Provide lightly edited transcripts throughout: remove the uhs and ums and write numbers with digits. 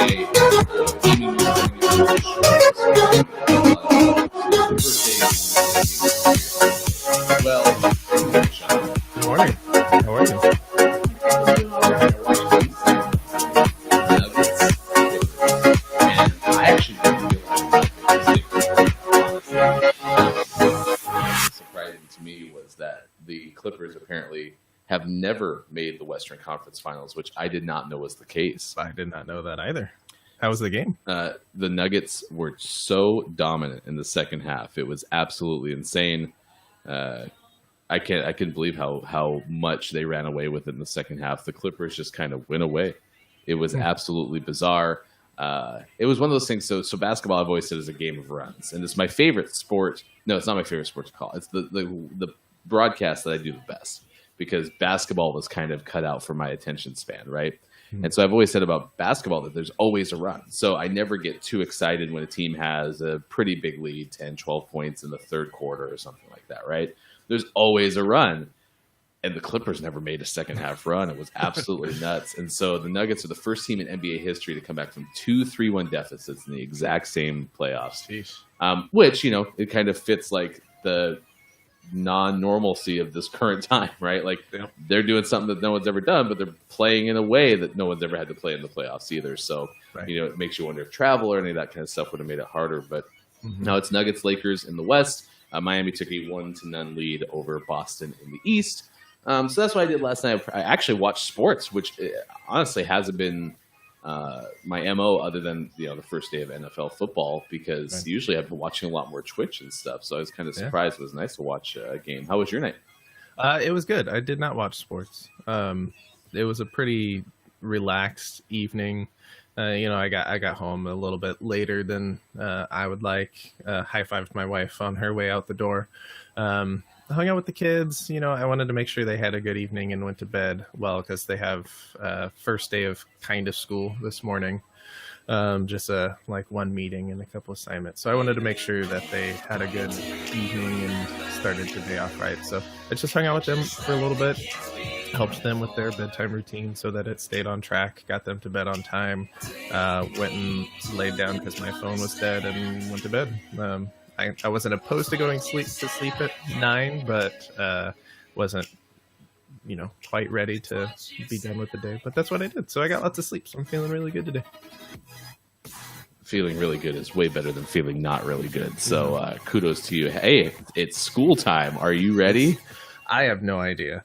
Good morning. How are you? Surprising to me was that the Clippers apparently have never made the Western Conference Finals, which I did not know was the case. I did not know that either. How was the game? The Nuggets were so dominant in the second half; it was absolutely insane. I couldn't believe how much they ran away with it in the second half. The Clippers just kind of went away. It was absolutely bizarre. It was one of those things. So basketball, I've always said, is a game of runs, and it's my favorite sport. No, it's not my favorite sport to call. It's the broadcast that I do the best, because basketball was kind of cut out for my attention span, right? And so I've always said about basketball that there's always a run. So I never get too excited when a team has a pretty big lead, 10, 12 points in the third quarter or something like that, right? There's always a run. And the Clippers never made a second half run. It was absolutely nuts. And so the Nuggets are the first team in NBA history to come back from 2 3-1 deficits in the exact same playoffs. Which, it kind of fits like the non-normalcy of this current time, right? Like they're doing something that no one's ever done, but they're playing in a way that no one's ever had to play in the playoffs either. So, it makes you wonder if travel or any of that kind of stuff would have made it harder. But now it's Nuggets Lakers in the West. Miami took a 1-0 lead over Boston in the East. So that's what I did last night. I actually watched sports, which honestly hasn't been my MO other than the first day of NFL football, because usually I've been watching a lot more Twitch and stuff. So I was kind of surprised. It was nice to watch a game. How was your night? It was good. I did not watch sports. It was a pretty relaxed evening. I got home a little bit later than I would like. High-fived my wife on her way out the door. Hung out with the kids. I wanted to make sure they had a good evening and went to bed well, because they have first day of kind of school this morning. Just one meeting and a couple assignments. So I wanted to make sure that they had a good evening and started the day off right. So I just hung out with them for a little bit, helped them with their bedtime routine so that it stayed on track, got them to bed on time, went and laid down because my phone was dead, and went to bed. I wasn't opposed to going to sleep at 9, but wasn't, quite ready to be done with the day. But that's what I did. So I got lots of sleep. So I'm feeling really good today. Feeling really good is way better than feeling not really good. So kudos to you. Hey, it's school time. Are you ready? I have no idea.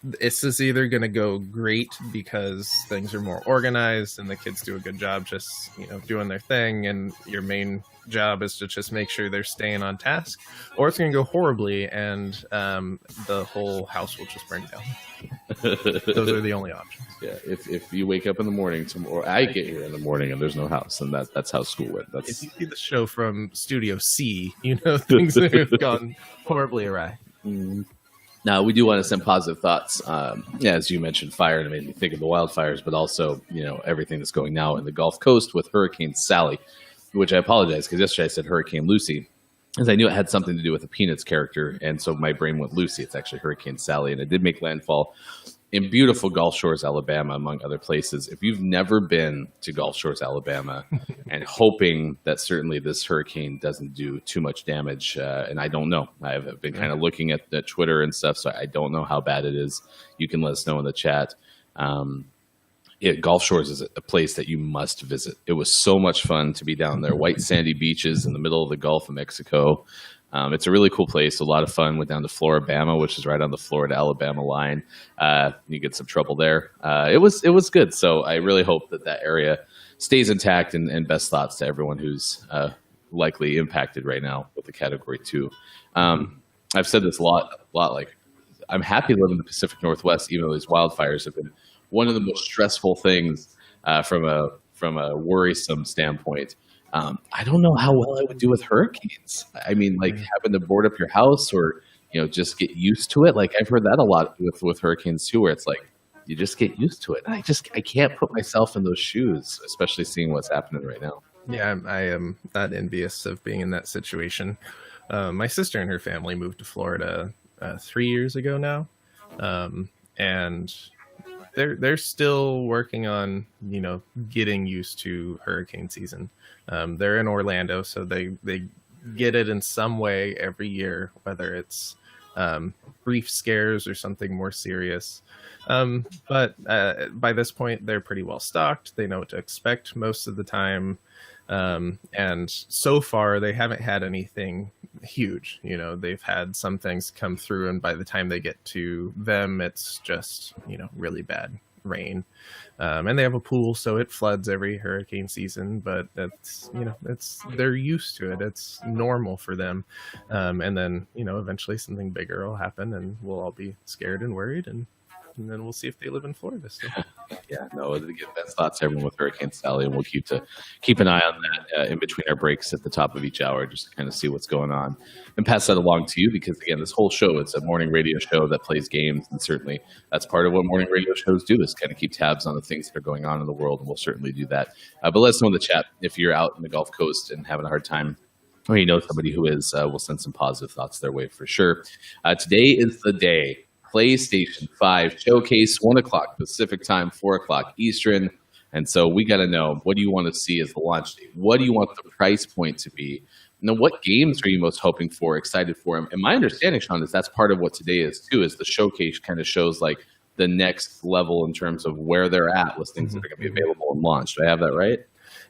This is either going to go great because things are more organized and the kids do a good job just, doing their thing, and your main job is to just make sure they're staying on task, or it's going to go horribly and the whole house will just burn down. Those are the only options. Yeah, if you wake up in the morning, or I get here in the morning and there's no house, and that's how school went. If you see the show from Studio C, things have gone horribly awry. Now, we do want to send positive thoughts. As you mentioned, fire, and it made me think of the wildfires, but also, everything that's going now in the Gulf Coast with Hurricane Sally, which I apologize, because yesterday I said Hurricane Lucy, because I knew it had something to do with the Peanuts character, and so my brain went Lucy. It's actually Hurricane Sally, and it did make landfall in beautiful Gulf Shores, Alabama, among other places. If you've never been to Gulf Shores, Alabama, and hoping that certainly this hurricane doesn't do too much damage, and I don't know. I've been kind of looking at the Twitter and stuff, so I don't know how bad it is. You can let us know in the chat. Gulf Shores is a place that you must visit. It was so much fun to be down there. White sandy beaches in the middle of the Gulf of Mexico. It's a really cool place. A lot of fun. Went down to Floribama, which is right on the Florida-Alabama line. You get some trouble there. It was good. So I really hope that area stays intact, and best thoughts to everyone who's likely impacted right now with the Category 2. I've said this a lot. Like, I'm happy to live in the Pacific Northwest, even though these wildfires have been one of the most stressful things from a worrisome standpoint. I don't know how well I would do with hurricanes. I mean, like having to board up your house, or just get used to it. Like I've heard that a lot with hurricanes too, where it's like you just get used to it. I can't put myself in those shoes, especially seeing what's happening right now. Yeah, I am not envious of being in that situation. My sister and her family moved to Florida 3 years ago now, and they're still working on, getting used to hurricane season. They're in Orlando, so they get it in some way every year, whether it's brief scares or something more serious. But by this point, they're pretty well stocked. They know what to expect most of the time. And so far, they haven't had anything huge. They've had some things come through, and by the time they get to them, it's just, really bad rain. And they have a pool, so it floods every hurricane season, but that's, they're used to it. It's normal for them. And then, eventually something bigger will happen and we'll all be scared and worried, and then we'll see if they live in Florida. So. Yeah, no, to get best thoughts to everyone with Hurricane Sally, and we'll keep an eye on that in between our breaks at the top of each hour, just to kind of see what's going on and pass that along to you, because again, this whole show, it's a morning radio show that plays games, and certainly that's part of what morning radio shows do, is kind of keep tabs on the things that are going on in the world, and we'll certainly do that. But let us know in the chat if you're out in the Gulf Coast and having a hard time, or somebody who is. We'll send some positive thoughts their way for sure. Today is the day. PlayStation 5 Showcase, 1 o'clock Pacific time, 4 o'clock Eastern. And so we got to know, what do you want to see as the launch date? What do you want the price point to be? And then what games are you most hoping for, excited for? And my understanding, Sean, is that's part of what today is too, is the showcase kind of shows like the next level in terms of where they're at with things that are going to be available and launched. Do I have that right?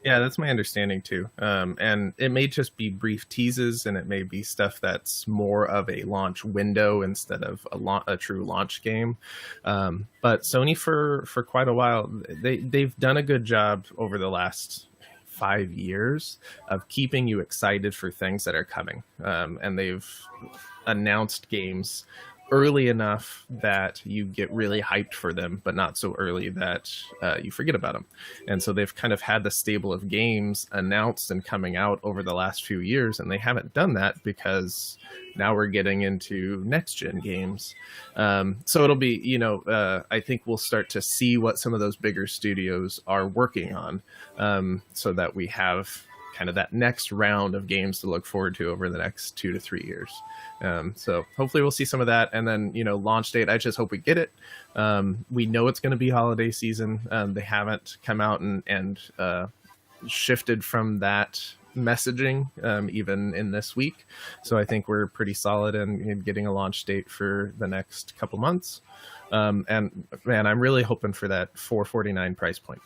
Yeah, that's my understanding too. And it may just be brief teases, and it may be stuff that's more of a launch window instead of a true launch game. But Sony for quite a while, they've done a good job over the last 5 years of keeping you excited for things that are coming. And they've announced games early enough that you get really hyped for them, but not so early that you forget about them. And so they've kind of had the stable of games announced and coming out over the last few years, and they haven't done that because now we're getting into next gen games. So it'll be, I think we'll start to see what some of those bigger studios are working on, so that we have kind of that next round of games to look forward to over the next 2 to 3 years. So hopefully we'll see some of that. And then, launch date, I just hope we get it. We know it's going to be holiday season. They haven't come out and shifted from that messaging, even in this week. So I think we're pretty solid in getting a launch date for the next couple months. And man, I'm really hoping for that $449 price point.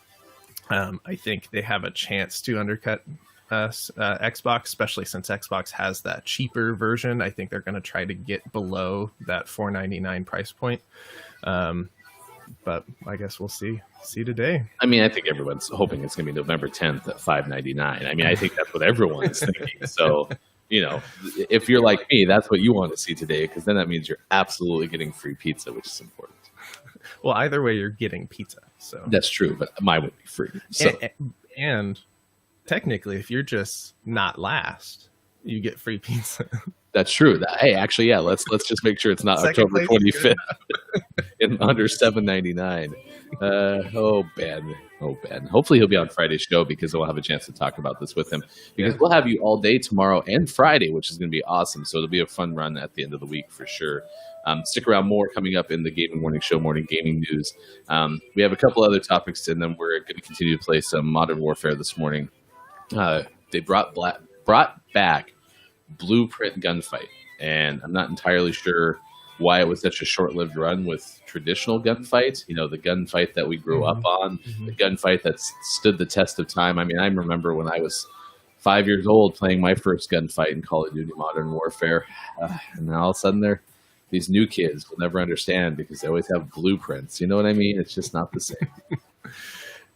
I think they have a chance to undercut Xbox, especially since Xbox has that cheaper version. I think they're going to try to get below that $499 price point. But I guess we'll see today. I mean, I think everyone's hoping it's going to be November 10th at $599. I mean, I think that's what everyone's thinking. So, if you're like me, that's what you want to see today, because then that means you're absolutely getting free pizza, which is important. Well, either way, you're getting pizza. So that's true, but mine would be free. So. And technically, if you're just not last, you get free pizza. That's true. Hey, actually, yeah. Let's just make sure it's not October 25th in under $7.99. Oh, Ben. Hopefully he'll be on Friday's show, because we'll have a chance to talk about this with him. Because we'll have you all day tomorrow and Friday, which is going to be awesome. So it'll be a fun run at the end of the week for sure. Stick around, more coming up in the Gaming Morning Show, morning gaming news. We have a couple other topics, and then we're going to continue to play some Modern Warfare this morning. They brought back Blueprint Gunfight, and I'm not entirely sure why it was such a short-lived run with traditional gunfight. The gunfight that we grew up on, the gunfight that stood the test of time. I mean, I remember when I was 5 years old playing my first gunfight in Call of Duty Modern Warfare, and now all of a sudden these new kids will never understand, because they always have blueprints. You know what I mean? It's just not the same.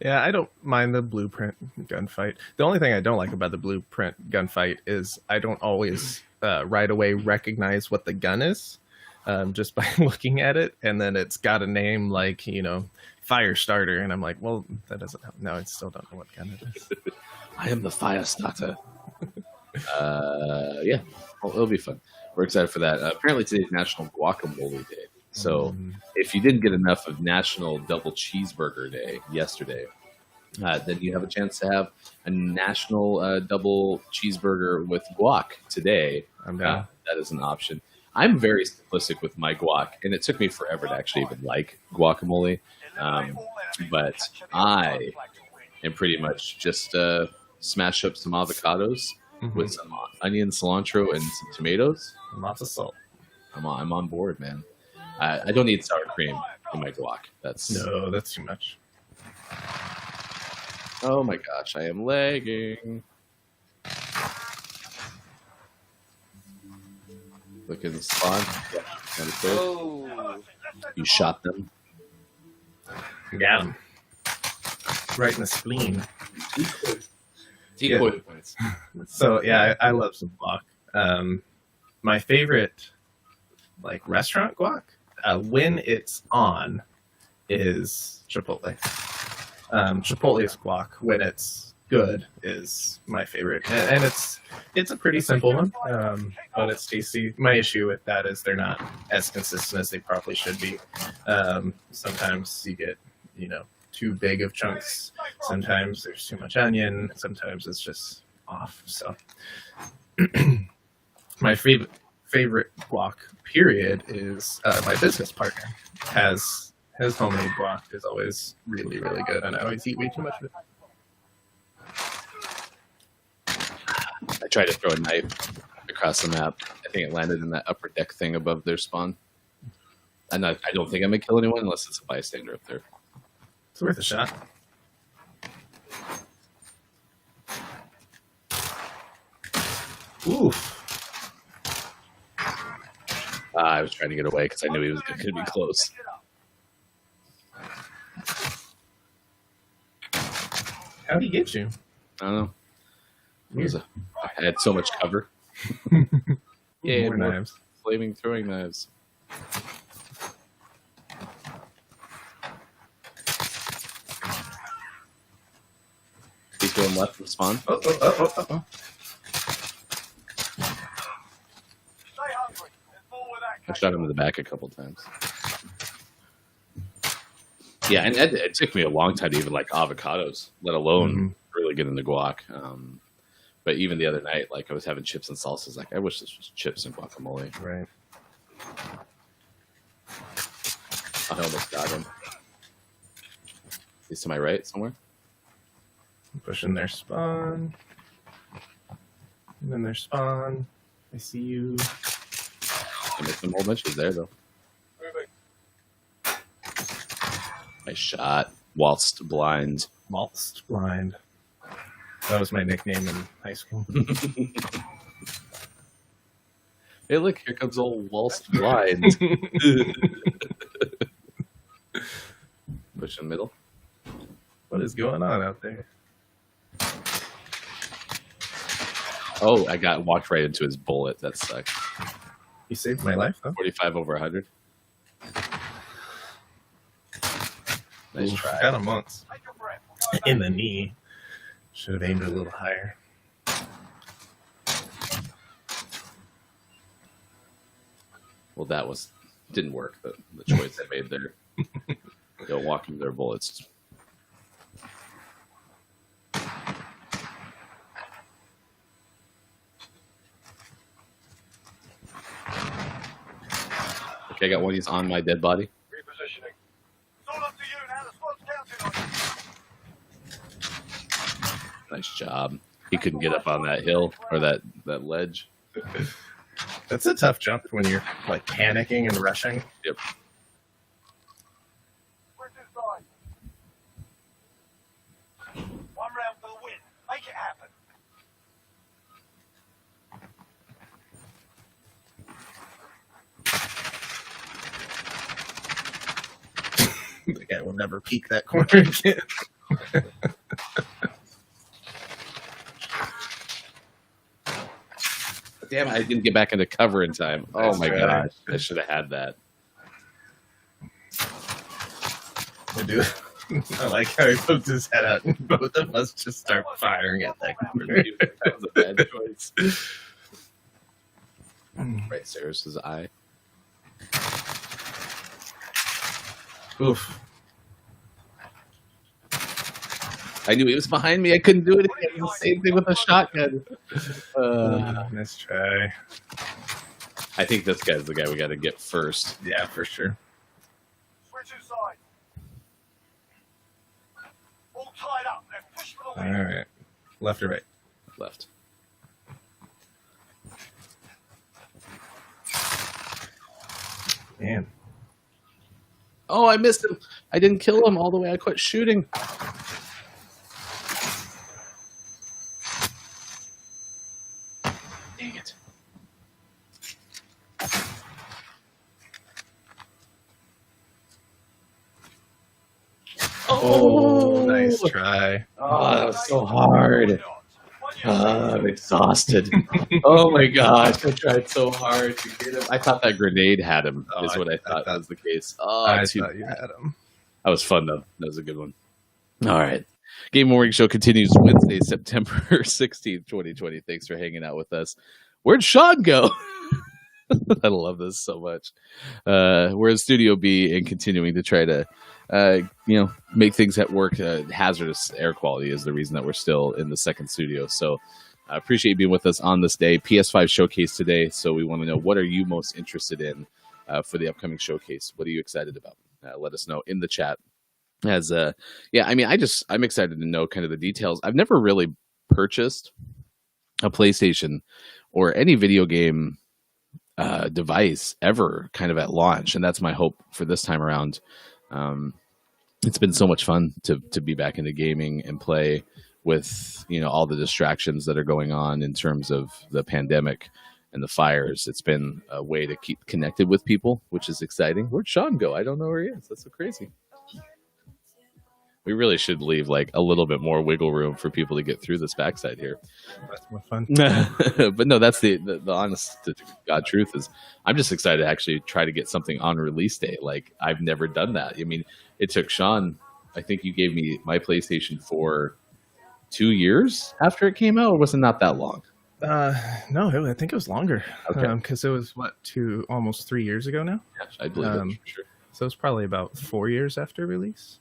Yeah, I don't mind the Blueprint gunfight. The only thing I don't like about the Blueprint gunfight is I don't always right away recognize what the gun is, just by looking at it. And then it's got a name like, fire starter. And I'm like, well, that doesn't help. No, I still don't know what gun it is. I am the fire starter. Yeah, well, it'll be fun. We're excited for that. Apparently today's National Guacamole Day. So if you didn't get enough of National Double Cheeseburger Day yesterday, then you have a chance to have a National Double Cheeseburger with guac today. That is an option. I'm very simplistic with my guac, and it took me forever to actually even like guacamole. But I am pretty much just smash up some avocados with some onion, cilantro, and some tomatoes. Lots of salt. I'm on board, man. I don't need sour cream in my guac. That's too much. Oh my gosh, I am lagging. Look at the spawn. Yeah, Oh. you shot them. Got him. Right in the spleen. Decoy points. So yeah, I love some guac. My favorite, like, restaurant guac, when it's on, is Chipotle. Chipotle's guac, when it's good, is my favorite, and it's a pretty simple one, but it's tasty. My issue with that is they're not as consistent as they probably should be. Sometimes you get, too big of chunks. Sometimes there's too much onion. Sometimes it's just off. So my favorite guac, period, is my business partner has his homemade guac is always really, really good, and I always eat way too much of it. I tried to throw a knife across the map. I think it landed in that upper deck thing above their spawn. And I don't think I'm gonna kill anyone unless it's a bystander up there. It's worth a shot. Oof. I was trying to get away because I knew he was going to be close. How'd he get you? I don't know. I had so much cover. Yeah, more knives. Flaming throwing knives. He's going left from spawn. Oh. I shot him in the back a couple times. Yeah, and it took me a long time to even like avocados, let alone really get into guac. But even the other night, like I was having chips and salsas. Like I wish this was chips and guacamole. Right. I almost got him. He's to my right somewhere. Pushing their spawn. And then their spawn. I see you. I missed him a whole bunch. He's there though. Nice shot. Whilst blind. Whilst blind. That was my nickname in high school. Hey, look, here comes old whilst blind. Push in the middle. What is going on out there? Oh, I walked right into his bullet. That sucked. You saved my life, though. 45 over 100. Nice try. Got him once. In the knee. Should have aimed a little higher. Well, that didn't work. The choice I made there. Go walk into their bullets. Okay, I got one. He's on my dead body. Repositioning. It's all up to you now. The squad's counting on you. Nice job. He couldn't get up on that hill or that ledge. That's a tough jump when you're like panicking and rushing. Yep. Where's this side? One round for the win. Make it happen. The guy will never peek that corner again. Damn it, I didn't get back into cover in time. Oh That's my right. gosh. I should have had that. I do. I like how he poked his head out and both of us just start firing at that corner. That was a bad choice. Right, Sarah's eye. Oof. I knew he was behind me. I couldn't do it again. The same thing with a shotgun. Nice try. I think this guy's the guy we got to get first. Yeah, for sure. Switch inside. tied up. They're pushed for the All win. right. Left or right? Left. Man. Oh, I missed him. I didn't kill him all the way. I quit shooting. Dang it. Oh, nice try. Oh, that was so hard. I'm exhausted. Oh my gosh, I tried so hard to get him. I thought that grenade had him, Oh, is what I thought was the case. Oh, I too thought you had him. That was fun, though. That was a good one. All right. Game Morning Show continues Wednesday, September 16th, 2020. Thanks for hanging out with us. Where'd Sean go? I love this so much. We're in Studio B and continuing to try to, make things at work. Hazardous air quality is the reason that we're still in the second studio. So I appreciate you being with us on this day. PS5 Showcase today. So we want to know, what are you most interested in for the upcoming showcase? What are you excited about? Let us know in the chat. I'm excited to know kind of the details. I've never really purchased a PlayStation or any video game device ever kind of at launch, and that's my hope for this time around. It's been so much fun to be back into gaming and play with all the distractions that are going on in terms of the pandemic and the fires. It's been a way to keep connected with people, which is exciting. Where'd Sean go? I don't know where he is. That's so crazy. We really should leave like a little bit more wiggle room for people to get through this backside here. That's more fun. But no, that's the honest to God truth is I'm just excited to actually try to get something on release day. Like, I've never done that. I mean, it took Sean, I think you gave me my PlayStation for 2 years after it came out, or was it not that long? No, I think it was longer. Okay. Because it was almost 3 years ago now. Yes, I believe it for sure. So it's probably about 4 years after release.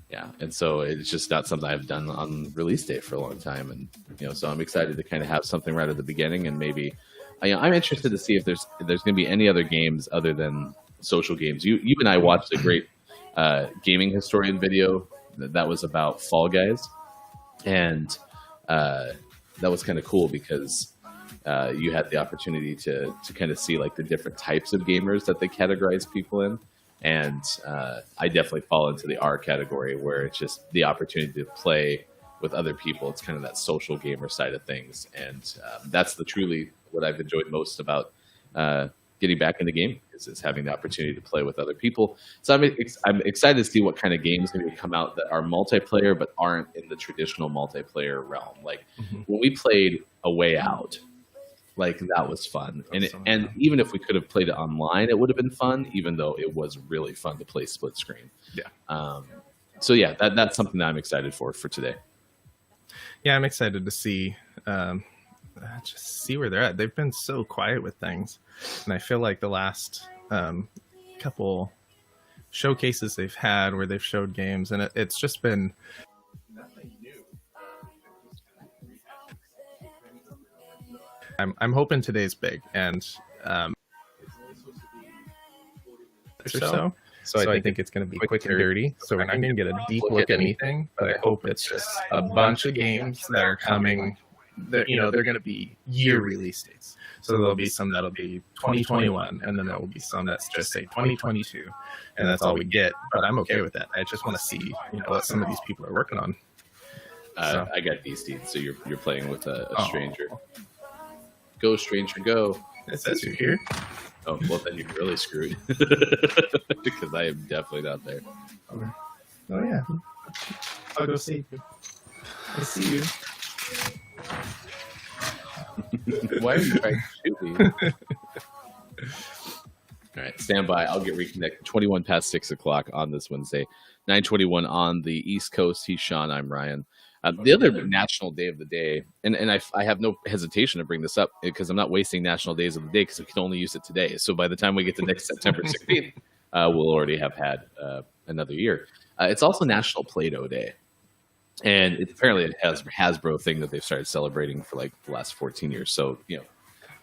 Yeah, and so it's just not something I've done on release day for a long time, and so I'm excited to kind of have something right at the beginning, and maybe I'm interested to see if there's going to be any other games other than social games. You and I watched a great gaming historian video that was about Fall Guys, and that was kind of cool because you had the opportunity to kind of see like the different types of gamers that they categorize people in. And I definitely fall into the R category, where it's just the opportunity to play with other people. It's kind of that social gamer side of things. And that's truly what I've enjoyed most about getting back in the game, is having the opportunity to play with other people. So I'm excited to see what kind of games are going to come out that are multiplayer, but aren't in the traditional multiplayer realm. Like when we played A Way Out, like that was fun, and even if we could have played it online, it would have been fun. Even though it was really fun to play split screen. Yeah. So yeah, that's something that I'm excited for today. Yeah, I'm excited to see, just see where they're at. They've been so quiet with things, and I feel like the last couple showcases they've had where they've showed games, and it's just been nothing new. I'm hoping today's big, and it's only supposed to be 40 minutes or so. So I think it's going to be quick and dirty. So we're not going to get a deep look at anything, but I hope it's just a bunch of games that are coming. That they're going to be year release dates. So there'll be some that'll be 2021, and then there will be some that's just say 2022, and that's all we get. But I'm okay with that. I just want to see what some of these people are working on. I got beastie. So you're playing with a stranger. Go, stranger, go. It says you're here. Oh, well, then you're really screwed. Because I am definitely not there. Okay. Oh, yeah. I'll go see you. I see you. Why are you trying to shoot me? All right, stand by. I'll get reconnected. 21 past 6 o'clock on this Wednesday. 9:21 on the East Coast. He's Sean. I'm Ryan. The other national day of the day, and I have no hesitation to bring this up because I'm not wasting national days of the day because we can only use it today. So by the time we get to next September 16th, we'll already have had another year. It's also National Play-Doh Day. And it's apparently a Hasbro thing that they've started celebrating for like the last 14 years. So,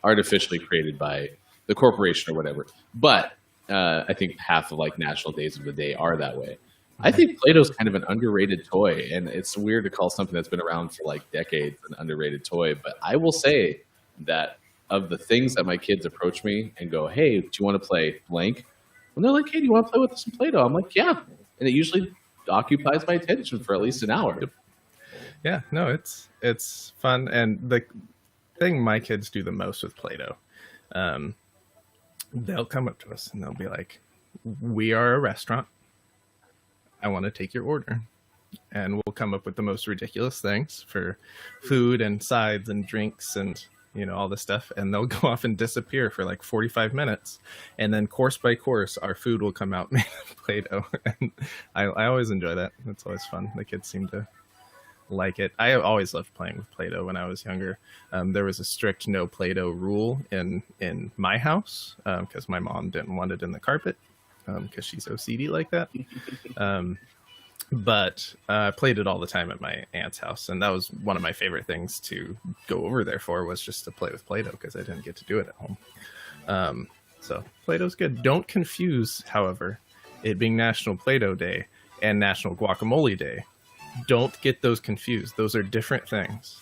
artificially created by the corporation or whatever. But I think half of like national days of the day are that way. I think Play-Doh's kind of an underrated toy, and it's weird to call something that's been around for like decades an underrated toy. But I will say that of the things that my kids approach me and go, "Hey, do you want to play blank?" When they're like, "Hey, do you want to play with some Play-Doh?" I'm like, "Yeah," and it usually occupies my attention for at least an hour. Yeah, no, it's fun, and the thing my kids do the most with Play-Doh, they'll come up to us and they'll be like, "We are a restaurant. I want to take your order." And we'll come up with the most ridiculous things for food and sides and drinks and, you know, all this stuff. And they'll go off and disappear for like 45 minutes. And then course by course, our food will come out made of Play-Doh. And I always enjoy that. It's always fun. The kids seem to like it. I always loved playing with Play-Doh when I was younger. There was a strict no Play-Doh rule in my house because my mom didn't want it in the carpet because she's OCD like that. But I played it all the time at my aunt's house, and that was one of my favorite things to go over there for, was just to play with Play-Doh because I didn't get to do it at home. So Play-Doh's good. Don't confuse, however, it being National Play-Doh Day and National Guacamole Day. Don't get those confused. Those are different things.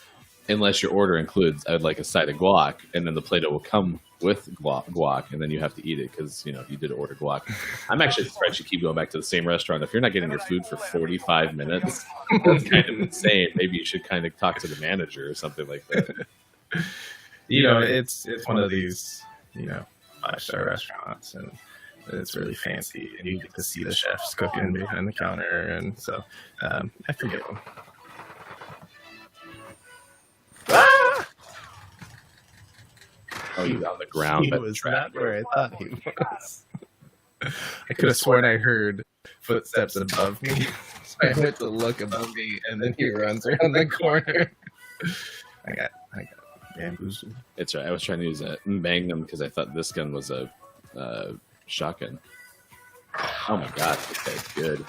Unless your order includes, I would like a side of guac, and then the Play-Doh will come with guac, and then you have to eat it because, you know, you did order guac. I'm actually surprised you keep going back to the same restaurant. If you're not getting your food for 45 minutes, that's kind of insane. Maybe you should kind of talk to the manager or something like that. You know, it's one of these, you know, 5-star restaurants, and it's really fancy, and you get to see the chefs cooking behind the counter, and so I forget them. Oh, he's on the ground. He was not where I thought he was. I could have sworn I heard footsteps above me. So I went to look above me, and then he runs around the corner. I got bamboozled. It's right. I was trying to use a Magnum because I thought this gun was a shotgun. Oh my god, this guy's good.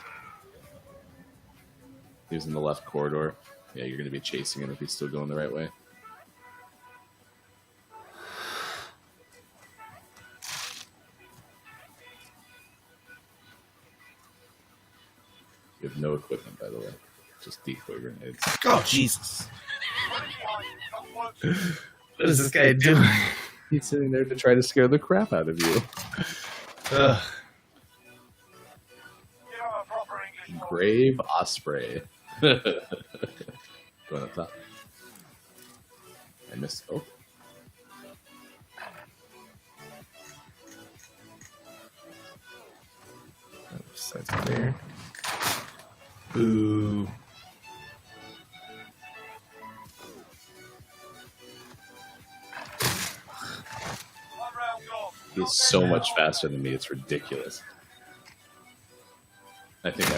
He was in the left corridor. Yeah, you're going to be chasing him if he's still going the right way. You have no equipment, by the way. Just decoy grenades. Oh, Jesus. What is this guy doing? He's sitting there to try to scare the crap out of you. Ugh. Brave Osprey. Going up top. I missed. Oh. Sides clear. Boo. He's so much faster than me. It's ridiculous. I think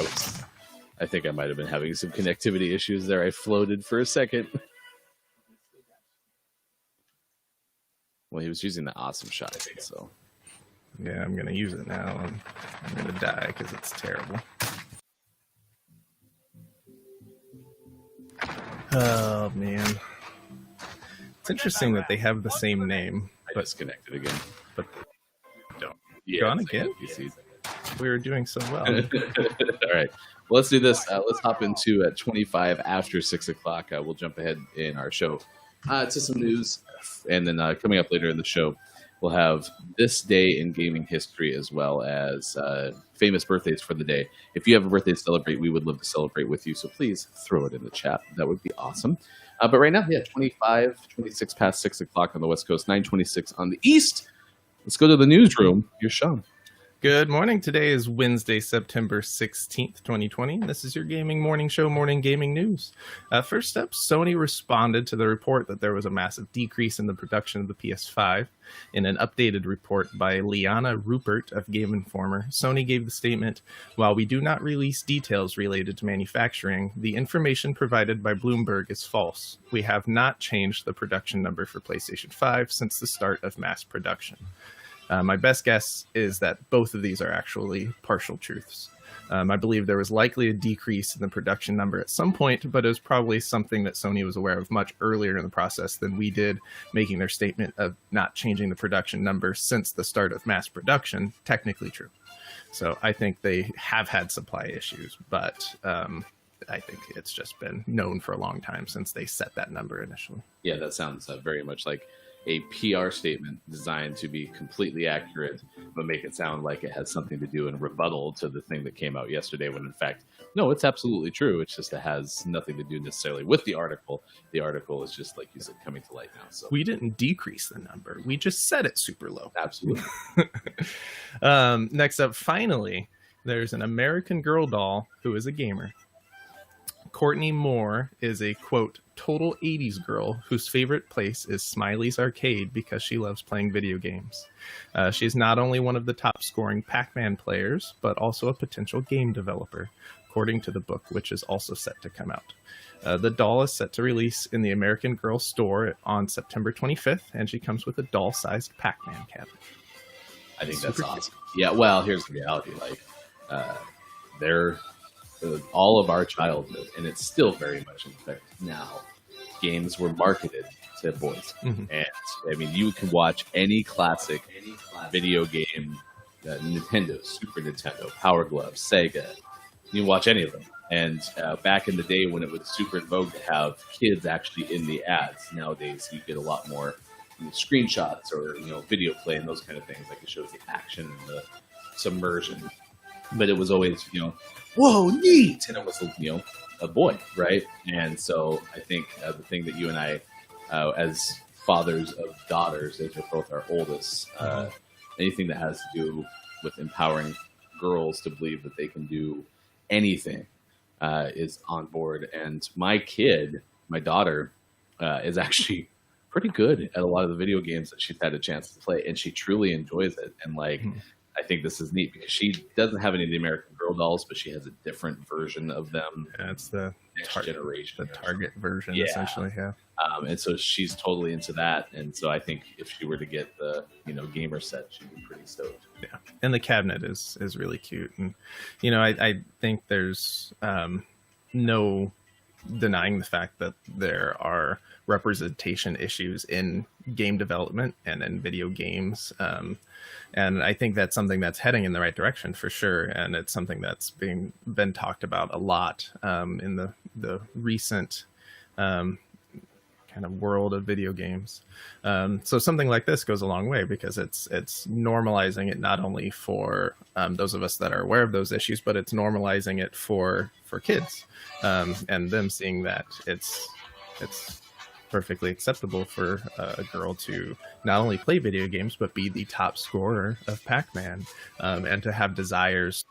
I might have been having some connectivity issues there. I floated for a second. Well, he was using the awesome shot, I think so. Yeah, I'm going to use it now, and I'm going to die because it's terrible. Oh, man. It's interesting that they have the same name, I disconnected again. but don't. Yeah, Gone it's again? like NPCs. We were doing so well. All right. Well, let's do this. Let's hop into at 25 after 6 o'clock. We'll jump ahead in our show to some news. And then coming up later in the show, we'll have this day in gaming history as well as famous birthdays for the day. If you have a birthday to celebrate, we would love to celebrate with you. So please throw it in the chat. That would be awesome. But right now, 26 past 6 o'clock on the West Coast, 9:26 on the East. Let's go to the newsroom. Here's Sean. Good morning. Today is Wednesday, September 16th, 2020. This is your gaming morning show, Morning Gaming News. First up, Sony responded to the report that there was a massive decrease in the production of the PS5. In an updated report by Liana Rupert of Game Informer, Sony gave the statement, "While we do not release details related to manufacturing, the information provided by Bloomberg is false. We have not changed the production number for PlayStation 5 since the start of mass production." My best guess is that both of these are actually partial truths. I believe there was likely a decrease in the production number at some point, but it was probably something that Sony was aware of much earlier in the process than we did, making their statement of not changing the production number since the start of mass production technically true. So I think they have had supply issues, but I think it's just been known for a long time since they set that number initially. Yeah, that sounds very much like a PR statement designed to be completely accurate, but make it sound like it has something to do in rebuttal to the thing that came out yesterday, when in fact, no, it's absolutely true. It's just it has nothing to do necessarily with the article. The article is just, like you said, coming to light now. So We didn't decrease the number. We just set it super low. absolutely. Next up, finally, there's an American Girl doll who is a gamer. Courtney Moore is a, quote, total 80s girl whose favorite place is Smiley's Arcade because she loves playing video games. She's not only one of the top scoring Pac-Man players, but also a potential game developer, according to the book, which is also set to come out. The doll is set to release in the American Girl store on September 25th, and she comes with a doll-sized Pac-Man cabinet. I think that's Super awesome. Yeah, well, here's the reality. Like, they're all of our childhood, and it's still very much in effect now. Games were marketed to boys, and I mean, you can watch any classic video game, Nintendo, Super Nintendo, Power Glove, Sega. You can watch any of them. And back in the day when it was super in vogue to have kids actually in the ads, nowadays you get a lot more screenshots or video play and those kind of things. Like it shows the action and the submersion. But it was always whoa, neat, and it was a boy, right? And so I think the thing that you and I, as fathers of daughters, as we're both our oldest, anything that has to do with empowering girls to believe that they can do anything is on board. And my daughter, is actually pretty good at a lot of the video games that she's had a chance to play, and she truly enjoys it. And I think this is neat because she doesn't have any of the American Girl dolls, but she has a different version of them. Yeah, it's the next generation, the Target version, yeah. Essentially. Yeah. And so she's totally into that. And so I think if she were to get the gamer set, she'd be pretty stoked. Yeah, and the cabinet is really cute, and I think there's no denying the fact that there are representation issues in game development and in video games. And I think that's something that's heading in the right direction for sure. And it's something that's been talked about a lot in the recent kind of world of video games. So something like this goes a long way because it's normalizing it not only for those of us that are aware of those issues, but it's normalizing it for kids and them seeing that it's perfectly acceptable for a girl to not only play video games but be the top scorer of Pac-Man and to have desires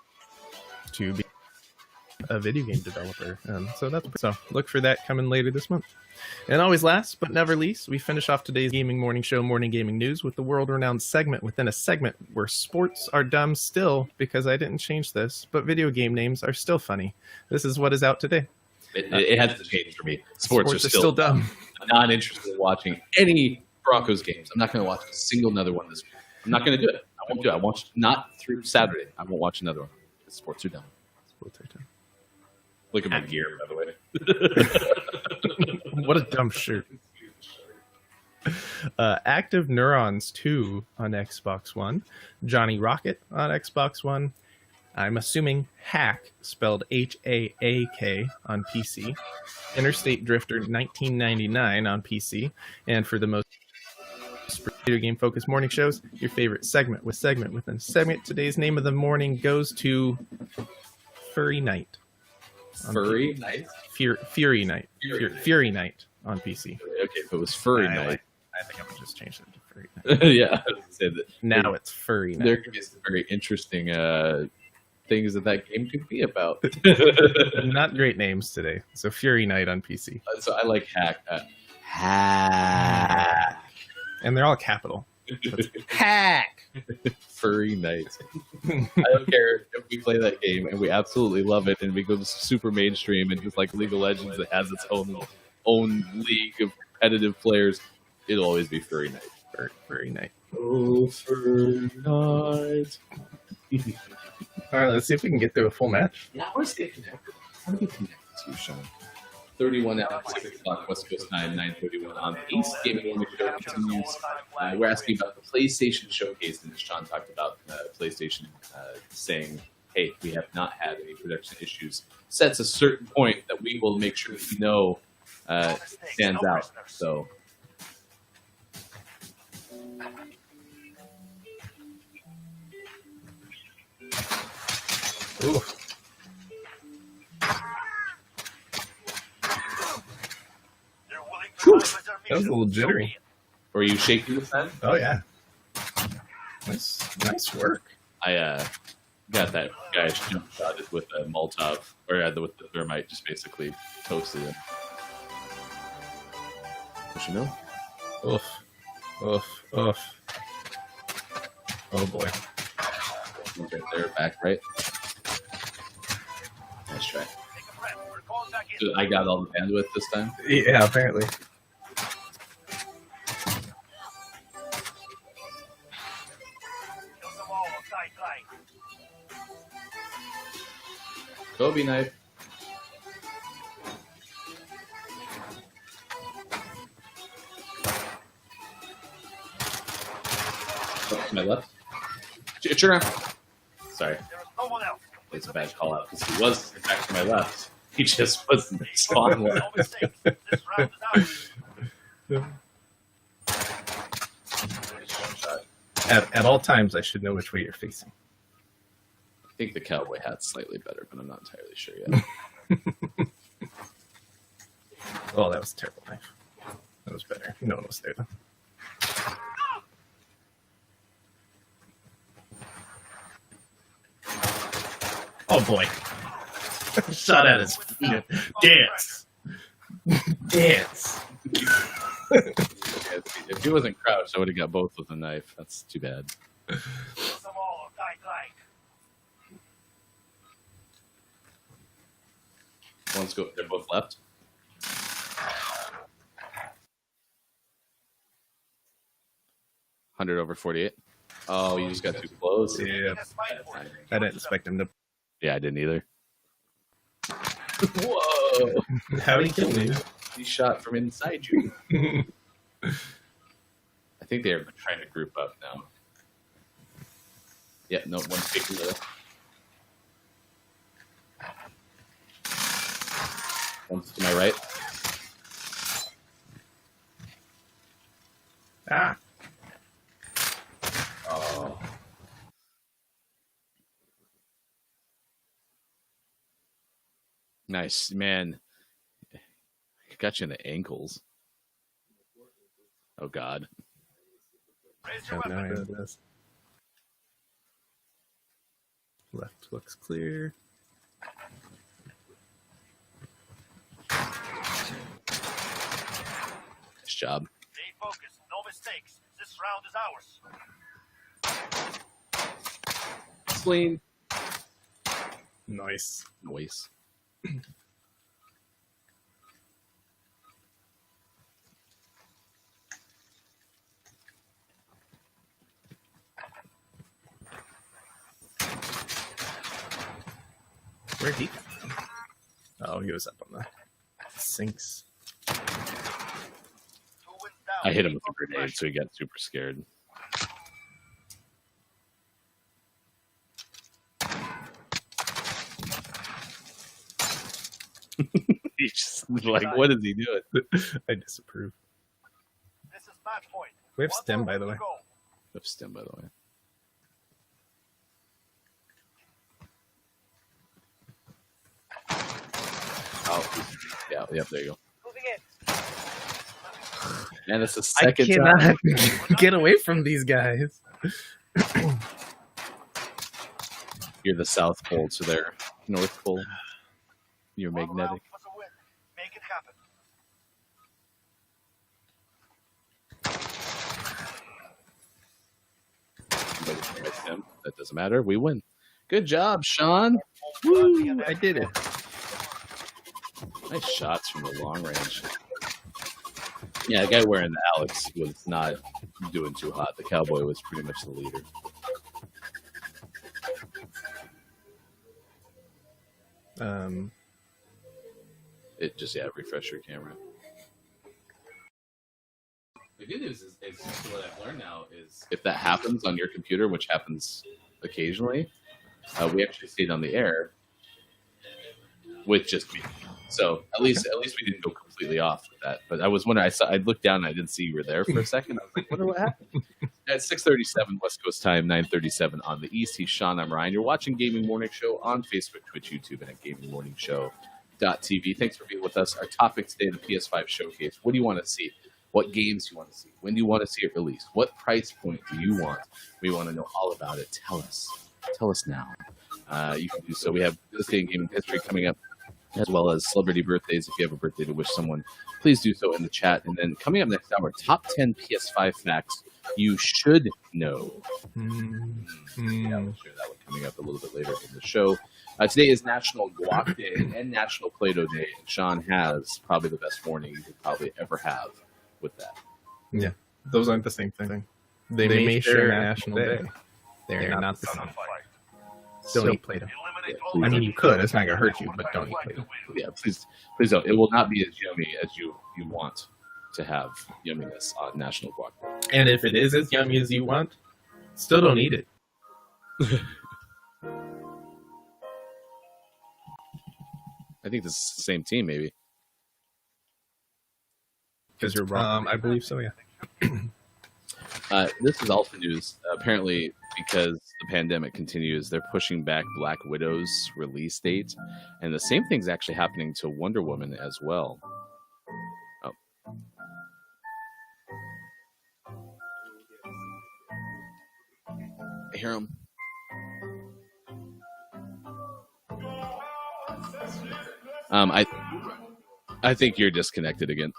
to be a video game developer. So look for that coming later this month. And always last but never least, we finish off today's gaming morning show, Morning Gaming News, with the world-renowned segment within a segment where sports are dumb still, because I didn't change this, but video game names are still funny. This is what is out today. It has to change for me. Sports are still dumb. I'm not interested in watching any Broncos games. I'm not going to watch a single another one this week. I'm not going to do it. I won't do it. I won't. Not through Saturday. I won't watch another one. Sports are dumb. Sports are dumb. Look at my gear, by the way. What a dumb shirt. Active Neurons 2 on Xbox One. Johnny Rocket on Xbox One. I'm assuming Hack, spelled H-A-A-K, on PC. Interstate Drifter 1999 on PC. And for the most video game focused morning shows, your favorite segment within segment. Today's name of the morning goes to Furry Night. Furry Night? Fury Night. Fury Night on PC. Okay, if it was Furry Night. I think I would just change it to Furry Night. Yeah. I was gonna say that now it's Furry Night. There could be some very interesting things that game could be about. Not great names today. So Fury Night on PC. So I like Hack. Hack. And they're all capital. So Hack. Furry Night. I don't care if we play that game and we absolutely love it and we go super mainstream and just like League of Legends that has its own league of competitive players. It'll always be Furry Night. Furry Night. Oh, Furry Night. All right, let's see if we can get through a full match. Yeah, I want to stay connected. How do we connect to you, Sean? 31 at 6 o'clock West Coast time, 9:31 on the Ace Gaming Morning Show continues. We're asking about the PlayStation Showcase, and as Sean talked about, PlayStation saying, hey, we have not had any production issues, sets a certain point that we will make sure we know stands out. So. Ooh. That was a little jittery. Were you shaking with that? Oh yeah. Nice work. I got that guy jump shotted with a Molotov, or with the thermite, just basically toasted him. What you know? Oof. Oh boy. Right there, back right. Nice try. So I got all the bandwidth this time. Yeah, apparently. Kobe knife. Oh, to my left. Turn around. Sorry. It's a bad call out because he was back to my left. He just wasn't spawn well. At all times, I should know which way you're facing. I think the cowboy hat's slightly better, but I'm not entirely sure yet. Oh, that was a terrible knife. That was better. No one was there though. Oh boy. Shot at his feet. Dance. Dance. If he wasn't crouched, I would have got both with a knife. That's too bad. One's go. They're both left. $100/48. Oh, you just got too close. Yeah. I didn't expect him to. Yeah, I didn't either. Whoa! How did he kill me? He shot from inside you. I think they're trying to group up now. Yeah, no, one's picking the. One's to my right. Ah. Oh. Nice, man. Got you in the ankles. Oh, God. Oh, no, I know this. Left looks clear. Nice job. Stay focused. No mistakes. This round is ours. Clean. Nice. Noise. Where'd he come from? Oh, he was up on the sinks. I hit him with a grenade, so he got super scared. He's just like, what is he doing? I disapprove. This is match point. We have stem, by the way. Left stem, by the way. Oh, yeah, yep, there you go. Moving in. And it's the I second cannot time. get away from these guys. You're the South Pole, so they're North Pole. You're magnetic. For the win. Make it happen. That doesn't matter. We win. Good job, Sean. Woo, I did it. Nice shots from the long range. Yeah, the guy wearing the Alex was not doing too hot. The cowboy was pretty much the leader. It just refresh your camera. The good news is what I've learned now is if that happens on your computer, which happens occasionally, we actually see it on the air with just me. So at least we didn't go completely off with that. But I was wondering, I looked down and I didn't see you were there for a second. I was like, wonder what happened. At 6:37 West Coast time, 9:37 on the East. He's Sean. I'm Ryan. You're watching Gaming Morning Show on Facebook, Twitch, YouTube, and at GamingMorningShow.tv. Thanks for being with us. Our topic today, the PS5 Showcase. What do you want to see? What games do you want to see? When do you want to see it released? What price point do you want? We want to know all about it. Tell us. Tell us now. You can do so. We have this day in gaming history coming up, as well as celebrity birthdays. If you have a birthday to wish someone, please do so in the chat. And then coming up next hour, top 10 PS5 facts you should know. Yeah, we'll share that one coming up a little bit later in the show. Today is National Guac Day and National Play-Doh Day. And Sean has probably the best morning you could probably ever have with that. Yeah, those aren't the same thing. They may share a national day. They're not the same. Don't eat Play-Doh. I mean, you could. It's not going to hurt you, but don't eat Play-Doh. Yeah, please don't. It will not be as yummy as you want to have yumminess on National Guac Day. And if it is as yummy as you want, still don't eat it. I think this is the same team, maybe. Because you're wrong. I believe so, yeah. This is also news. Apparently, because the pandemic continues, they're pushing back Black Widow's release date. And the same thing's actually happening to Wonder Woman as well. Oh. I hear him. I think you're disconnected again.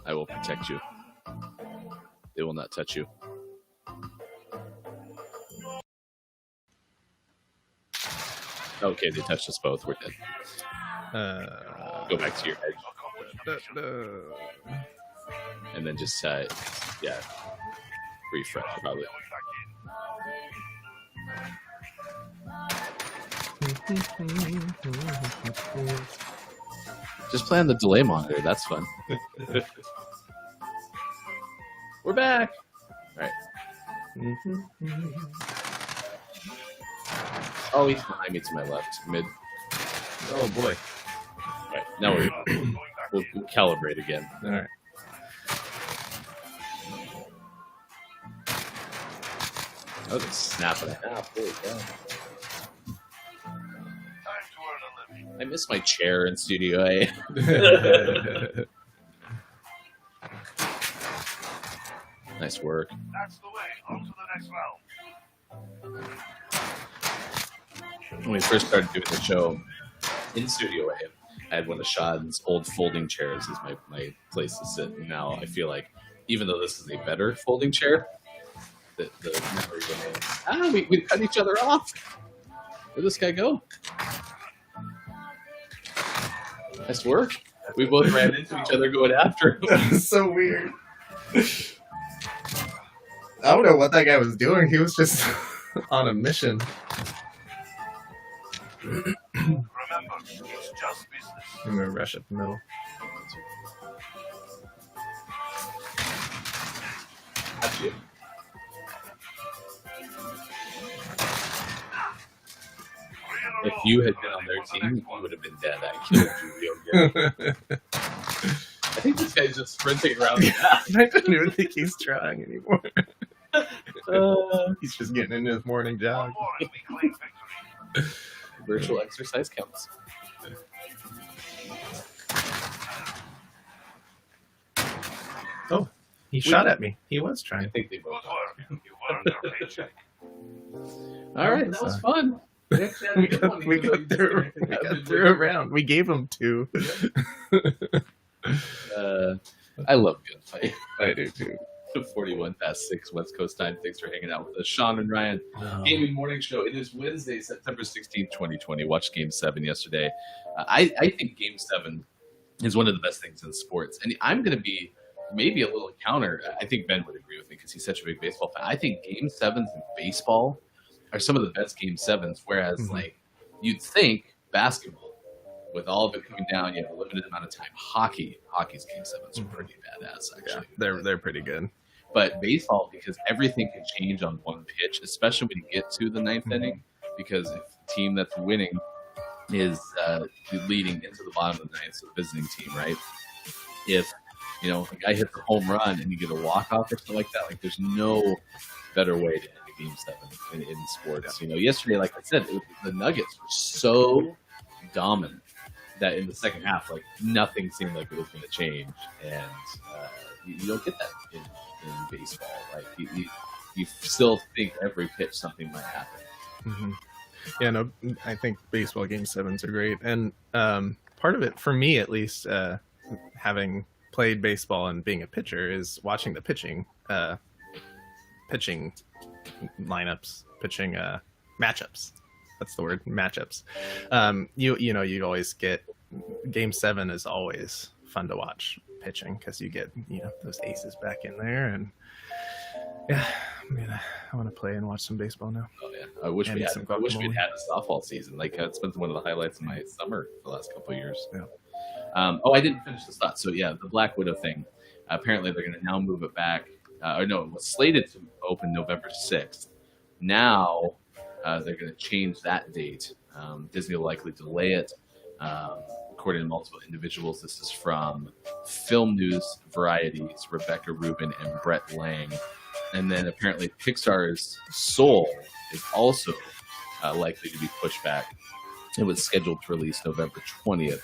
I will protect you. They will not touch you. Okay, they touched us both. We're dead. Go back to your edge. And then just, refresh probably. Just play on the delay monitor. That's fun. We're back. All right. Oh, he's behind me to my left, mid. Oh boy. All right, now we'll calibrate again. All right. Oh, the snap and a half. Holy cow. I miss my chair in Studio A. Nice work. That's the way. On to the next round. When we first started doing the show in Studio A, I had one of Sean's old folding chairs as my place to sit. And now I feel like, even though this is a better folding chair, the memory remains. We cut each other off. Where'd this guy go? Nice work. We both ran into each other going after him. That was so weird. I don't know what that guy was doing. He was just on a mission. Remember, it's just business. I'm going to rush up the middle. That's you. If you had been on their team, you would have been dead. I killed you real good. I think this guy's just sprinting around the map. I don't even think he's trying anymore. He's just getting into his morning jog. One more and we claim victory. Virtual exercise counts. Oh, he shot at me. He was I trying. think they both Good work. You earned your paycheck. All right, that was fun. We got through a round. We gave him 2. I love gunfight. I do too. 41 past 6 West Coast time. Thanks for hanging out with us. Sean and Ryan, Gaming Morning Show. It is Wednesday, September 16th, 2020. Watched Game 7 yesterday. I think Game 7 is one of the best things in sports. And I'm going to be maybe a little counter. I think Ben would agree with me because he's such a big baseball fan. I think Game 7s in baseball are some of the best Game 7s, whereas like you'd think basketball, with all of it coming down, you have a limited amount of time. Hockey's Game 7s are pretty badass, actually. Yeah, they're pretty good. But baseball, because everything can change on one pitch, especially when you get to the ninth inning, because if the team that's winning is leading into the bottom of the ninth, so the visiting team, right? If a guy hits a home run and you get a walk-off or something like that, like there's no better way to end a Game 7 in sports. Yesterday, like I said, the Nuggets were so dominant that in the second half, like nothing seemed like it was going to change, and you don't get that in baseball. Like you still think every pitch something might happen. Yeah, no, I think baseball Game 7s are great, and part of it, for me at least, having played baseball and being a pitcher, is watching the pitching lineups, pitching matchups. That's the word, matchups. You always get Game 7 is always fun to watch pitching because you get those aces back in there, and yeah, I want to play and watch some baseball now. Oh yeah, I wish we'd had a softball season. Like it's been one of the highlights of my summer for the last couple of years. Yeah. I didn't finish this thought. So yeah, the Black Widow thing. Apparently they're going to now move it back. It was slated to open November 6th. Now they're going to change that date. Disney will likely delay it. According to multiple individuals, this is from Film News, Variety's Rebecca Rubin and Brett Lang. And then apparently Pixar's Soul is also likely to be pushed back. It was scheduled to release November 20th.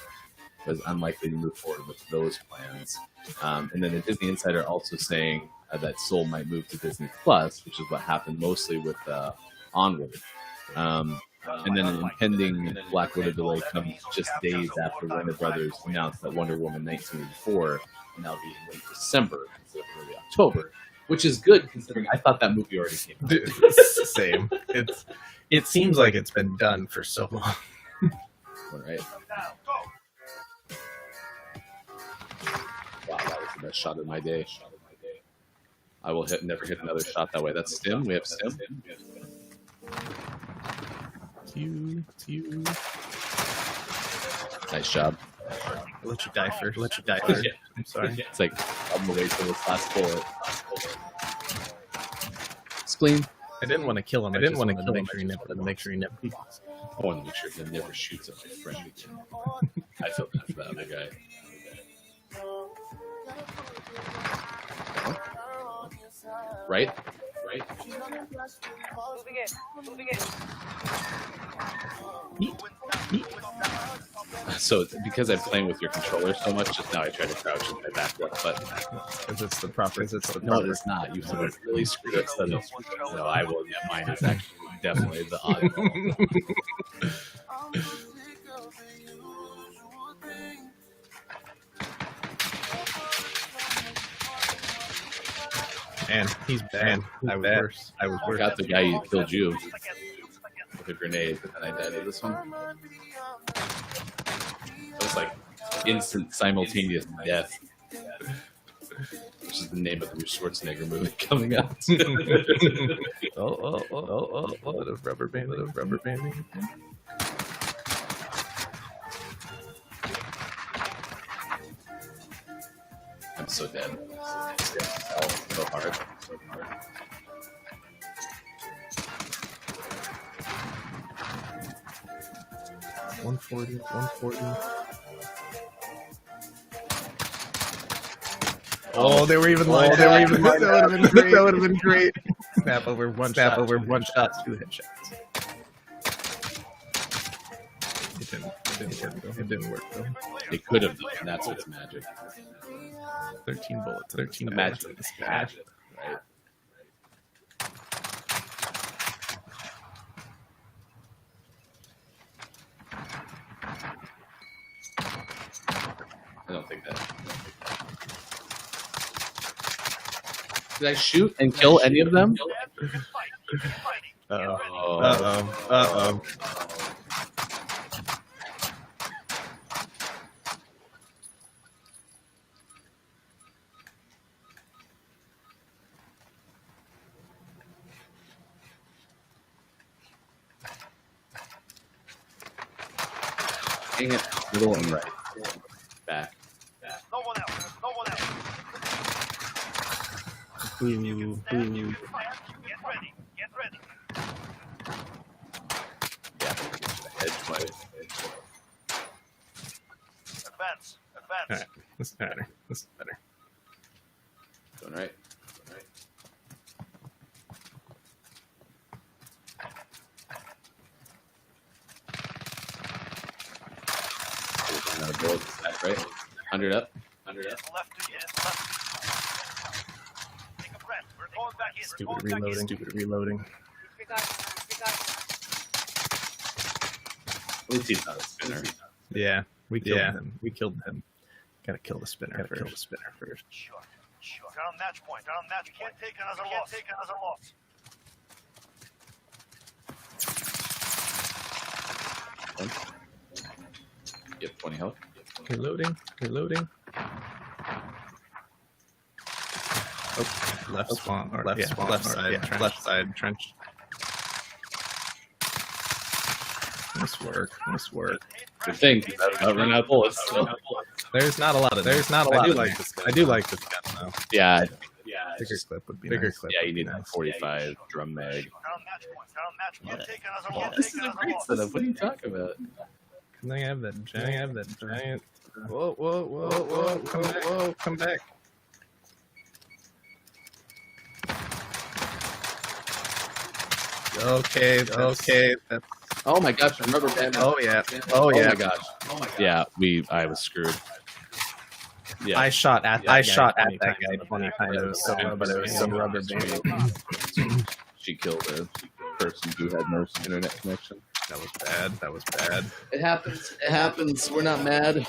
It was unlikely to move forward with those plans. And then a Disney insider also saying that Soul might move to Disney Plus, which is what happened mostly with Onward. And then an impending Black Widow delay comes just days after Warner Brothers announced that Wonder Woman 1984 will now be in late December instead of early October, which is good considering I thought that movie already came out. It's the same. It seems like it's been done for so long. All right. Wow, that was the best shot of my day. I will never hit another shot that way. That's Stim. We have Stim. It's you. Nice job. I'll let you die first. Yeah. I'm sorry. It's like I'm gonna wait for this last bullet. It's clean. I didn't want to kill him. I just wanted to make sure he never I want to make sure he never shoots at my friend again. I feel bad for that other guy. Right? Moving in. So because I'm playing with your controller so much, just now I try to crouch and I back left button. because it's the proper. No, it's not. You have a really screwed up setup. No, I will. Yeah, mine is actually definitely the odd. Man, he's bad. I was worse. I got the guy who killed you with a grenade, but then I died to this one. So it's like instant simultaneous death, which is the name of the new Schwarzenegger movie coming out. The rubber banding. I'm so dead. So hard. 140. Oh, they were even lined up. That would have been great. Snap over one shot, 2 headshots. It didn't work though. It could have, and that's what's magic. 13 bullets. 13 The bullets. magic is magic, right? I don't think that. Did I shoot and kill any of them? Uh-oh. Dang it. Middle and right. Back. No one else. No one else. Ooh. Get ready. Get ready. Yeah. Edge way. Advance. All right. This is better. Going right. Another bullet back right. 100 up. Left to you. Left. Take a breath. We're going back in. Stupid reloading. At least he's not a spinner. Yeah, we killed him. Gotta kill the spinner first. Sure. Got on match point. You can't take another loss. Yep, 20 health. Reloading. Oh, left spawn. Left side trench. Nice work. Good thing, because I was running out of bullets. So. There's not a lot of. I do like this gun. Though. Yeah. Bigger clip would be bigger nice. clip. Yeah, you need a 45 drum mag. Got on match point. Can't take another Oh, loss. this is a great setup. What are you talking about? They have that giant. Whoa! Come back! Okay. That's, Oh my gosh, I'm rubber band. oh yeah. Oh my gosh. Yeah, I was screwed. Yeah. I shot at that guy 20 times, but it was some rubber band. She killed a person who had no internet connection. That was bad. It happens. We're not mad.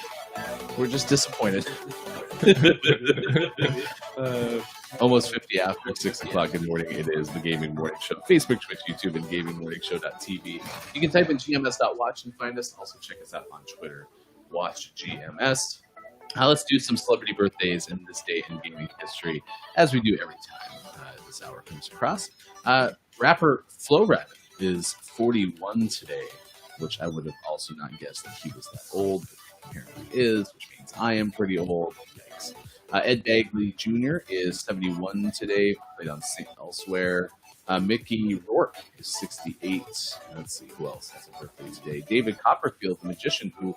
We're just disappointed. Almost 50 after 6 o'clock in the morning. It is the Gaming Morning Show. Facebook, Twitch, YouTube, and GamingMorningShow.tv. You can type in gms.watch and find us. Also check us out on Twitter. Watch GMS. Let's do some celebrity birthdays in this day in gaming history, as we do every time this hour comes across. Rapper Flowrider is 41 today, which I would have also not guessed that he was that old, but apparently is, which means I am pretty old. Yikes. Ed Bagley Jr. is 71 today, played on St. Elsewhere. Mickey Rourke is 68. Let's see who else has a birthday today. David Copperfield, the magician, who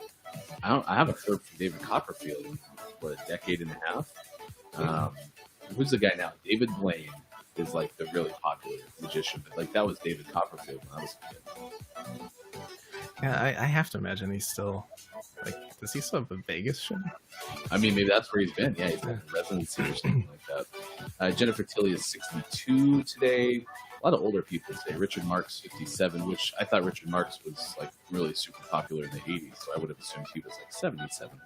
I haven't heard from David Copperfield in a decade and a half. Who's the guy now? David Blaine is like the really popular magician, but like that was David Copperfield when I was a kid. Yeah, I have to imagine he's still like. Does he still have a Vegas show? I mean, maybe that's where he's been. Yeah, he's been in residency or something like that. Jennifer Tilly is 62 today. A lot of older people today. Richard Marx, 57, which I thought Richard Marx was like really super popular in the 80s, so I would have assumed he was like 77.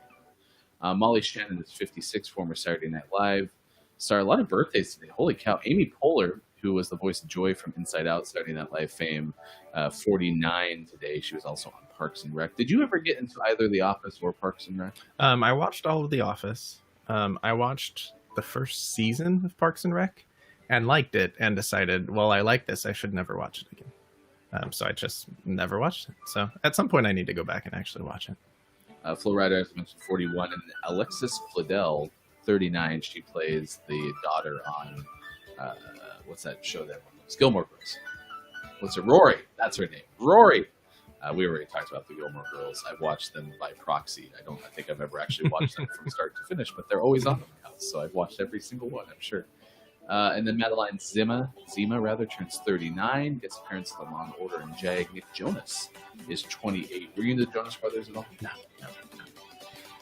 Molly Shannon is 56, former Saturday Night Live star. A lot of birthdays today. Holy cow. Amy Poehler, who was the voice of Joy from Inside Out, Saturday Night Live fame, 49 today. She was also on Parks and Rec. Did you ever get into either The Office or Parks and Rec? I watched all of The Office. I watched the first season of Parks and Rec and liked it and decided, well, I like this. I should never watch it again. So I just never watched it. So at some point I need to go back and actually watch it. Flo Rida, as I mentioned, 41. And Alexis Bledel, 39. She plays the daughter on, what's that show that one was? Gilmore Girls. What's it? Rory. That's her name. Rory. We already talked about the Gilmore Girls. I've watched them by proxy. I think I've ever actually watched them from start to finish, but they're always on the house, so I've watched every single one, I'm sure. And then Madeline Zima turns 39, gets appearance in Law & Order and Jag. Nick Jonas is 28. Were you into the Jonas Brothers at all? No.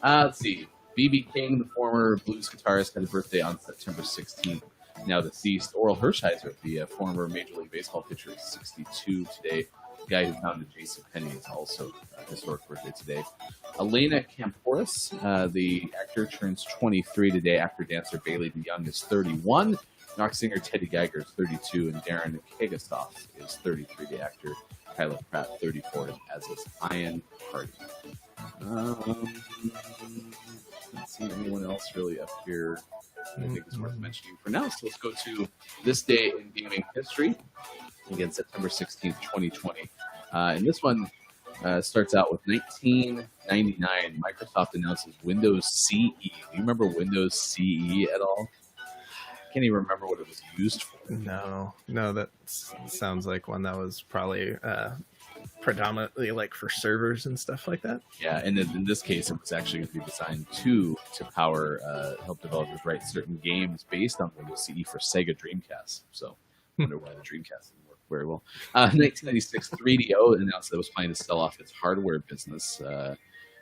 Let's see. B.B. King, the former blues guitarist, had a birthday on September 16th. Now deceased. Oral Hershiser, the former Major League Baseball pitcher, is 62 today. The guy who founded JCPenney is also a historic birthday today. Elena Camporis, the actor, turns 23 today. Actor dancer Bailey DeYoung is 31. Knock singer Teddy Geiger is 32, and Darren Kegasoff is 33. The actor Tyler Pratt, 34, as is Ian Hardy. Let's see anyone else really up here I think it's worth mentioning for now. So let's go to this day in gaming history. Again, September 16th, 2020. And this one, Starts out with 1999. Microsoft announces Windows CE. Do you remember Windows CE at all? I can't even remember what it was used for. No, that sounds like one that was probably predominantly like for servers and stuff like that. Yeah, and in this case, it was actually going to be designed to power, help developers write certain games based on Windows CE for Sega Dreamcast. So, I wonder why the Dreamcast didn't work very well. 1996, 3DO announced that it was planning to sell off its hardware business.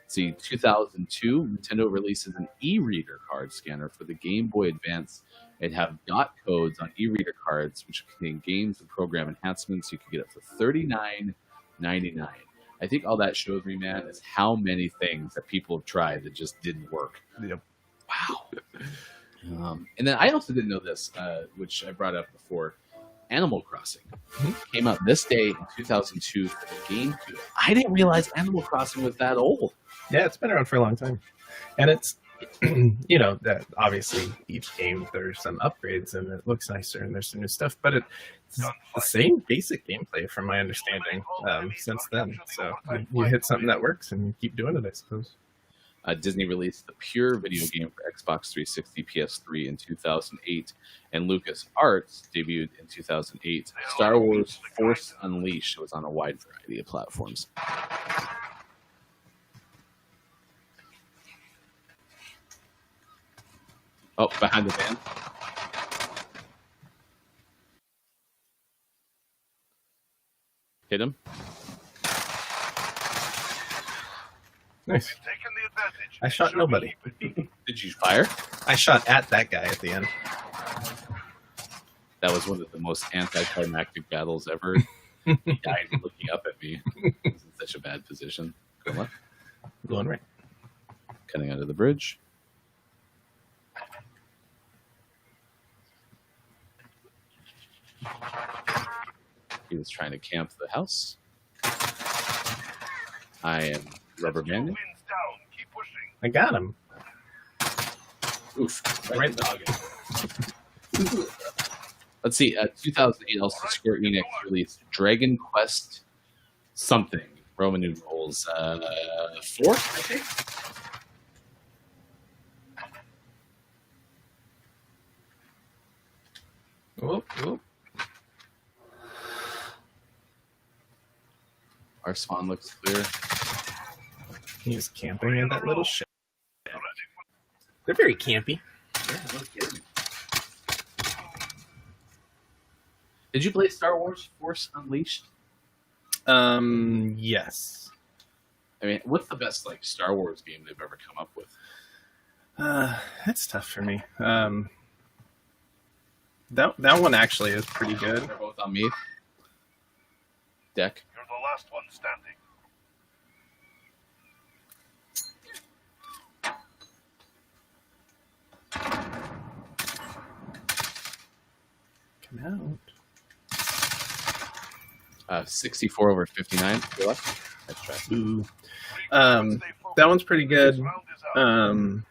2002, Nintendo releases an e-reader card scanner for the Game Boy Advance. It have dot codes on e-reader cards, which contain games and program enhancements. You can get it for $39.99. I think all that shows me, man, is how many things that people have tried that just didn't work. Yep. Wow. And then I also didn't know this, which I brought up before. Animal Crossing came out this day in 2002 for the GameCube. I didn't realize Animal Crossing was that old. Yeah, it's been around for a long time. And it's, you know, that obviously each game there's some upgrades and it looks nicer and there's some new stuff, but it's the same basic gameplay from my understanding since then. So you hit something that works and you keep doing it, I suppose. Disney released the pure video game for Xbox 360, PS3 in 2008, and LucasArts debuted in 2008. Star Wars Force Unleashed was on a wide variety of platforms. Oh, behind the van. Hit him. Nice. I shot nobody. Did you fire? I shot at that guy at the end. That was one of the most anticlimactic battles ever. He died looking up at me. I was in such a bad position. Going left. Going right. Cutting under the bridge. He was trying to camp the house. I am rubber banding. I got him. Oof. Right in the noggin. Let's see. 2008 also Square Enix released Dragon Quest something. Roman numerals 4, I think. Oh, oh. Our spawn looks clear. He's camping in that little ship. They're very campy. Yeah, no kidding. Did you play Star Wars Force Unleashed? Yes. I mean, what's the best like Star Wars game they've ever come up with? That's tough for me. That one actually is pretty good. They're both on me. Deck. You're the last one standing. Come out. 64 over 59. Your left. Let's try. Ooh. That one's pretty good. I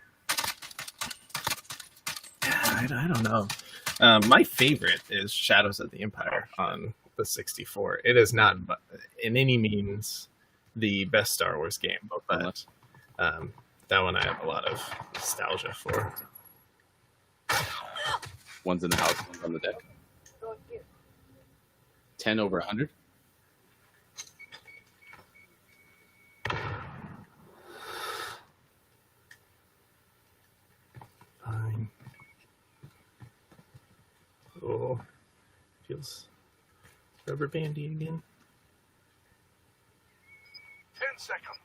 don't know. My favorite is Shadows of the Empire on the 64. It is not in any means the best Star Wars game, but that one I have a lot of nostalgia for. One's in the house, one's on the deck. 10 over 100. Fine. Oh, feels rubber bandy again. 10 seconds.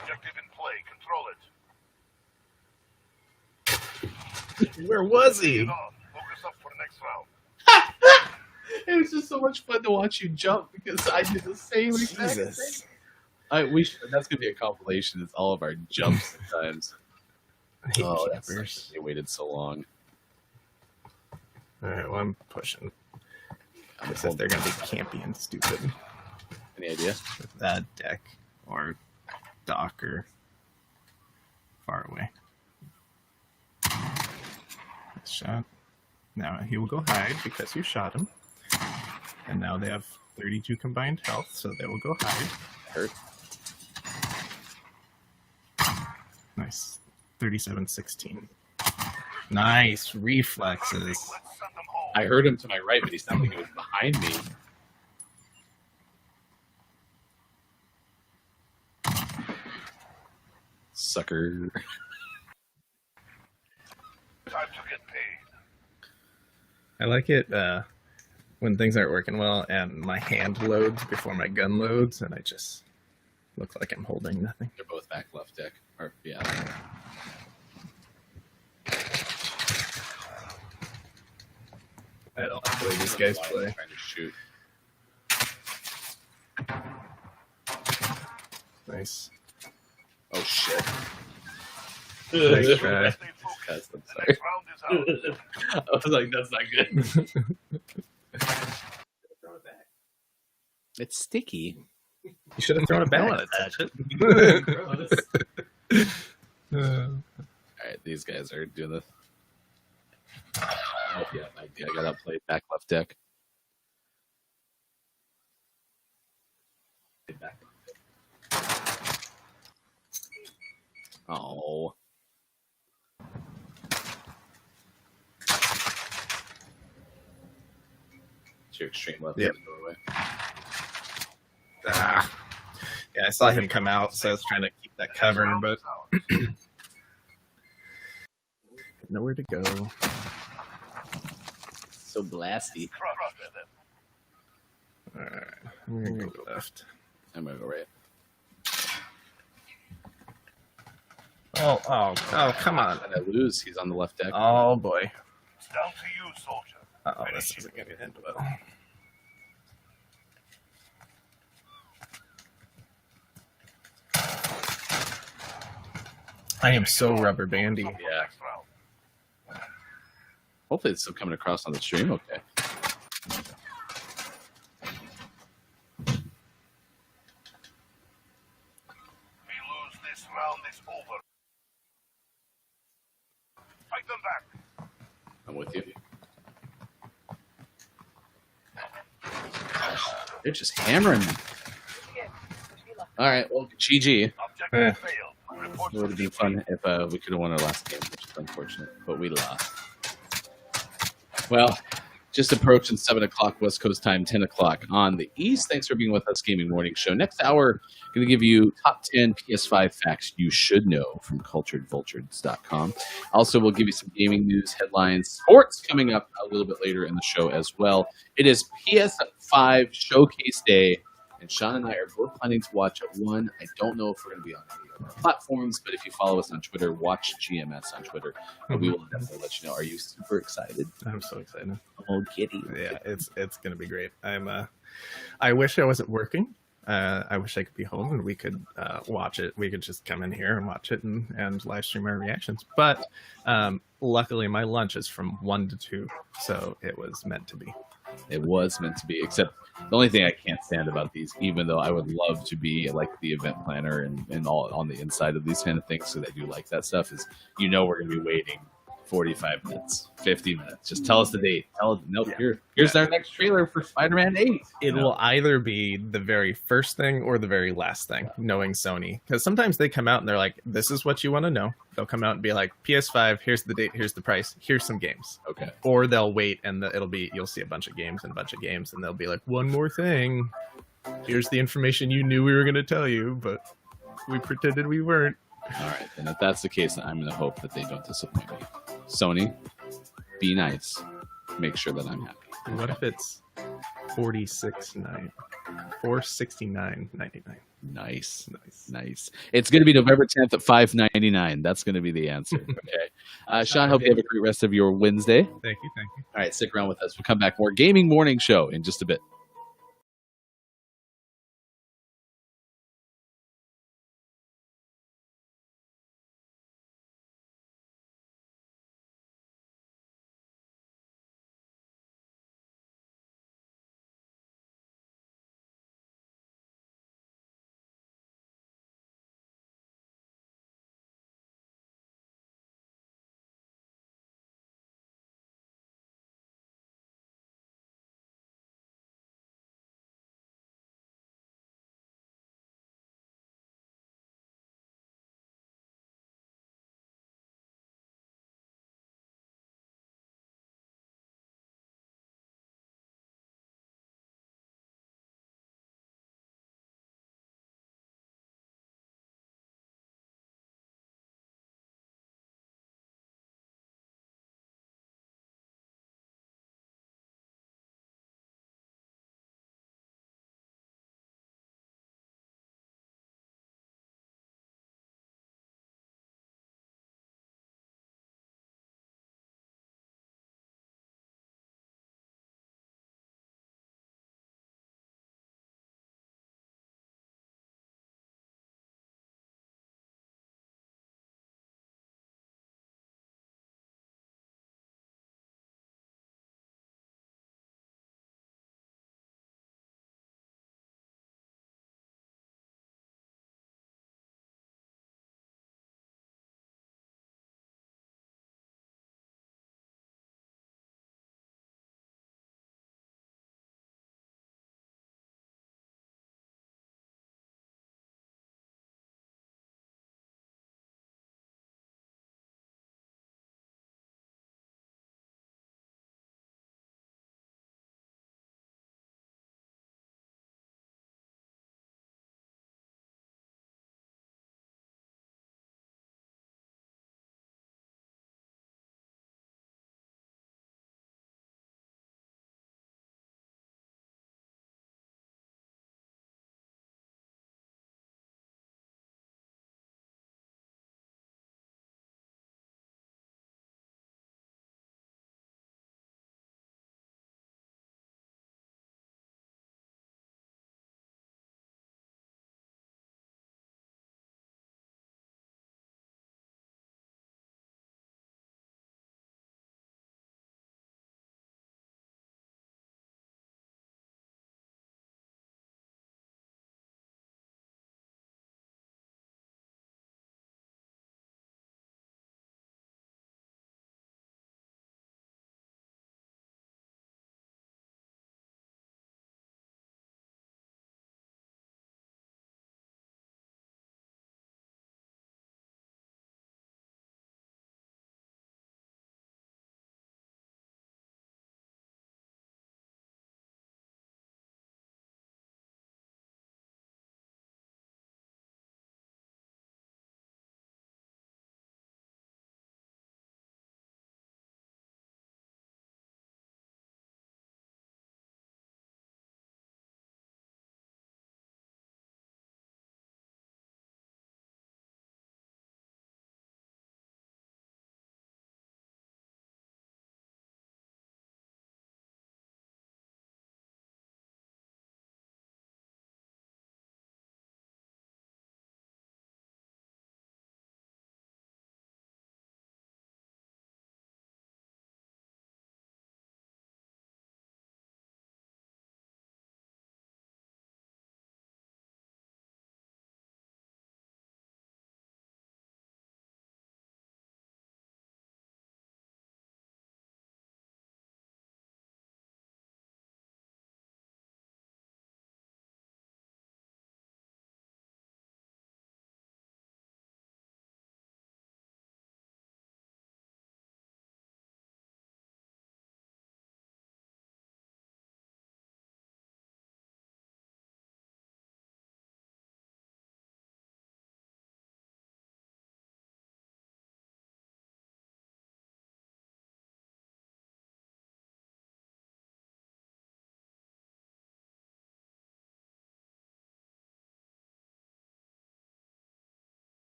Objective in play. Control it. Where was he? Get on. Focus up for the next round. It was just so much fun to watch you jump because I did the same exact thing. That's gonna be a compilation. It's all of our jumps sometimes. Oh, that's sucks. They waited so long. All right, well, I'm pushing. I guess if they're gonna be campy and stupid. Any idea? With that deck or dock or far away. Shot. Now he will go hide because you shot him. And now they have 32 combined health, so they will go hide. Hurt. Nice. 37-16. Nice reflexes. Let's send them home. I heard him to my right, but he sounded like he was behind me. Sucker. Time to get paid. I like it when things aren't working well and my hand loads before my gun loads, and I just look like I'm holding nothing. They're both back left deck. Or, yeah. I don't like the way these guys play. Trying to shoot. Nice. Oh, shit. Nice try. Stay focused. I'm The sorry. next round is ours. I was like, that's not good. It's sticky. You should have thrown it back. All right, these guys are doing this. Oh, yeah, I got outplayed back left deck. Oh. It's your extreme left Yep. doorway. Ah. Yeah, I saw him come out, so I was trying to keep that cover, but nowhere to go. So blasty. Crush them. Alright, I'm gonna go left. I'm gonna go right. Oh, come on. And I lose. He's on the left deck. Oh boy. It's down to you, soldier. Oh, this isn't gonna end well. I am so rubber bandy. Yeah. Next round. Hopefully it's still coming across on the stream. Okay. We lose this round, it's over. Fight them back. I'm with you. They're just hammering me. All right. Well, GG. Objective failed. Report It would have been fun if we could have won our last game, which is unfortunate, but we lost. Well, just approaching 7 o'clock West Coast time, 10 o'clock on the East. Thanks for being with us, Gaming Morning Show. Next hour, going to give you top 10 PS5 facts you should know from culturedvultures.com. Also, we'll give you some gaming news, headlines, sports coming up a little bit later in the show as well. It is PS5 Showcase Day, and Sean and I are both planning to watch at one. I don't know if we're going to be on any of our platforms, but if you follow us on Twitter, watch GMS on Twitter. We will definitely let you know. Are you super excited? I'm so excited. Oh, kitty. Yeah, it's gonna be great. I wish I wasn't working. I wish I could be home and we could watch it. We could just come in here and watch it and live stream our reactions. But luckily, my lunch is from 1 to 2, so it was meant to be. It was meant to be, except the only thing I can't stand about these, even though I would love to be like the event planner and all on the inside of these kind of things, so that you like that stuff, is we're going to be waiting 45 minutes, 50 minutes. Just tell us the date. Tell us, nope, here's our next trailer for Spider-Man 8. It will either be the very first thing or the very last thing, knowing Sony. Because sometimes they come out and they're like, this is what you want to know. They'll come out and be like, PS5, here's the date, here's the price, here's some games. Okay. Or they'll wait and you'll see a bunch of games, and they'll be like, one more thing. Here's the information you knew we were going to tell you, but we pretended we weren't. All right. And if that's the case, then I'm going to hope that they don't disappoint me. Sony, be nice. Make sure that I'm happy. What if it's 469.99? Nice. It's going to be November 10th at $5.99. That's going to be the answer. Okay. Sean, hope you have a great rest of your Wednesday. Thank you. All right, stick around with us. We'll come back more Gaming Morning Show in just a bit.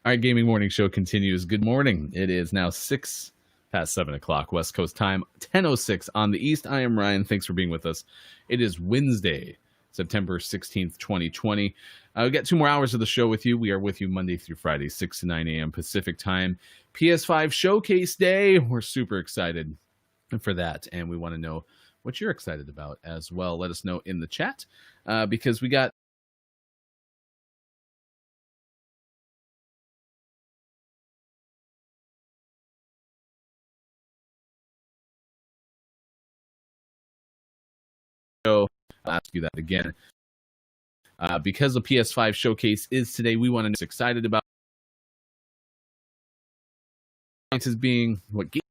All right, Gaming Morning Show continues. Good morning. It is now 6 past 7 o'clock West Coast time, 10:06 on the East. I am Ryan. Thanks for being with us. It is Wednesday, September 16th, 2020. We've got 2 more hours of the show with you. We are with you Monday through Friday, 6 to 9 a.m. Pacific time. PS5 Showcase Day. We're super excited for that, and we want to know what you're excited about as well. Let us know in the chat because we got I'll ask you that again. Because the PS5 Showcase is today, we want to know what's excited about as being what game.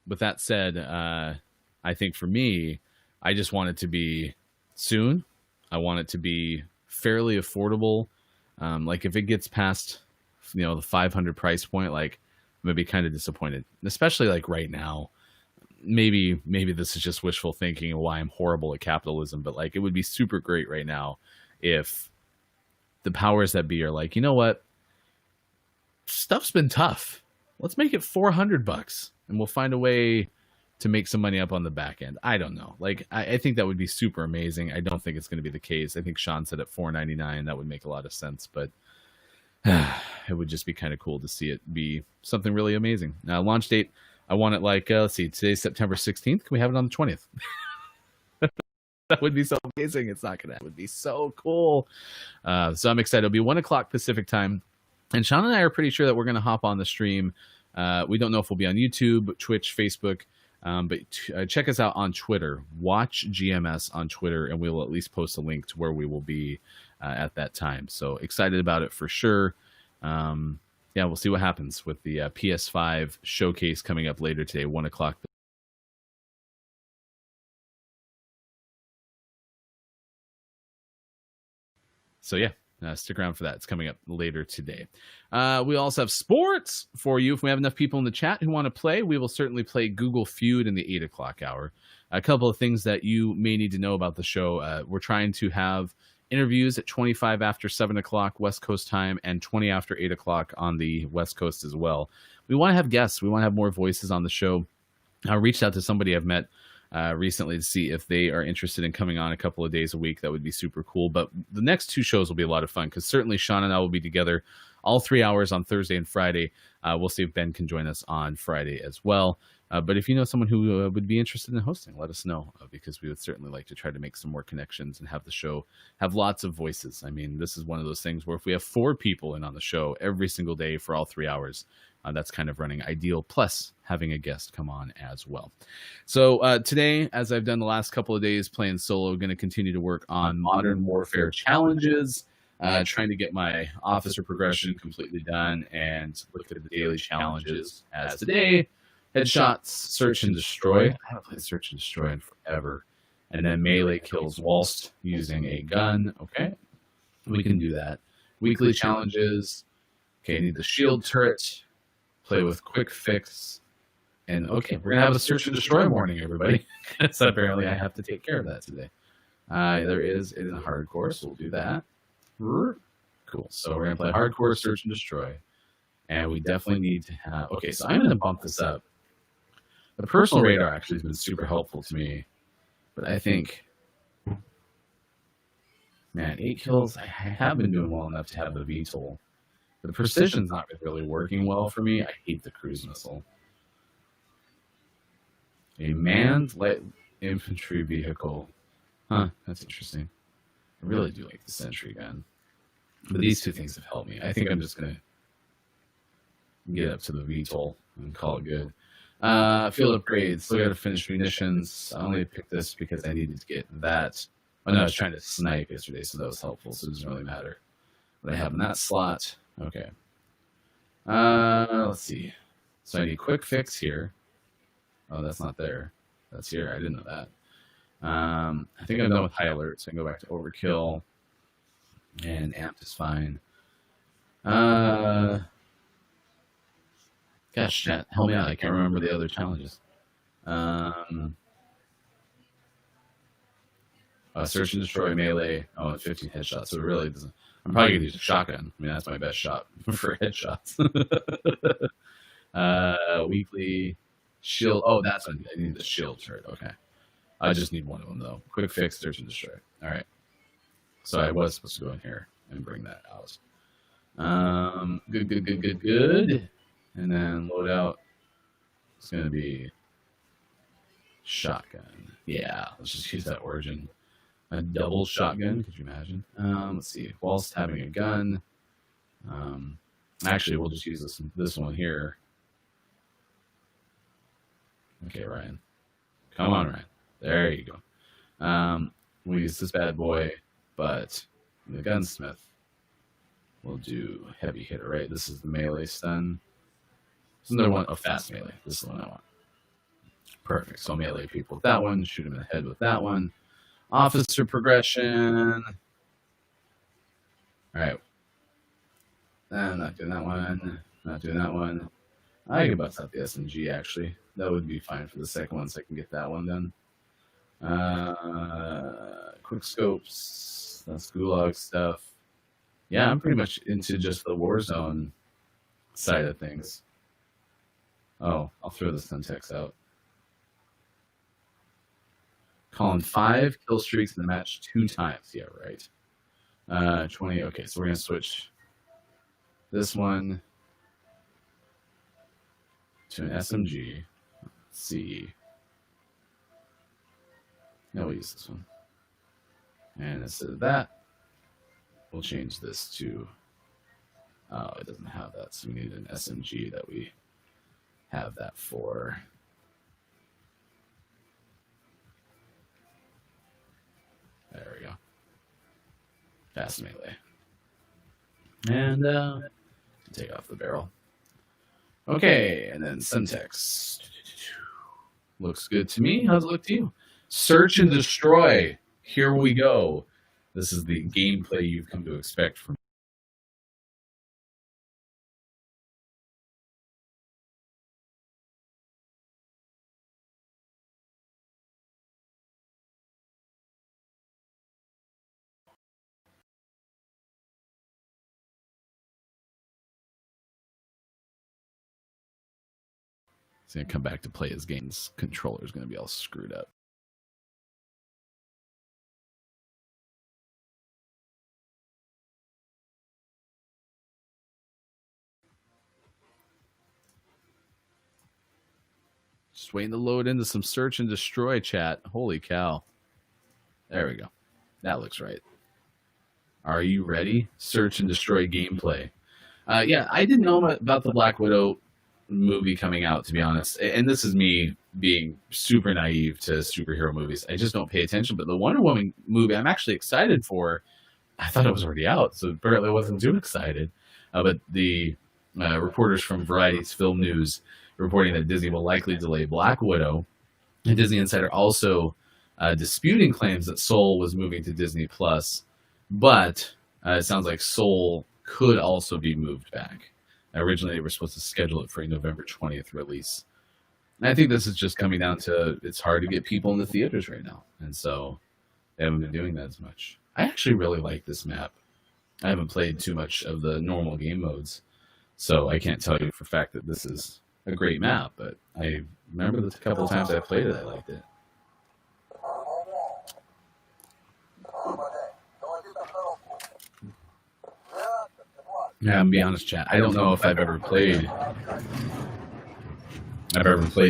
With that said, I think for me, I just want it to be soon. I want it to be fairly affordable. Like if it gets past, the 500 price point, like I'm gonna be kind of disappointed, especially like right now. Maybe this is just wishful thinking and why I'm horrible at capitalism, but like it would be super great right now if the powers that be are like, you know what, stuff's been tough. Let's make it $400 and we'll find a way to make some money up on the back end. I don't know. Like, I think that would be super amazing. I don't think it's going to be the case. I think Sean said at $4.99, that would make a lot of sense, but it would just be kind of cool to see it be something really amazing. Now, launch date, I want it like, let's see, today's September 16th. Can we have it on the 20th? That would be so amazing. It's not going to. It would be so cool. So I'm excited. It'll be 1 o'clock Pacific time. And Sean and I are pretty sure that we're going to hop on the stream. We don't know if we'll be on YouTube, Twitch, Facebook, but check us out on Twitter. Watch GMS on Twitter, and we will at least post a link to where we will be at that time. So excited about it for sure. Yeah, we'll see what happens with the PS5 Showcase coming up later today, 1 o'clock. So yeah. Stick around for that. It's coming up later today. We also have sports for you. If we have enough people in the chat who want to play, we will certainly play Google Feud in the 8 o'clock hour. A couple of things that you may need to know about the show. We're trying to have interviews at 25 after 7 o'clock West Coast time and 20 after 8 o'clock on the West Coast as well. We want to have guests. We want to have more voices on the show. I reached out to somebody I've met recently to see if they are interested in coming on a couple of days a week. That would be super cool. But the next 2 shows will be a lot of fun because certainly Sean and I will be together all 3 hours on Thursday and Friday. We'll see if Ben can join us on Friday as well. But if you know someone who would be interested in hosting, let us know because we would certainly like to try to make some more connections and have the show have lots of voices. I mean, this is one of those things where if we have 4 people in on the show every single day for all 3 hours, that's kind of running ideal, plus having a guest come on as well. So today, as I've done the last couple of days playing solo, going to continue to work on Modern Warfare challenges, trying to get my officer progression completely done and look at the daily challenges. As today, headshots, search and destroy. I haven't played search and destroy in forever. And then melee kills whilst using a gun. Okay, we can do that. Weekly challenges. Okay, I need the shield turret. Play with quick fix. And okay, we're going to have a search and destroy morning, everybody. So apparently I have to take care of that today. There is in hardcore, so we'll do that. Cool. So we're going to play hardcore, search and destroy. And we definitely need to have... Okay, so I'm going to bump this up. The personal radar actually has been super helpful to me. But I think... Man, 8 kills. I have been doing well enough to have the VTOL. The precision's not really working well for me. I hate the cruise missile. A manned light infantry vehicle. Huh, that's interesting. I really do like the sentry gun. But these 2 things have helped me. I think I'm just going to get up to the VTOL and call it good. Field upgrades. Still got to finish munitions. I only picked this because I needed to get that. Oh, no, I was trying to snipe yesterday, so that was helpful, so it doesn't really matter. But I have in that slot. Okay. Let's see. So I need quick fix here. Oh, that's not there. That's here. I didn't know that. I think I'm done with high alert, so I can go back to overkill. And amped is fine. Gosh, chat, help me out. I can't remember the other challenges. Search and destroy, melee. Oh, and 15 headshots. So it really doesn't. I'm probably gonna use a shotgun. I mean, that's my best shot for headshots. Weekly shield. Oh, that's what I need. The shield turret. Okay. I just need one of them though. Quick fix, search and destroy. All right. So I was supposed to go in here and bring that out. Good. And then loadout. It's gonna be shotgun. Yeah, let's just use that origin. A double shotgun. Could you imagine? Let's see. Whilst having a gun. Actually, we'll just use this one here. Okay, Ryan. Come on, Ryan. There you go. We'll use this bad boy, but the gunsmith will do heavy hitter, right? This is the melee stun. This is another one. Oh, fast melee. This is the one I want. Perfect. So melee people with that one. Shoot him in the head with that one. Officer progression. All right. I'm not doing that one. Not doing that one. I can bust out the SMG, actually. That would be fine for the second one, so I can get that one done. Quick scopes. That's gulag stuff. Yeah, I'm pretty much into just the Warzone side of things. Oh, I'll throw the Suntex out. Calling 5 kill streaks in the match 2 times. Yeah, right. 20. Okay, so we're going to switch this one to an SMG. Let's see. No, we'll use this one. And instead of that, we'll change this to... Oh, it doesn't have that, so we need an SMG that we have that for. There we go. Fast melee. And take off the barrel. Okay, and then Suntex. Looks good to me. How's it look to you? Search and destroy. Here we go. This is the gameplay you've come to expect from He's going to come back to play his game. His controller's going to be all screwed up. Just waiting to load into some search and destroy chat. Holy cow. There we go. That looks right. Are you ready? Search and destroy gameplay. Yeah, I didn't know about the Black Widow movie coming out, to be honest. And this is me being super naive to superhero movies. I just don't pay attention. But the Wonder Woman movie I'm actually excited for. I thought it was already out, so apparently I wasn't too excited. But the reporters from Variety's Film News reporting that Disney will likely delay Black Widow. And Disney Insider also disputing claims that Soul was moving to Disney+. But it sounds like Soul could also be moved back. Originally, they were supposed to schedule it for a November 20th release. And I think this is just coming down to it's hard to get people in the theaters right now. And so they haven't been doing that as much. I actually really like this map. I haven't played too much of the normal game modes. So I can't tell you for a fact that this is a great map. But I remember the couple of times I played it, I liked it. Yeah, I'm gonna be honest, chat. I don't know if I've ever played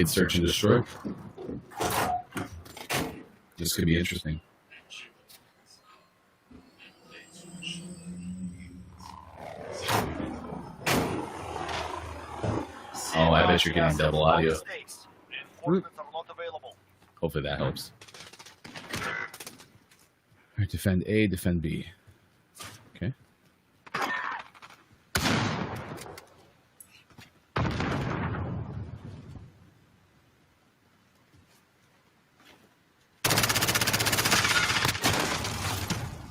Search and Destroy. This could be interesting. Oh, I bet you're getting double audio. Hopefully that helps. All right, defend A, defend B. Okay.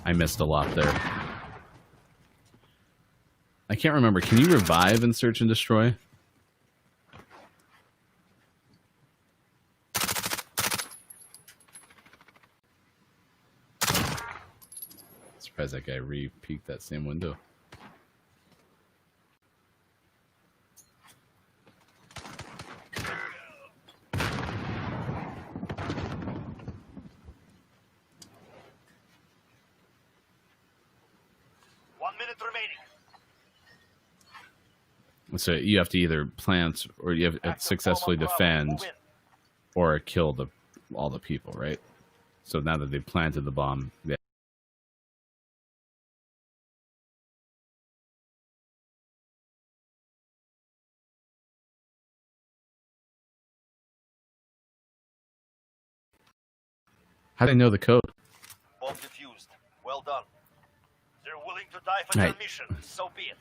I missed a lot there. I can't remember. Can you revive in Search and Destroy? Surprised that guy re-peeked that same window. So you have to either plant or you have to successfully defend or kill all the people, right? So now that they've planted the bomb, yeah. How do they know the code? Bomb defused. Well done. They're willing to die for their mission. So be it.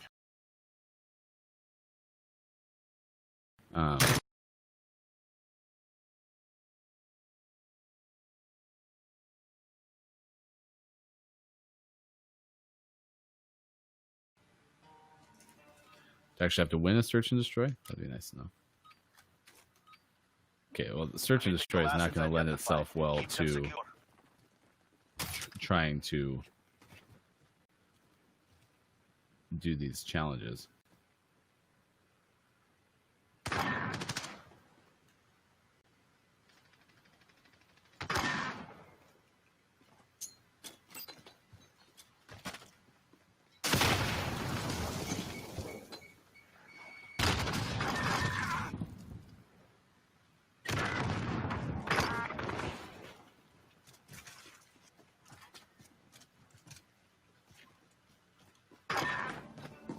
To actually have to win a search and destroy? That'd be nice to know. Okay, well, the search and destroy is not going to lend itself well to trying to do these challenges.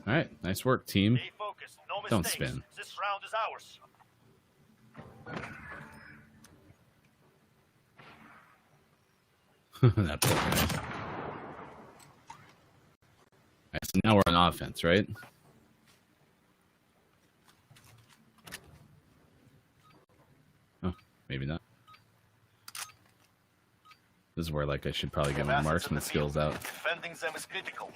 All right, nice work, team. Stay focused. No Don't mistakes. spin. This round is ours. That poor guy. Alright, so now we're on offense, right? Oh, maybe not. This is where, like, I should probably get my marksman skills out. Defending them is critical.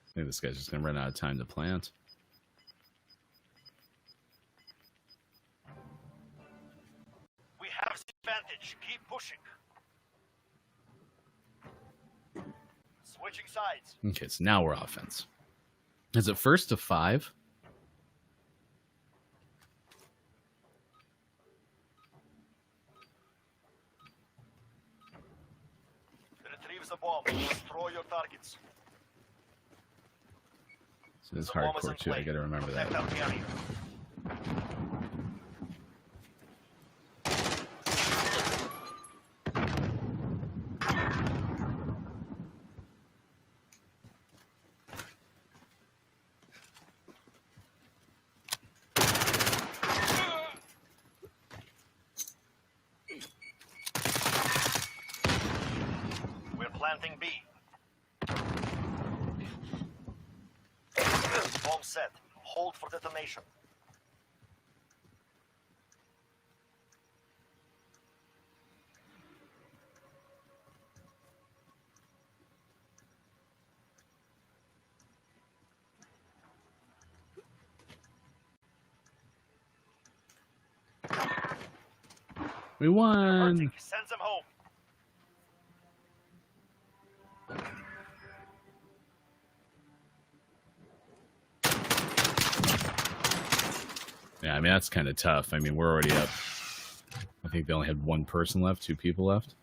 I think this guy's just going to run out of time to plant. We have the advantage. Keep pushing. Switching sides. Okay, so now we're offense. Is it first to 5? Retrieve the bomb. Destroy your targets. So it's hardcore too. I got to remember that. set. Hold for detonation. We won. Vertic sends them home. Yeah, I mean, that's kind of tough. I mean, we're already up. I think they only had one person left, 2 people left.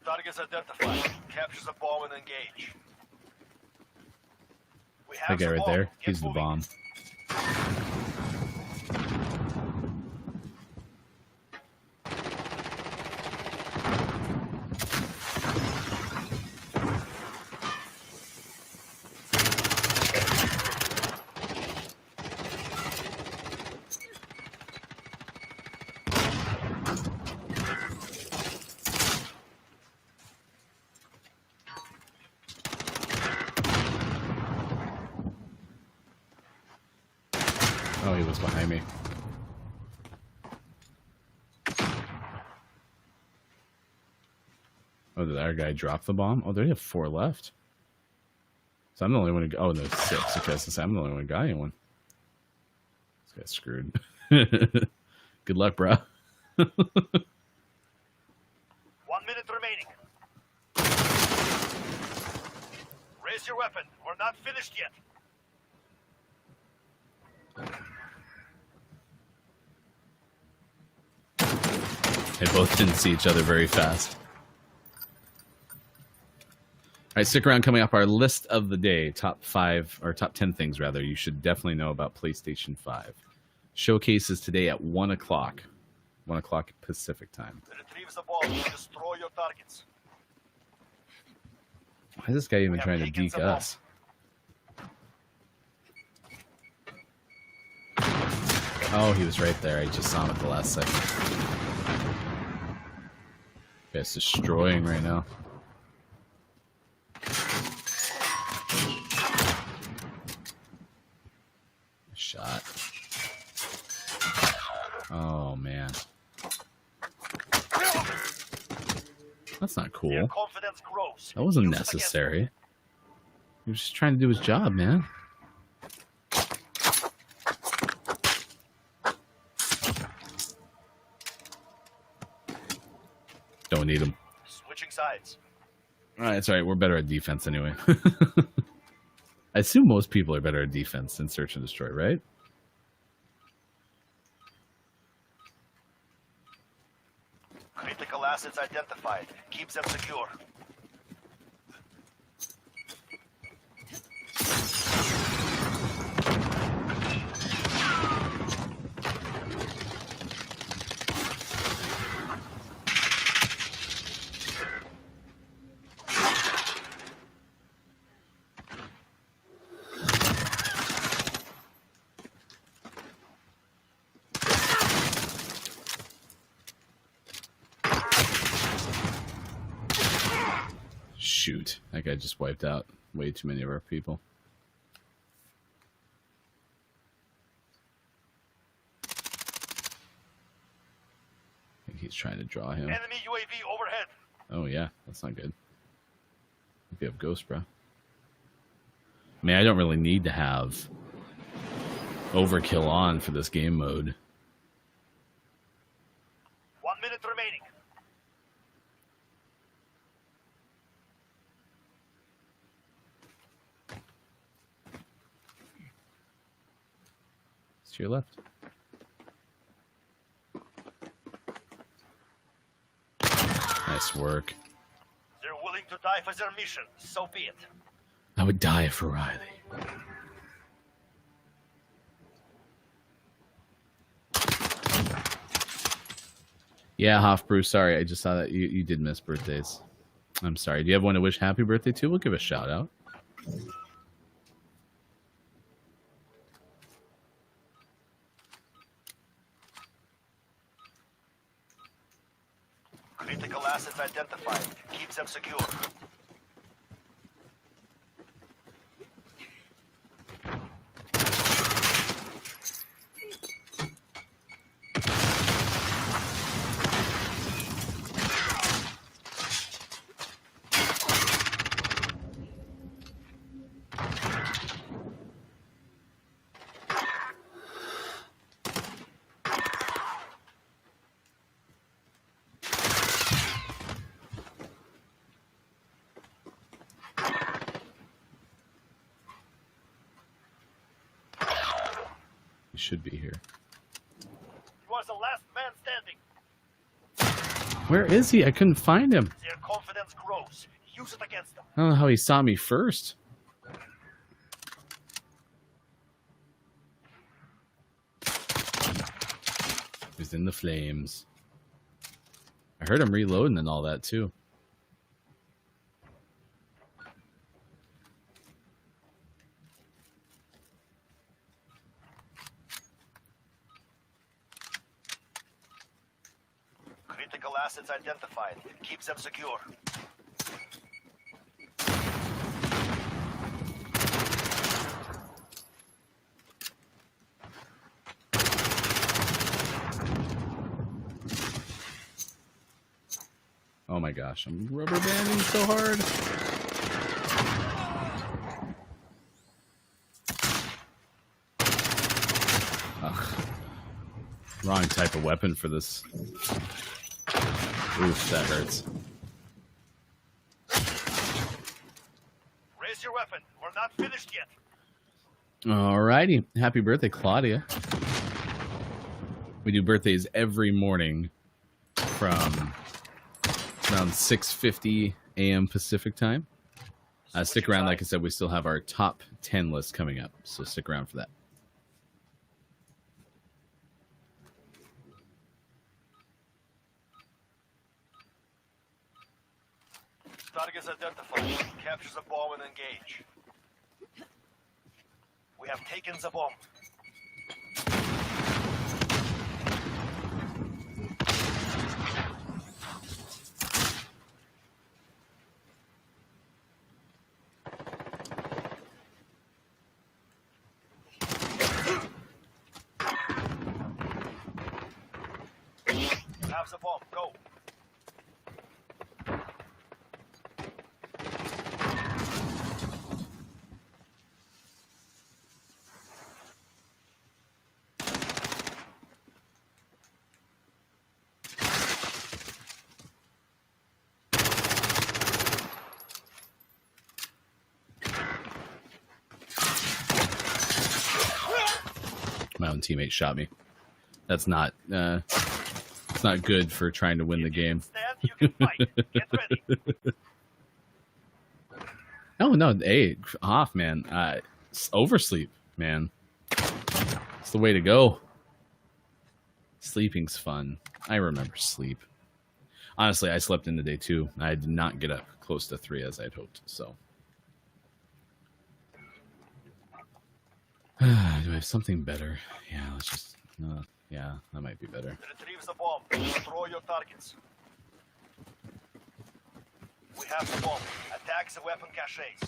Targets identified. Captures the bomb and engage. We That have guy the right bomb. there, Get he's the moving. bomb. Oh, he was behind me. Oh, did our guy drop the bomb? Oh, they have 4 left. So I'm the only one who... Oh, no, 6. Okay, so I'm the only one who got anyone. This guy's screwed. Good luck, bro. 1 minute remaining. Raise your weapon. We're not finished yet. They both didn't see each other very fast. All right, stick around. Coming up, our list of the day, top 5 or top 10 things rather you should definitely know about PlayStation 5. Showcase is today at 1 o'clock, 1 o'clock Pacific time. Retrieve the bomb. Destroy your targets. Why is this guy even We have trying to taken deke the bomb. us? Oh, he was right there. I just saw him at the last second. Guy's destroying right now. Shot. Oh, man. That's not Their cool. confidence grows. That wasn't Use it against necessary. He was just trying to do his job, man. Don't need him. Switching sides. Alright, it's alright. We're better at defense anyway. I assume most people are better at defense than search and destroy, right? Critical assets identified. Keep them secure. Shoot. That guy just wiped out way too many of our people. I think he's trying to draw him. Enemy UAV overhead. Oh, yeah. That's not good. If you have Ghost, bro. I mean, I don't really need to have Overkill on for this game mode. 1 minute remaining. It's to your left. Nice work. They're willing to die for their mission. So be it. I would die for Riley. Yeah, Hofbrew, sorry. I just saw that you did miss birthdays. I'm sorry. Do you have one to wish happy birthday to? We'll give a shout out. Critical assets identified. Keep them secure. He should be here. You are the last man standing. Where is he? I couldn't find him. Their confidence grows. Use it against them. I don't know how he saw me first. He's in the flames. I heard him reloading and all that too. Critical assets identified. Keep them secure. Oh my gosh, I'm rubber banding so hard. Ugh. Wrong type of weapon for this. Oof, that hurts. Raise your weapon. We're not finished yet. Alrighty. Happy birthday, Claudia. We do birthdays every morning from around 6:50 a.m. Pacific time. Stick around. Like I said, we still have our top 10 list coming up, so stick around for that. Targets identified. Capture the bomb and engage. We have taken the bomb. Have the bomb. Go. My own teammate shot me. That's not it's not good for trying to win the game. Stand, you can fight. Get ready. Oh no, hey, off, man. Oversleep, man. It's the way to go. Sleeping's fun. I remember sleep. Honestly, I slept in the day too. I did not get up close to 3 as I'd hoped, so. Do I have something better? Yeah, let's just... yeah, that might be better. Retrieve the bomb. Destroy your targets. We have the bomb. Attack the weapon caches.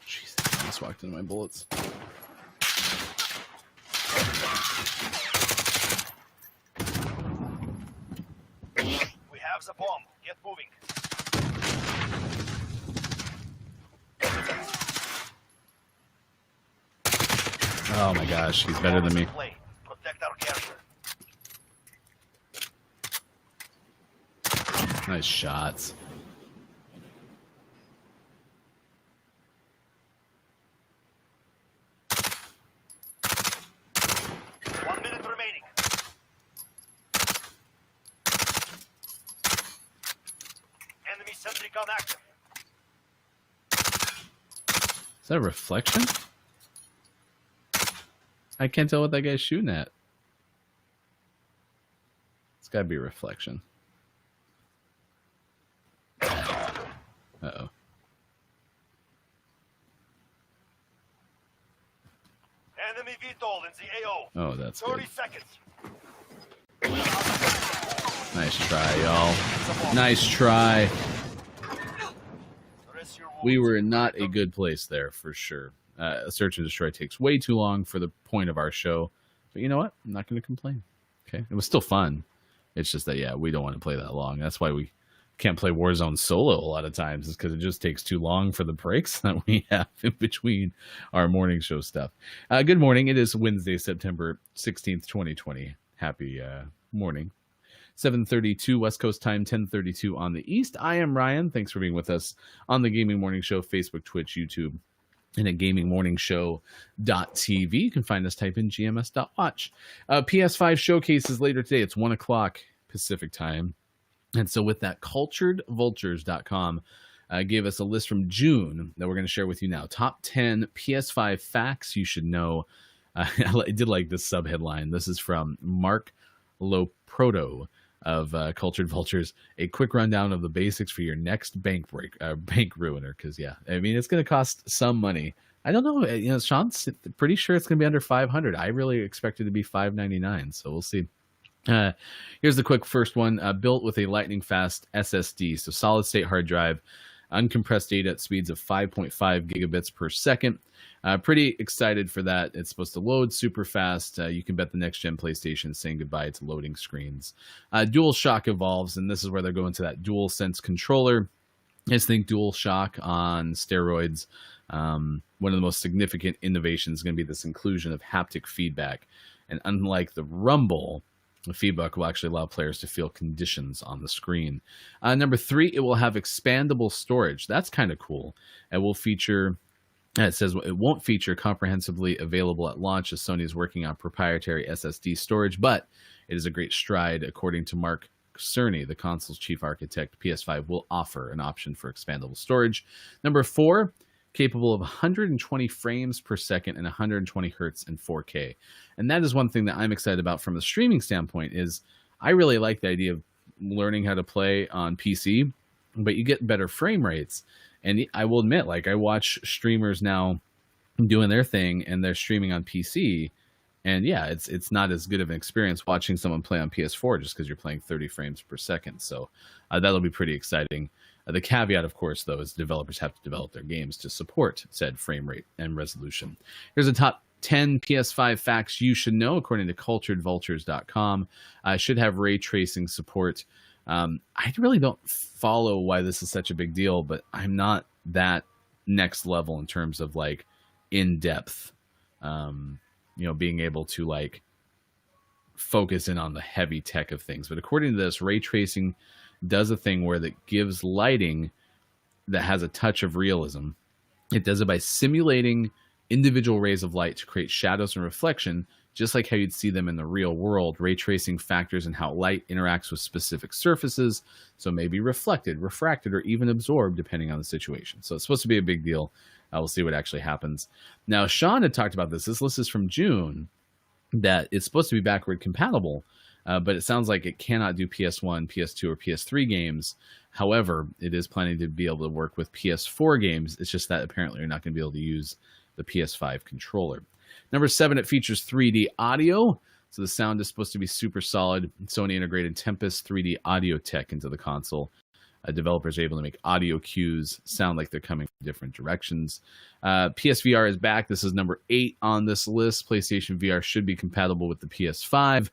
Jeez, I just walked into my bullets. We have the bomb. Get moving. Oh my gosh, he's better than me. Play. Protect our capture. Nice shots. Gun active. Is that a reflection? I can't tell what that guy's shooting at. It's gotta be a reflection. Oh, that's 30 good. seconds. Nice try, y'all. Nice try. Rest your We wounds. were in not a good place there for sure. Search and Destroy takes way too long for the point of our show. But you know what? I'm not going to complain. Okay. It was still fun. It's just that, yeah, we don't want to play that long. That's why we can't play Warzone solo a lot of times, is because it just takes too long for the breaks that we have in between our morning show stuff. Good morning. It is Wednesday, September 16th, 2020. Happy morning. 7:32 West Coast time, 10:32 on the East. I am Ryan. Thanks for being with us on the Gaming Morning Show, Facebook, Twitch, YouTube, and at gamingmorningshow.tv. You can find us, type in gms.watch. PS5 Showcase is later today. It's 1 o'clock Pacific time. And so with that, culturedvultures.com gave us a list from June that we're going to share with you now. Top 10 PS5 facts you should know. I did like this sub-headline. This is from Mark Loproto of Cultured Vultures. A quick rundown of the basics for your next bank ruiner. Because, yeah, I mean, it's going to cost some money. I don't know. You know, Sean's pretty sure it's going to be under $500. I really expect it to be $599. So we'll see. Here's the quick first one. Built with a lightning fast SSD, so solid state hard drive, uncompressed data at speeds of 5.5 gigabits per second. Pretty excited for that. It's supposed to load super fast. You can bet the next gen PlayStation is saying goodbye to loading screens. DualShock evolves, and this is where they're going to that DualSense controller. I just think DualShock on steroids. One of the most significant innovations is going to be this inclusion of haptic feedback. And unlike the Rumble, the feedback will actually allow players to feel conditions on the screen. Number 3, it will have expandable storage. That's kind of cool. It will feature, it says it won't feature comprehensively available at launch, as Sony is working on proprietary SSD storage, but it is a great stride. According to Mark Cerny, the console's chief architect, PS5 will offer an option for expandable storage. Number 4, capable of 120 frames per second and 120 hertz in 4K. And that is one thing that I'm excited about from a streaming standpoint. Is I really like the idea of learning how to play on PC, but you get better frame rates. And I will admit, like, I watch streamers now doing their thing and they're streaming on PC, and yeah, it's not as good of an experience watching someone play on PS4 just because you're playing 30 frames per second. So that'll be pretty exciting. The caveat, of course, though, is developers have to develop their games to support said frame rate and resolution. Here's a top 10 PS5 facts you should know, according to culturedvultures.com. Should have ray tracing support. I really don't follow why this is such a big deal, but I'm not that next level in terms of, like, in-depth, being able to, like, focus in on the heavy tech of things. But according to this, ray tracing does a thing where that gives lighting that has a touch of realism. It does it by simulating individual rays of light to create shadows and reflection, just like how you'd see them in the real world. Ray tracing factors in how light interacts with specific surfaces, so it may be reflected, refracted, or even absorbed depending on the situation. So it's supposed to be a big deal. We'll see what actually happens. Now, Sean had talked about this. This list is from June, that it's supposed to be backward compatible. But it sounds like it cannot do PS1, PS2, or PS3 games. However, it is planning to be able to work with PS4 games. It's just that apparently you're not going to be able to use the PS5 controller. Number 7, it features 3D audio. So the sound is supposed to be super solid. Sony integrated Tempest 3D audio tech into the console. Developers are able to make audio cues sound like they're coming from different directions. PSVR is back. This is number 8 on this list. PlayStation VR should be compatible with the PS5.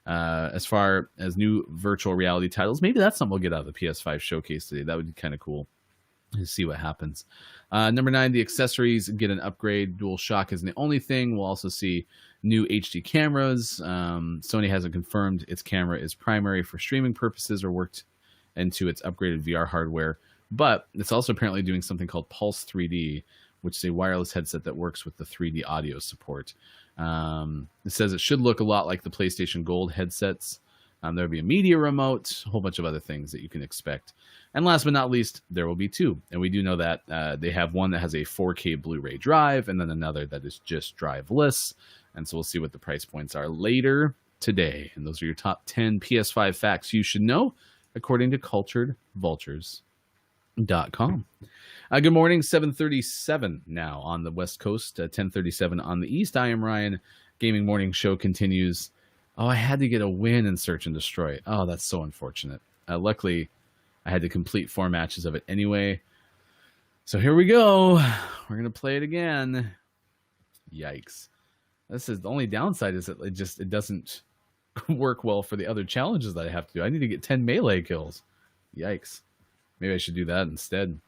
As far as new virtual reality titles, maybe that's something we'll get out of the PS5 Showcase today. That would be kind of cool to see what happens. Number 9, the accessories get an upgrade. DualShock isn't the only thing. We'll also see new HD cameras. Sony hasn't confirmed its camera is primary for streaming purposes or worked into its upgraded VR hardware, but it's also apparently doing something called Pulse 3D, which is a wireless headset that works with the 3D audio support. It says it should look a lot like the PlayStation Gold headsets. There'll be a media remote, a whole bunch of other things that you can expect. And last but not least, there will be 2. And we do know that they have one that has a 4K Blu-ray drive and then another that is just driveless. And so we'll see what the price points are later today. And those are your top 10 PS5 facts you should know, according to culturedvultures.com. Good morning, 7:37 now on the West Coast, 10:37 on the East. I am Ryan. Gaming Morning Show continues. Oh, I had to get a win in Search and Destroy. Oh, that's so unfortunate. Luckily, I had to complete 4 matches of it anyway. So here we go. We're going to play it again. Yikes. This is the only downside is that it doesn't work well for the other challenges that I have to do. I need to get 10 melee kills. Yikes. Maybe I should do that instead.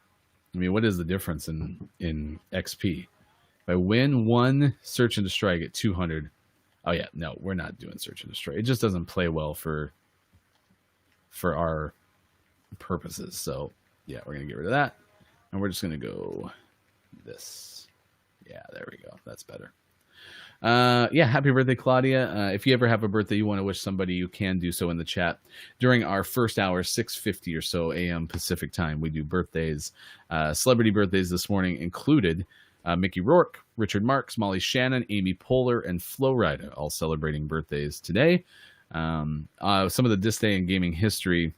I mean, what is the difference in XP? If I win 1 Search and Destroy, I get 200. Oh yeah, no, we're not doing Search and Destroy. It just doesn't play well for our purposes. So yeah, we're gonna get rid of that, and we're just gonna go this. Yeah, there we go. That's better. Yeah, happy birthday, Claudia. If you ever have a birthday you want to wish somebody, you can do so in the chat. During our first hour, 6:50 or so a.m. Pacific time, we do birthdays. Celebrity birthdays this morning included Mickey Rourke, Richard Marks, Molly Shannon, Amy Poehler, and Flo Rida, all celebrating birthdays today. Some of the this day in gaming history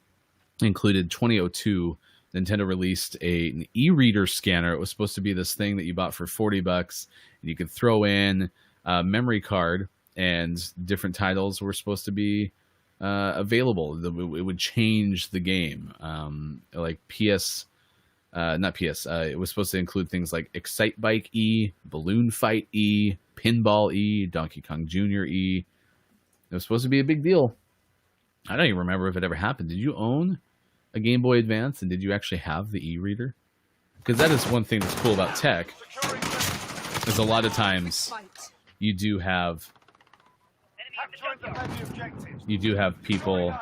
included 2002. Nintendo released an e-reader scanner. It was supposed to be this thing that you bought for $40, and you could throw in a memory card, and different titles were supposed to be available. It would change the game, like it was supposed to include things like Excite Bike E, Balloon Fight E, Pinball E, Donkey Kong Jr. E. It was supposed to be a big deal. I don't even remember if it ever happened. Did you own a Game Boy Advance, and did you actually have the e-reader? Because that is one thing that's cool about tech, is a lot of times you do have people.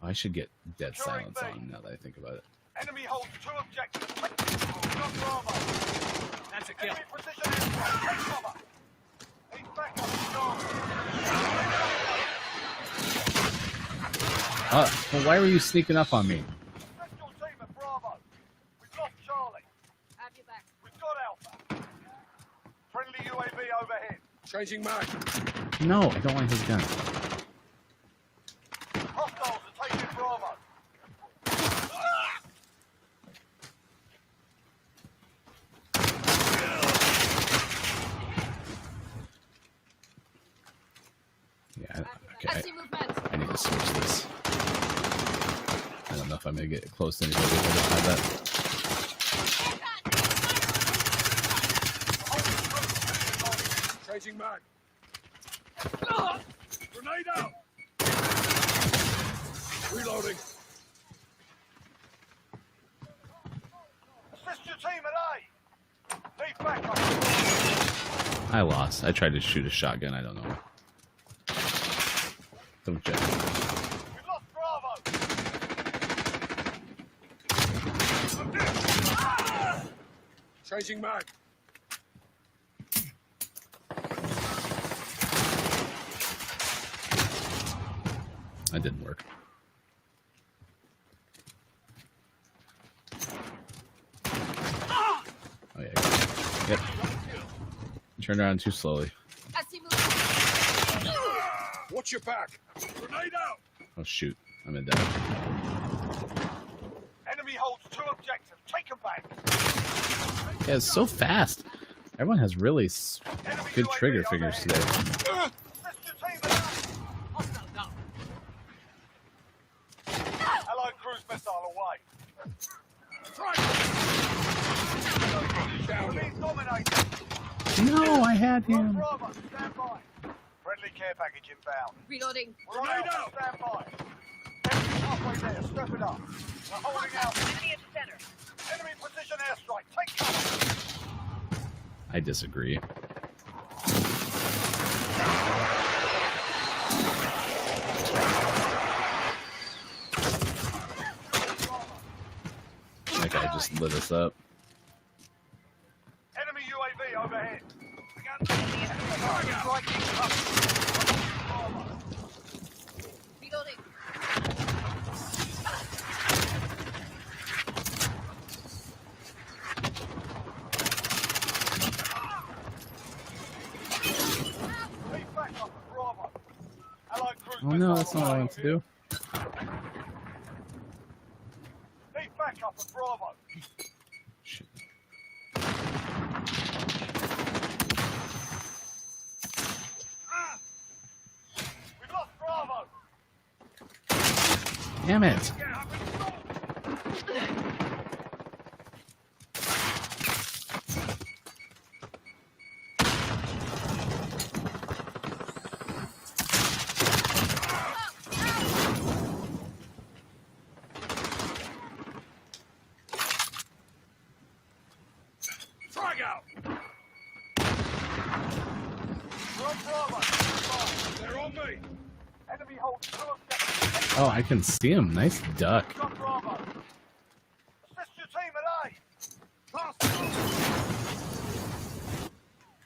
I should get dead silence on now that I think about it. Enemy holds 2 objectives. Bravo. That's a kill. Enemy position take cover. He's back up. Well, why were you sneaking up on me? Special team at Bravo. We've lost Charlie. Have you back. We've got Alpha. Friendly UAV overhead. Changing mag. No, I don't want his gun. Hostiles are taking Bravo. Yeah, okay. I need to switch this. I don't know if I'm going to get close to anybody if I don't have that. Changing mag. Grenade out. Reloading. Assist your team at A. Need backup. I lost. I tried to shoot a shotgun. I don't know. Don't check. We've lost Bravo. Changing mag. That didn't work. Oh yeah. Yep. Turned around too slowly. Watch your back. Grenade out. Oh shoot. I'm in death. Enemy holds 2 objectives. Take them back. Yeah, it's so fast. Everyone has really Enemy good UAV trigger fingers overhead. today. Assist your team at A. Allied cruise missile away. Release dominated. No, I had him. Bravo, stand by. Friendly care package inbound. Reloading. We're on Alpha, stand by. Enemy halfway there, step it up. We're holding out. Enemy at the center. Enemy position airstrike, take cover. I disagree. That guy just lit us up. Enemy UAV overhead. Reloading. Need backup at Bravo. Allied cruise Oh no, that's not what I want to do. Need backup at Bravo. Shit. Damn it. Get up and stop. Frag out. We're on Bravo. They're on me. Enemy holds 2 objectives. Oh, I can see him. Nice duck. Got Bravo. Assist your team at A. Pass.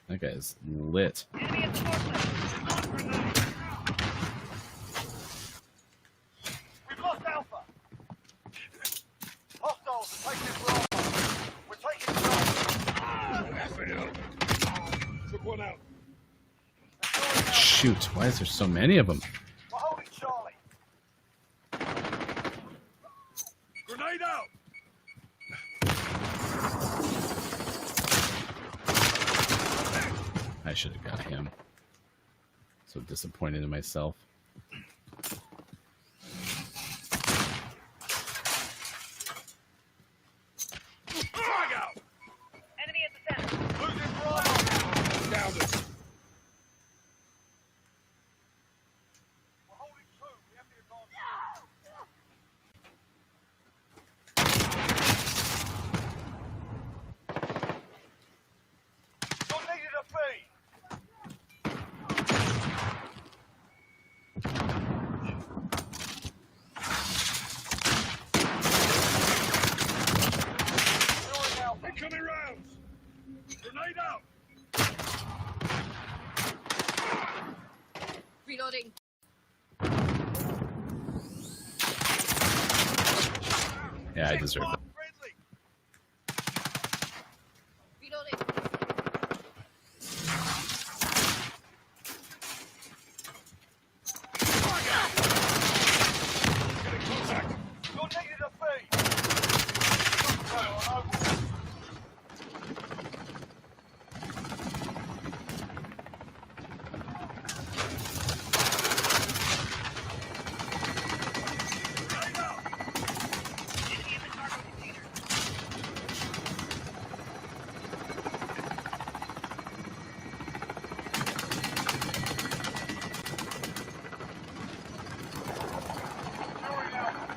That guy's lit. Enemy at the forklift. We've lost Alpha. Hostiles are taking Bravo. We're taking Bravo. Effing hell. Took one out. Shoot, why is there so many of them? We're holding Charlie. Grenade out. I should have got him. So disappointed in myself. Frag out. Enemy at the center. Losing Bravo. Downed it. We're holding 2. We have the advantage. You're needed at B. Securing Alpha. Incoming rounds. Grenade out. Reloading. Yeah, I deserve that. Friendly. Reloading. Frag out. Getting contact. You're needed at B. Well, over. Grenade out. Enemy in the cargo container. Securing Alpha.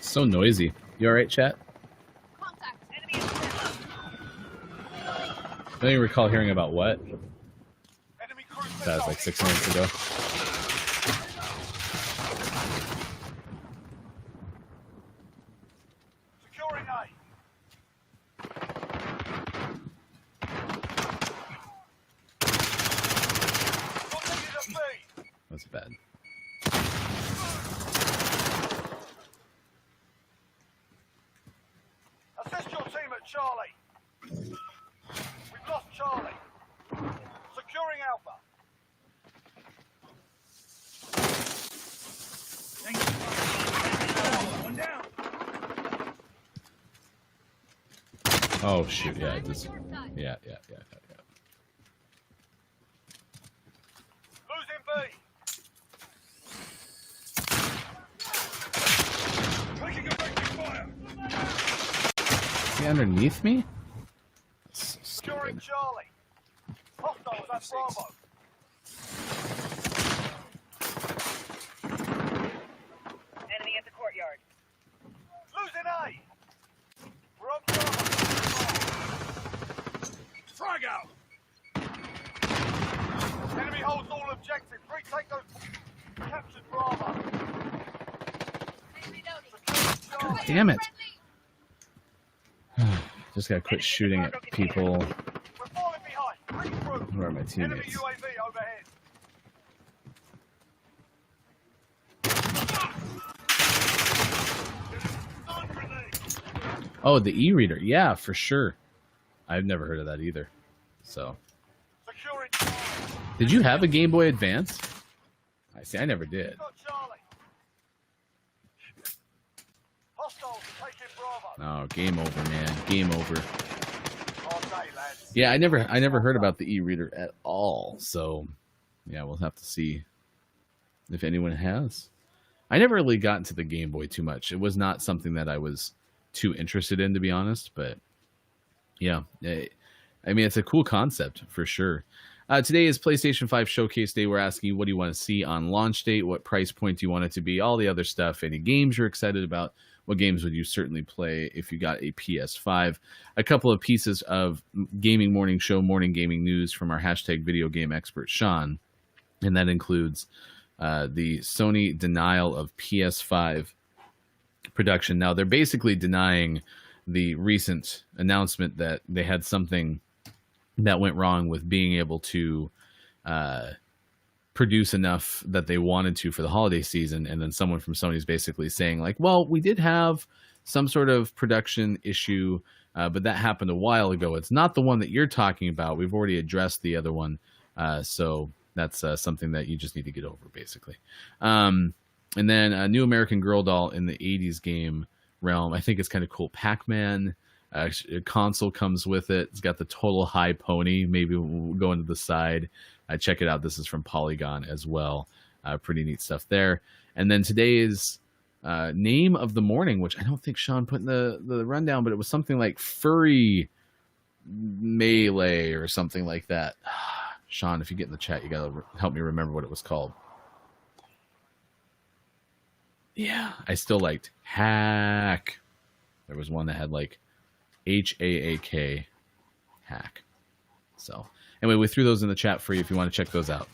So noisy. You alright, chat? Contact. Enemy at the center. I don't even recall hearing about what. Enemy cruise That was like 6 minutes ago. Securing A. You're needed at B. That's bad. Assist your team at Charlie. We've lost Charlie. Securing Alpha. One down. Oh shoot, yeah, it just yeah. Losing B. Taking effective fire. Is he underneath me? That's so Securing stupid. Charlie. Hostiles at Bravo. Enemy at the courtyard. Losing A. We're on Bravo. Frag out. Enemy holds all objectives. Retake those. Captured Bravo. Reloading. Securing Charlie. Damn it. Friendly. Just gotta quit shooting at people We're falling behind. Bring through. who are my Enemy teammates. UAV overhead. Stun grenade. Oh, the e-reader. Yeah, for sure. I've never heard of that either. So, Securing Charlie. did you have a Game Boy Advance? I see. I never did. Got Charlie. Hostiles are taking Bravo. Oh, game over, man. Game over. All day, lad. Yeah, I never heard about the e-reader at all. So, yeah, we'll have to see if anyone has. I never really got into the Game Boy too much. It was not something that I was too interested in, to be honest. But yeah, I mean, it's a cool concept for sure. Today is PlayStation 5 Showcase Day. We're asking you, what do you want to see on launch date? What price point do you want it to be? All the other stuff. Any games you're excited about? What games would you certainly play if you got a PS5? A couple of pieces of gaming morning show, morning gaming news from our hashtag video game expert, Sean. And that includes the Sony denial of PS5 production. Now, they're basically denying the recent announcement that they had something that went wrong with being able to produce enough that they wanted to for the holiday season. And then someone from Sony is basically saying, like, well, we did have some sort of production issue, but that happened a while ago. It's not the one that you're talking about. We've already addressed the other one. So that's something that you just need to get over, basically. And then a new American Girl doll in the 80s game realm. I think it's kind of cool. Pac-Man. A console comes with it. It's got the total high pony. Maybe we'll go into the side. Check it out. This is from Polygon as well. Pretty neat stuff there. And then today's name of the morning, which I don't think Sean put in the rundown, but it was something like Furry Melee or something like that. Sean, if you get in the chat, you got to help me remember what it was called. Yeah, I still liked Hack. There was one that had like HAAK, hack. So anyway, we threw those in the chat for you if you want to check those out.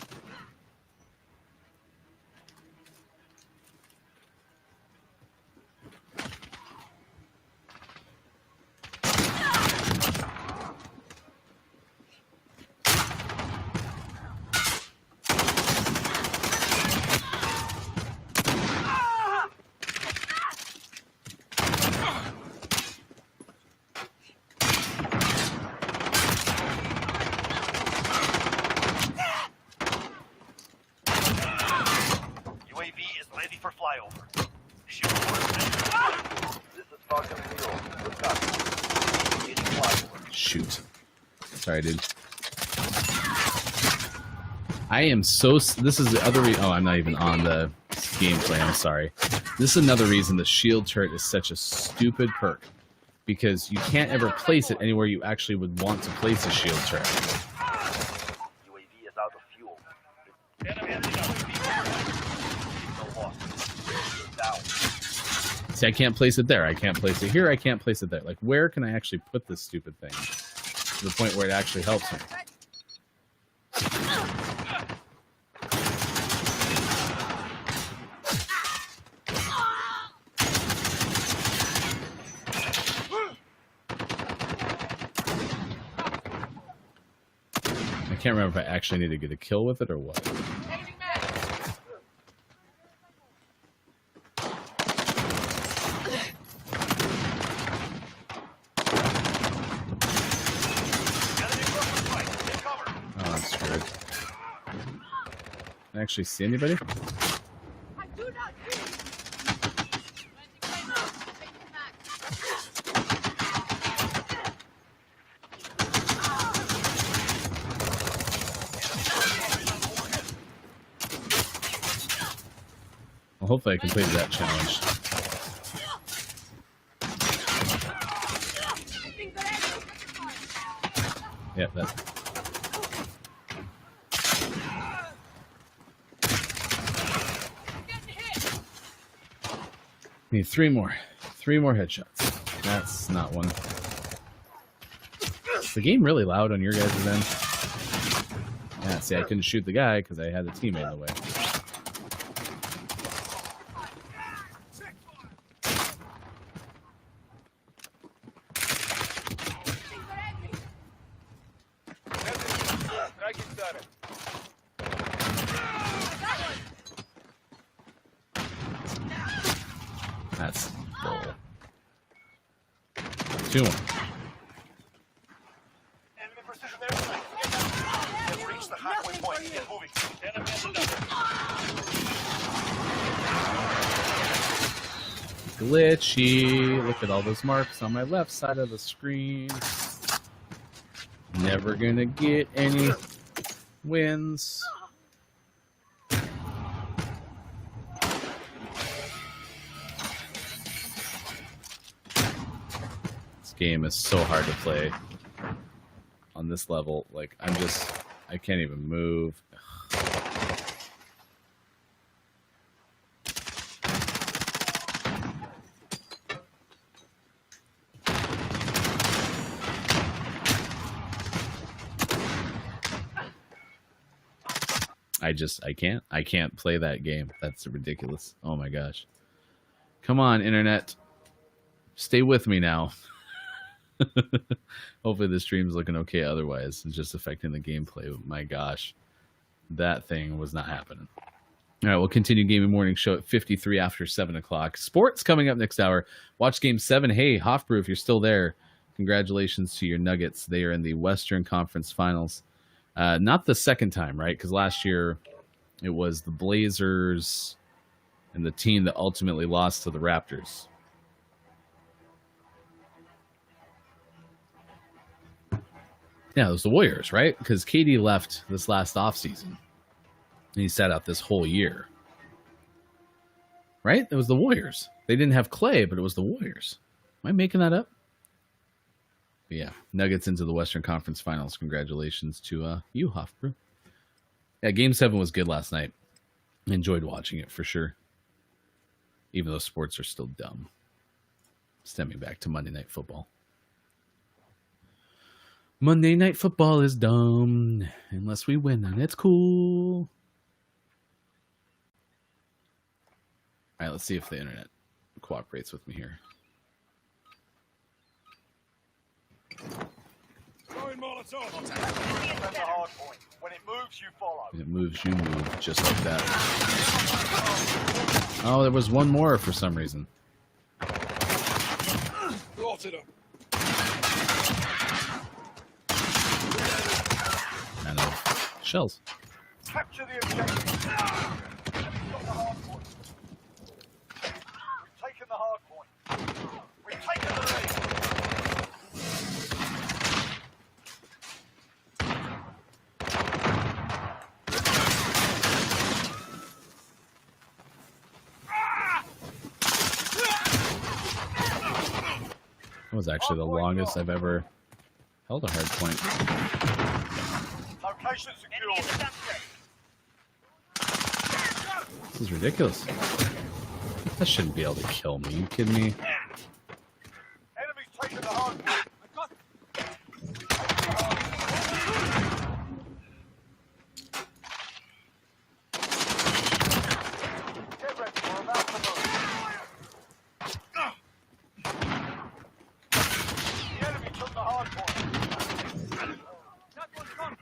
Shoot. Sorry, dude. I am so... This is the other... Oh, I'm not even on the gameplay. I'm sorry. This is another reason the shield turret is such a stupid perk. Because you can't ever place it anywhere you actually would want to place a shield turret. UAV is out of fuel. See, I can't place it there. I can't place it here. I can't place it there. Like, where can I actually put this stupid thing? To the point where it actually helps me. I can't remember if I actually need to get a kill with it or what. Actually see anybody? I do not see. Well, hopefully I completed that challenge. Yep, that. Need three more headshots. That's not one. Is the game really loud on your guys' end? Yeah, see, I couldn't shoot the guy because I had a teammate in the way. That's bull. 2-1. Enemy precision airstrike. They've reached the halfway point. Get moving. Enemy on the Glitchy. Look at all those marks on my left side of the screen. Never gonna get any wins. This game is so hard to play on this level. Like, I can't even move. I can't play that game. That's ridiculous. Oh my gosh. Come on, internet. Stay with me now. Hopefully the stream's looking okay otherwise. It's just affecting the gameplay. My gosh. That thing was not happening. All right, we'll continue Gaming Morning Show at 53 after 7 o'clock. Sports coming up next hour. Watch Game 7. Hey, Hofbrew, if you're still there, congratulations to your Nuggets. They are in the Western Conference Finals. Not the second time, right? Because last year it was the Blazers and the team that ultimately lost to the Raptors. Yeah, it was the Warriors, right? Because KD left this last offseason. And he sat out this whole year. Right? It was the Warriors. They didn't have Clay, but it was the Warriors. Am I making that up? But yeah, Nuggets into the Western Conference Finals. Congratulations to you, Hofbrew. Yeah, Game 7 was good last night. Enjoyed watching it for sure. Even though sports are still dumb. Stemming back to Monday Night Football. Monday Night Football is dumb. Unless we win, then it's cool. All right, let's see if the internet cooperates with me here. Throwing Molotov. Defend the hard point. When it moves, you follow. When it moves, you move, just like that. Oh, there was one more for some reason. Blotted up. Kind of shells. Capture the objective. Enemy's got the hard point. We've taken the hard point. We've taken the lead. That was actually the longest I've ever held a hard point. Location secure. This is ridiculous. That shouldn't be able to kill me. You kidding me? Enemy's taken the hard point. Get ready, we're about to move. The enemy took the hard point. That one's gone.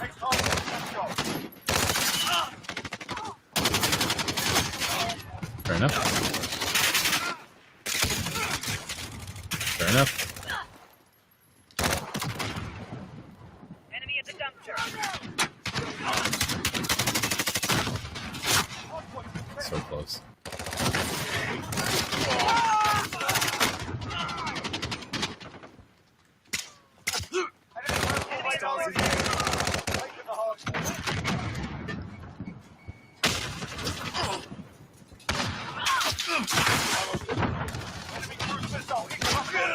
Next time, let's go. Fair enough. Fair enough. Enemy at the dumpster. So close. Taking the hard point. Enemy cruise missile incoming.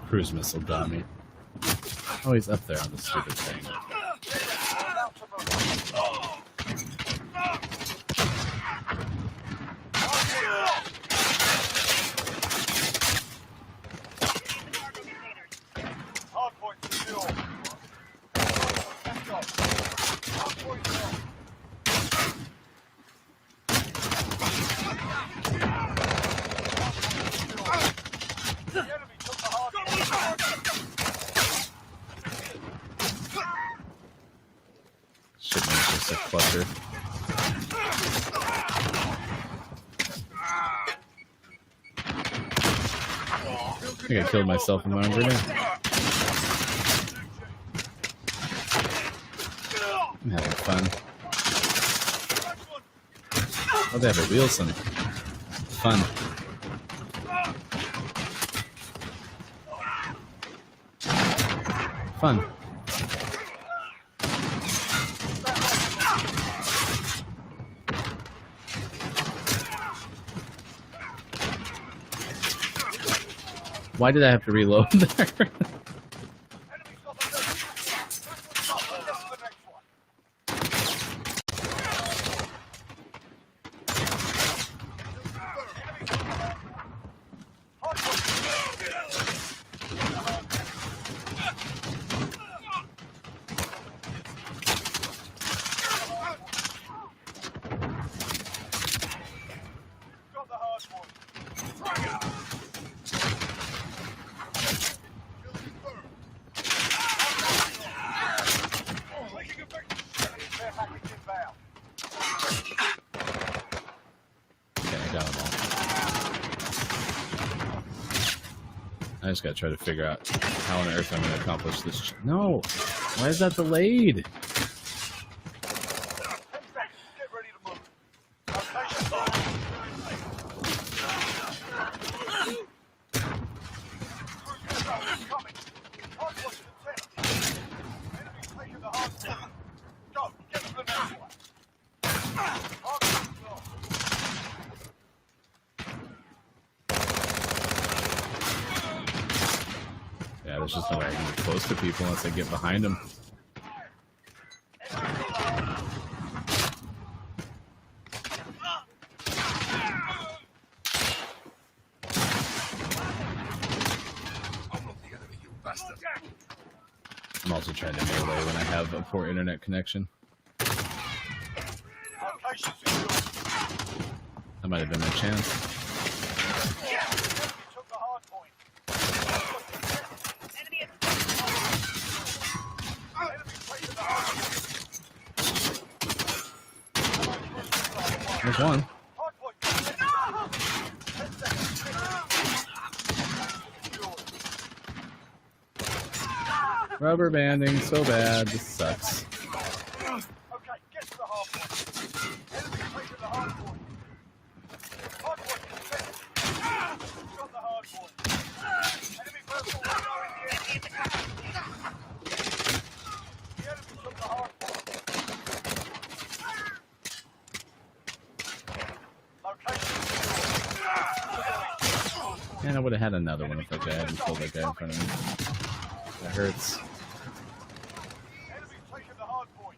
Cruise missile got me. Oh, he's up there on the stupid thing. About to move. Hard point secure. Let's go. Hard point secure. The enemy took the hard point. Shouldn't have just a cluster. I think I killed myself in my own grenade. I'm having fun. Oh, they have a Wilson. Fun. Fun. Why did I have to reload there? Enemy's got the lead. Stop and get to the next one. Got the hard point. Taking effect. Enemy care package inbound. Okay, I got them all. I just gotta try to figure out how on earth I'm gonna accomplish this. No! Why is that delayed? 10 seconds. Get ready to move. Location locked. Coming. Hard point to the center. Enemy's taking the hard point. Go. Get to the next one. Hard point locked. Yeah, there's just no way I can get close to people unless I get behind them. I'm also trying to melee when I have a poor internet connection. Location secure. That might have been my chance. Enemy took the hard point. Enemy at Enemy taking the hard point. There's one. Hard point. 10 seconds. Secured. Rubber banding so bad. This sucks. Okay, get to the hard point. Enemy taking the hard point. Hard point is set. Got the hard point. Enemy personal radar in the air. The enemy took the hard point. Location secure. Man, I would have had another one if that guy hadn't killed that guy in front of me. That hurts. Enemy taking the hard point.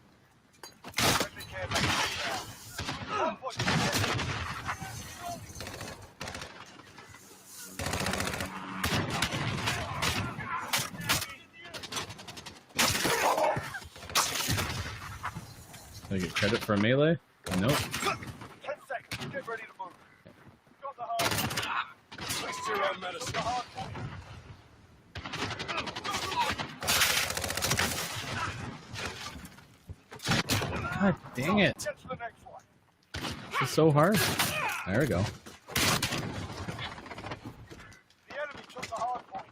Friendly care package down. Hard point is set. Did I get credit for a melee? Nope. 10 seconds. Get ready to move. Got the hard point. Let's do our medicine. The hard point. God dang it. Get to the next one. This is so hard. There we go. The enemy took the hard point.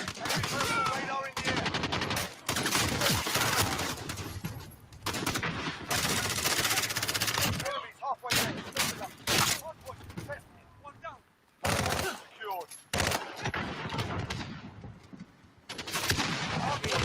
Enemy personal radar in the air. Enemy's halfway there. Lift it up. Hard point contested. One down. Hard point secured. Hard point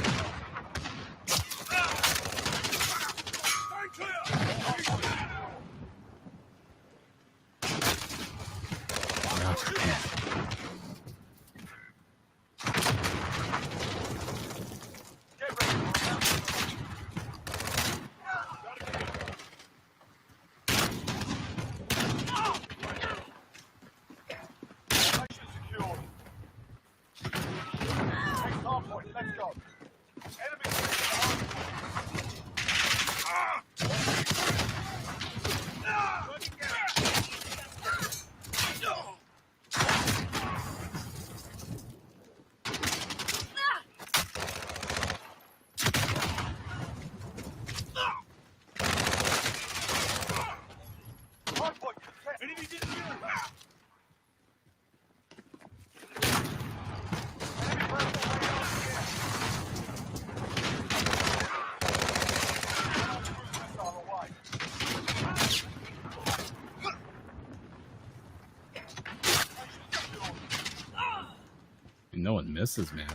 no one misses, man.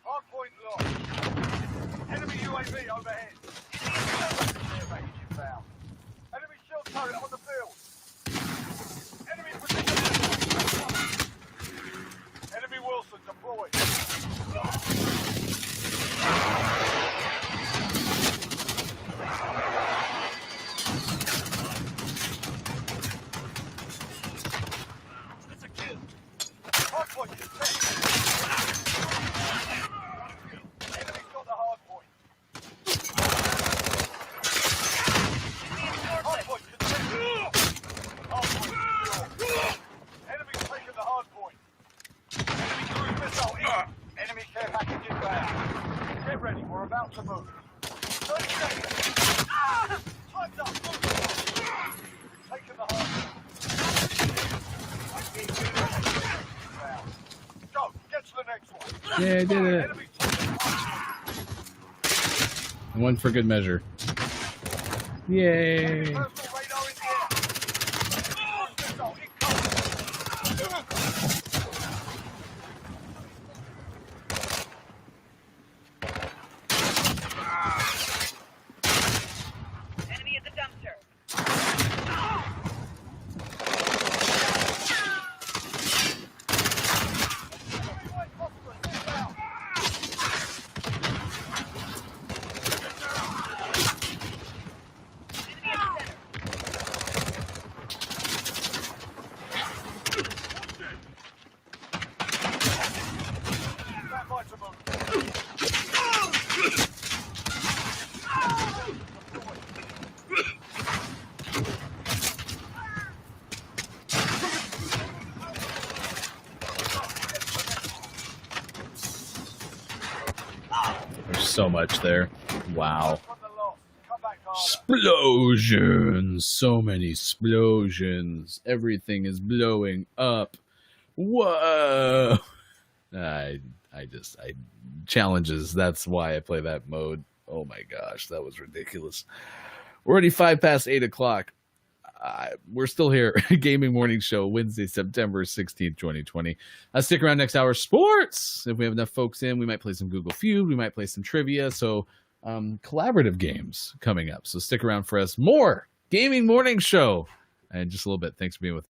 Hardpoint lost. Enemy UAV overhead. Care package inbound. Enemy shield turret on the field. Enemy position. Enemy Wilson deployed. Hardpoint contested. Enemy's got the hardpoint. Hardpoint contested. Hardpoint secure. Enemy's taken the hardpoint. Enemy cruise missile in. Enemy care package inbound. Get ready, we're about to move. 30 seconds. Time's up. Taking the hardpoint. Go, get to the next one. Yeah, I did it. Enemy taking the hardpoint. One for good measure. Yay! Personal radar in the air. Cruise missile incoming. Enemy at the dumpster. Enemy at the center. Stand by to move. There's so much there. Wow. From the loss. Come back harder. Explosions! So many explosions. Everything is blowing up. Whoa! I challenges. That's why I play that mode. Oh my gosh, that was ridiculous. We're already 8:05. We're still here. Gaming Morning Show, Wednesday, September 16th, 2020. Stick around next hour. Sports. If we have enough folks in, we might play some Google Feud. We might play some trivia. So collaborative games coming up. So stick around for us. More Gaming Morning Show. And just a little bit. Thanks for being with us.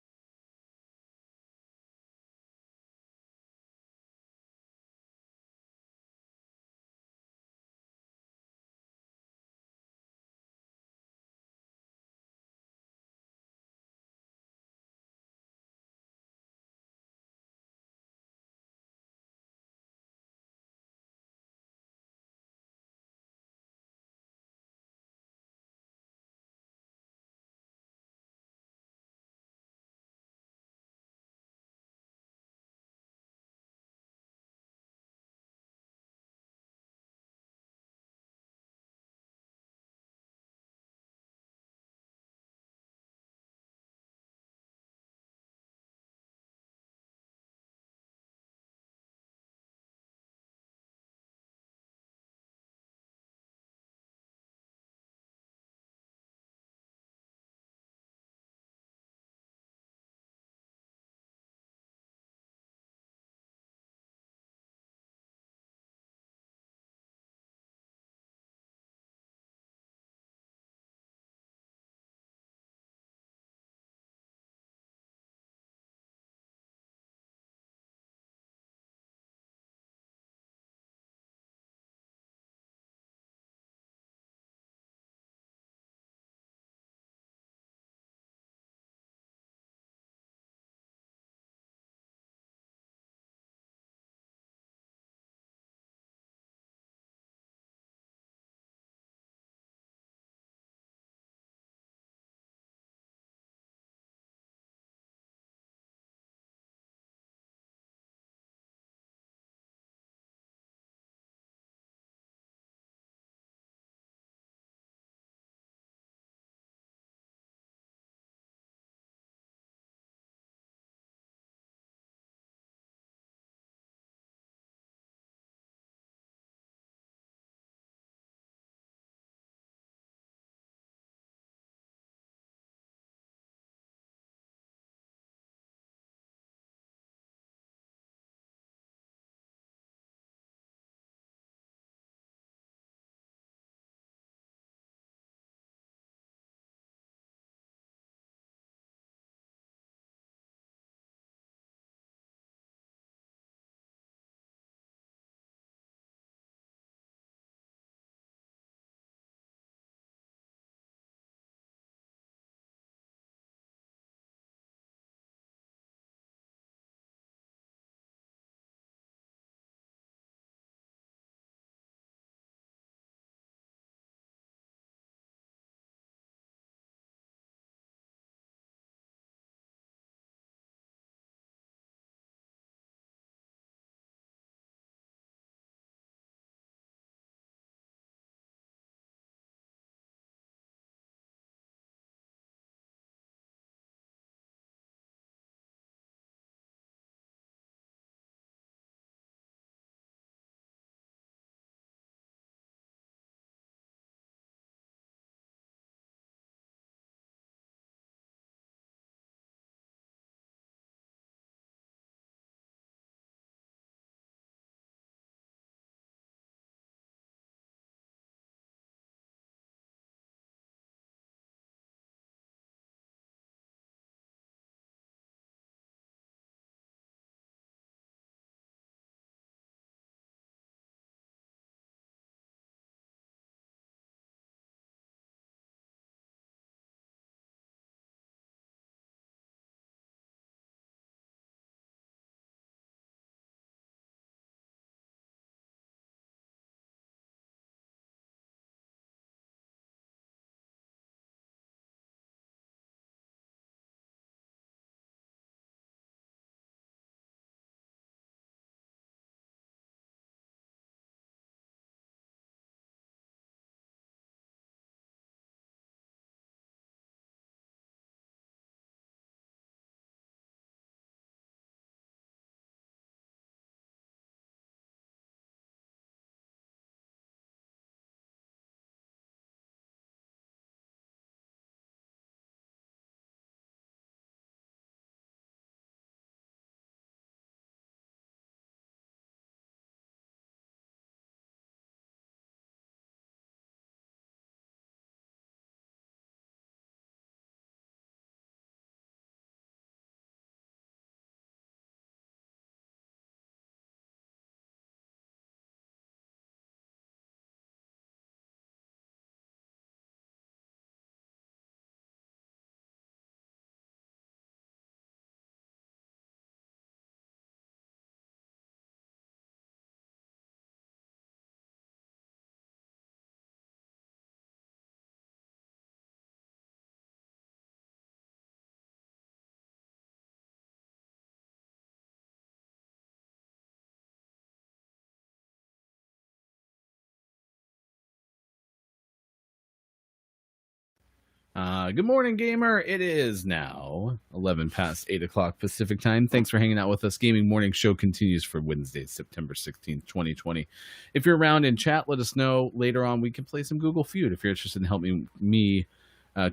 Good morning, gamer. It is now 11 past 8 o'clock Pacific time. Thanks for hanging out with us. Gaming Morning Show continues for Wednesday, September 16th, 2020. If you're around in chat, let us know. Later on, we can play some Google Feud. If you're interested in helping me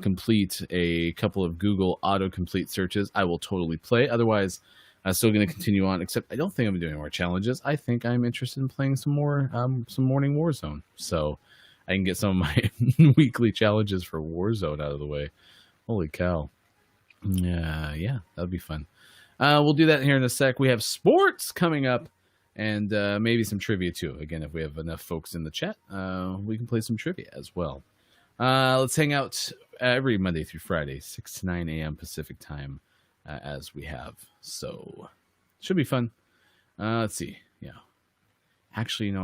complete a couple of Google autocomplete searches, I will totally play. Otherwise, I'm still going to continue on, except I don't think I'm doing more challenges. I think I'm interested in playing some more, some Morning Warzone. So I can get some of my weekly challenges for Warzone out of the way. Holy cow. Yeah, that'd be fun. We'll do that here in a sec. We have sports coming up and maybe some trivia too. Again, if we have enough folks in the chat, we can play some trivia as well. Let's hang out every Monday through Friday, 6 to 9 a.m. Pacific time, as we have. So, should be fun. Let's see. Yeah. Actually,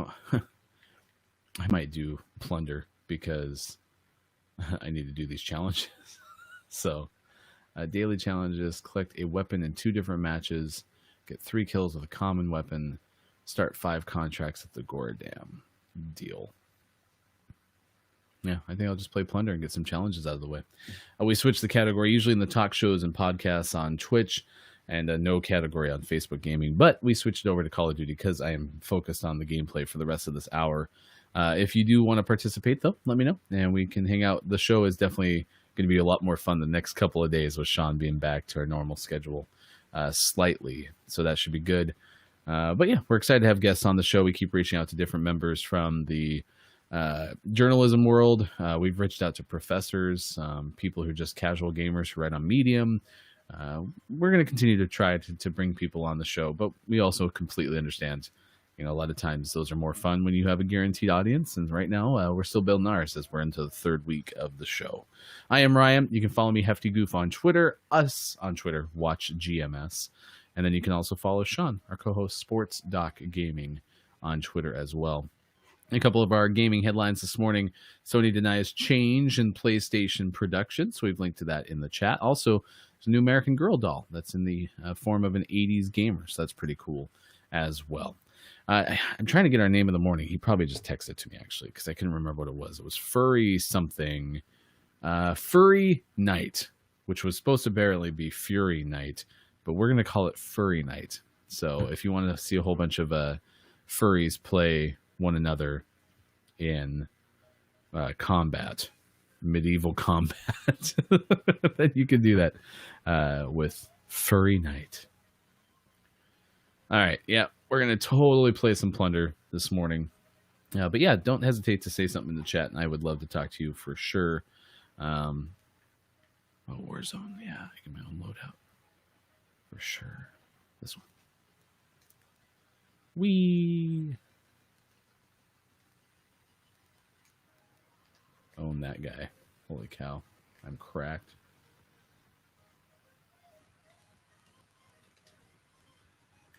I might do plunder because I need to do these challenges. So, daily challenges: collect a weapon in 2 different matches, get 3 kills with a common weapon, start 5 contracts at the Gore Dam. Deal. Yeah, I think I'll just play plunder and get some challenges out of the way. We switch the category usually in the talk shows and podcasts on Twitch, and no category on Facebook Gaming. But we switched it over to Call of Duty because I am focused on the gameplay for the rest of this hour. If you do want to participate, though, let me know, and we can hang out. The show is definitely going to be a lot more fun the next couple of days with Sean being back to our normal schedule slightly, so that should be good. But yeah, we're excited to have guests on the show. We keep reaching out to different members from the journalism world. We've reached out to professors, people who are just casual gamers who write on Medium. We're going to continue to try to bring people on the show, but we also completely understand, a lot of times those are more fun when you have a guaranteed audience. And right now, we're still building ours as we're into the 3rd week of the show. I am Ryan. You can follow me, Hefty Goof, on Twitter, us on Twitter, Watch GMS. And then you can also follow Sean, our co-host, Sports Doc Gaming, on Twitter as well. A couple of our gaming headlines this morning: Sony denies change in PlayStation production. So we've linked to that in the chat. Also, there's a new American Girl doll that's in the form of an 80s gamer. So that's pretty cool as well. I'm trying to get our name of the morning. He probably just texted to me, actually, because I couldn't remember what it was. It was Furry something. Furry Night, which was supposed to barely be Fury Night, but we're going to call it Furry Night. So if you want to see a whole bunch of furries play one another in combat, medieval combat, then you can do that with Furry Night. All right, yeah, we're going to totally play some plunder this morning. But yeah, don't hesitate to say something in the chat, and I would love to talk to you for sure. Warzone, yeah, I get my own loadout for sure. This one. Own that guy. Holy cow. I'm cracked.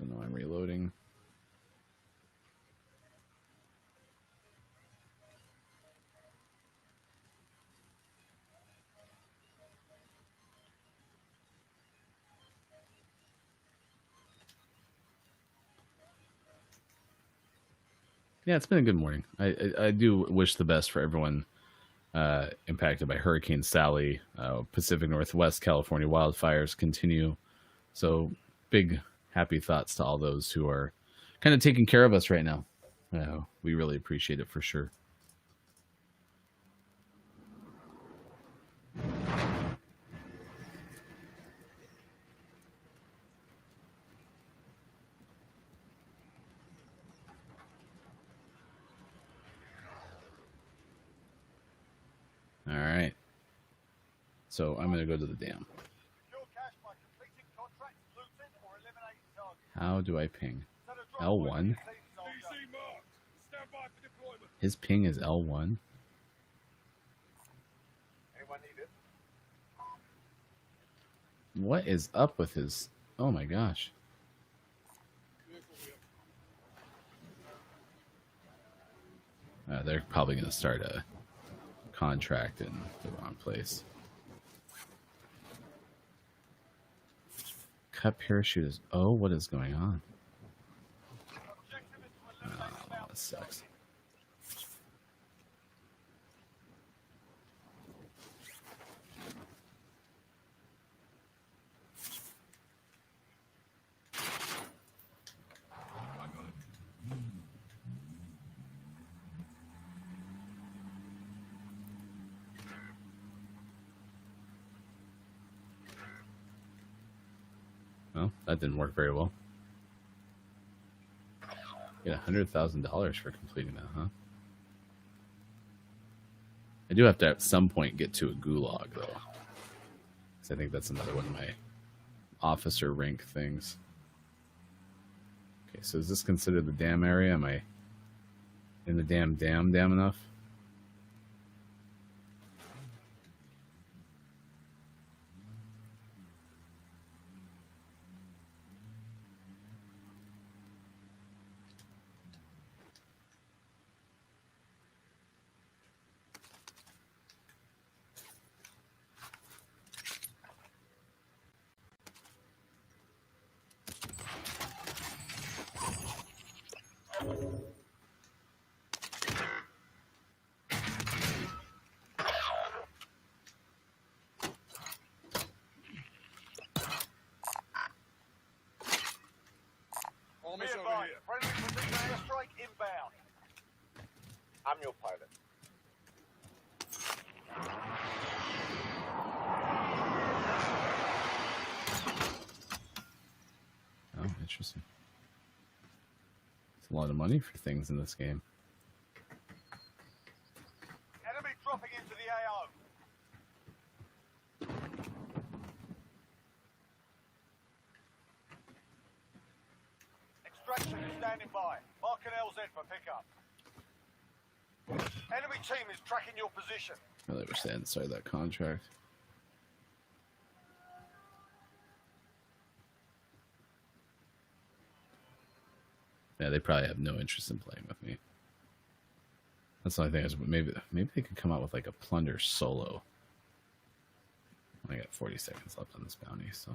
I know I'm reloading. Yeah, it's been a good morning. I do wish the best for everyone impacted by Hurricane Sally. Pacific Northwest California wildfires continue. So big happy thoughts to all those who are kind of taking care of us right now. We really appreciate it for sure. All right. So I'm going to go to the dam. Secure cash by completing contracts, looting, or eliminating targets. How do I ping? Set a drop point L1? for the team, soldier. PC marked. Stand by for deployment. His ping is L1. Anyone need it? What is up with his... Oh my gosh. They're probably going to start a contract in the wrong place. Cut parachute is... Oh, what is going on? Objective is to eliminate the Oh, mountain. that sucks. that didn't work very well. Get $100,000 for completing that, huh? I do have to at some point get to a gulag though, because I think that's another one of my officer rank things. Okay, so is this considered the dam area? Am I in the dam enough? Be Almost over advised, here. friendly precision airstrike inbound. I'm your pilot. Oh, interesting. It's a lot of money for things in this game. Enemy dropping into the AO. Extraction is standing by. Mark an LZ for pickup. Enemy team is tracking your position. I really wish they hadn't started that contract. Yeah, they probably have no interest in playing with me. That's the only thing is maybe they could come out with like a plunder solo. I got 40 seconds left on this bounty, so.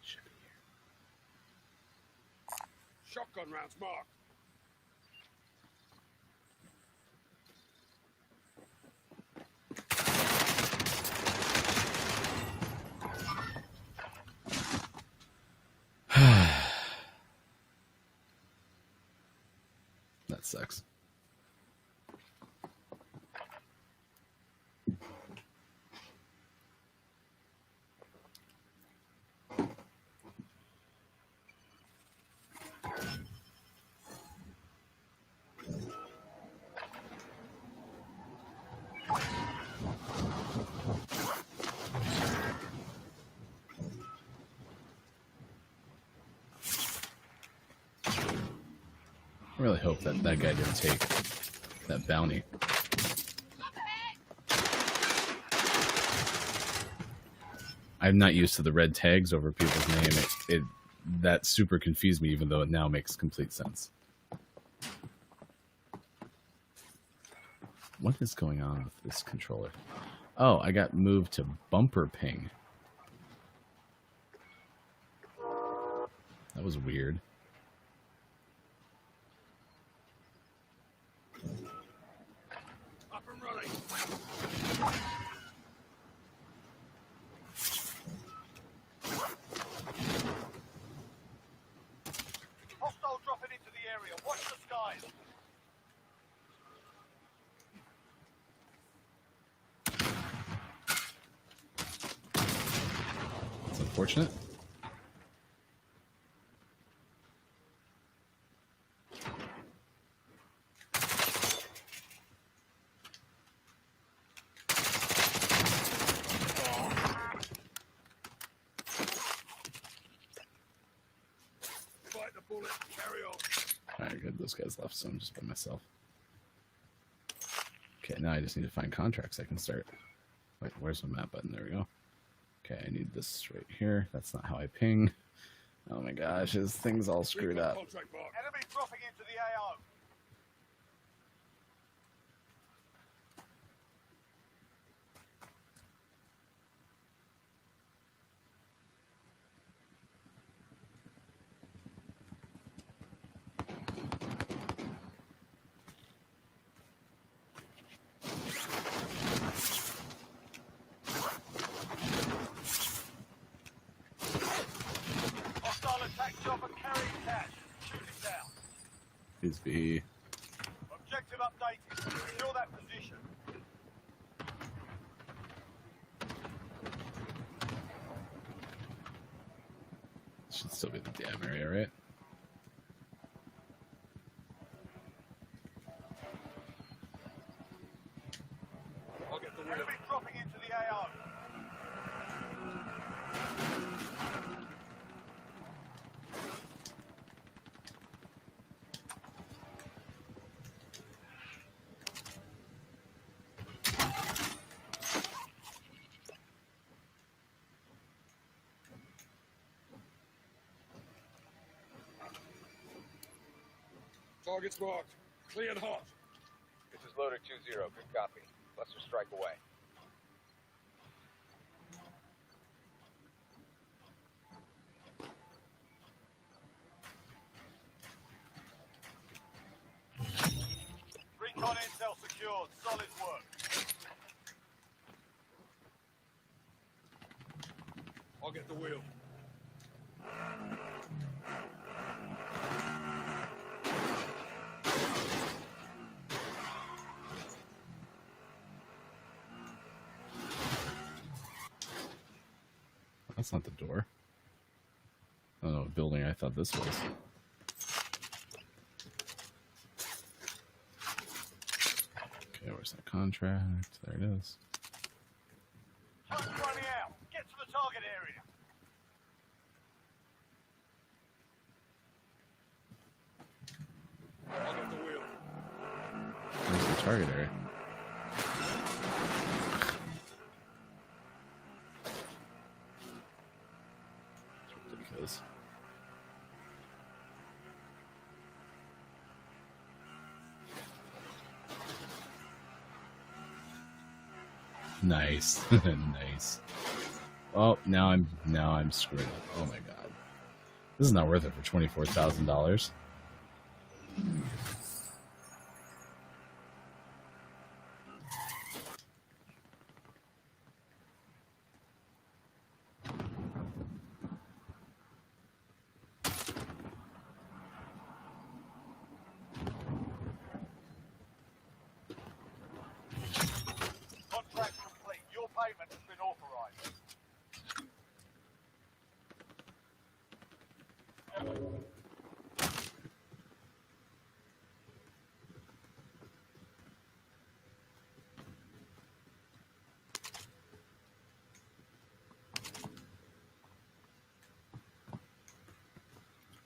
Should be here. Shotgun rounds marked. That sucks. I really hope that that guy didn't take that bounty. I'm not used to the red tags over people's name. It that super confused me, even though it now makes complete sense. What is going on with this controller? Oh, I got moved to bumper ping. That was weird. Up and running. Hostile dropping into the area. Watch the skies. It's unfortunate. Fight the bullet. Carry on. Alright, good. Those guys left, so I'm just by myself. Okay, now I just need to find contracts I can start. Wait, where's the map button? There we go. Okay, I need this right here. That's not how I ping. Oh my gosh, this thing's all screwed Recon up. Contract marked. Enemy dropping into the AO. Psvr. Objective updated. Secure that position. Should still be the damn area, right? I'll get the wheel. Enemy dropping into the AO. Target's marked. Clear and hot. This is loader 2-0. Good copy. Lesser strike away. Recon intel secured. Solid work. I'll get the wheel. That's not the door. I don't know what building I thought this was. Okay, where's that contract? There it is. Time's running out. Get to the target area. I'll get the wheel. Where's the target area? It's ridiculous. Nice. Nice. Oh, now I'm screwed up. Oh my god. This is not worth it for $24,000. Contract complete. Your payment has been authorized.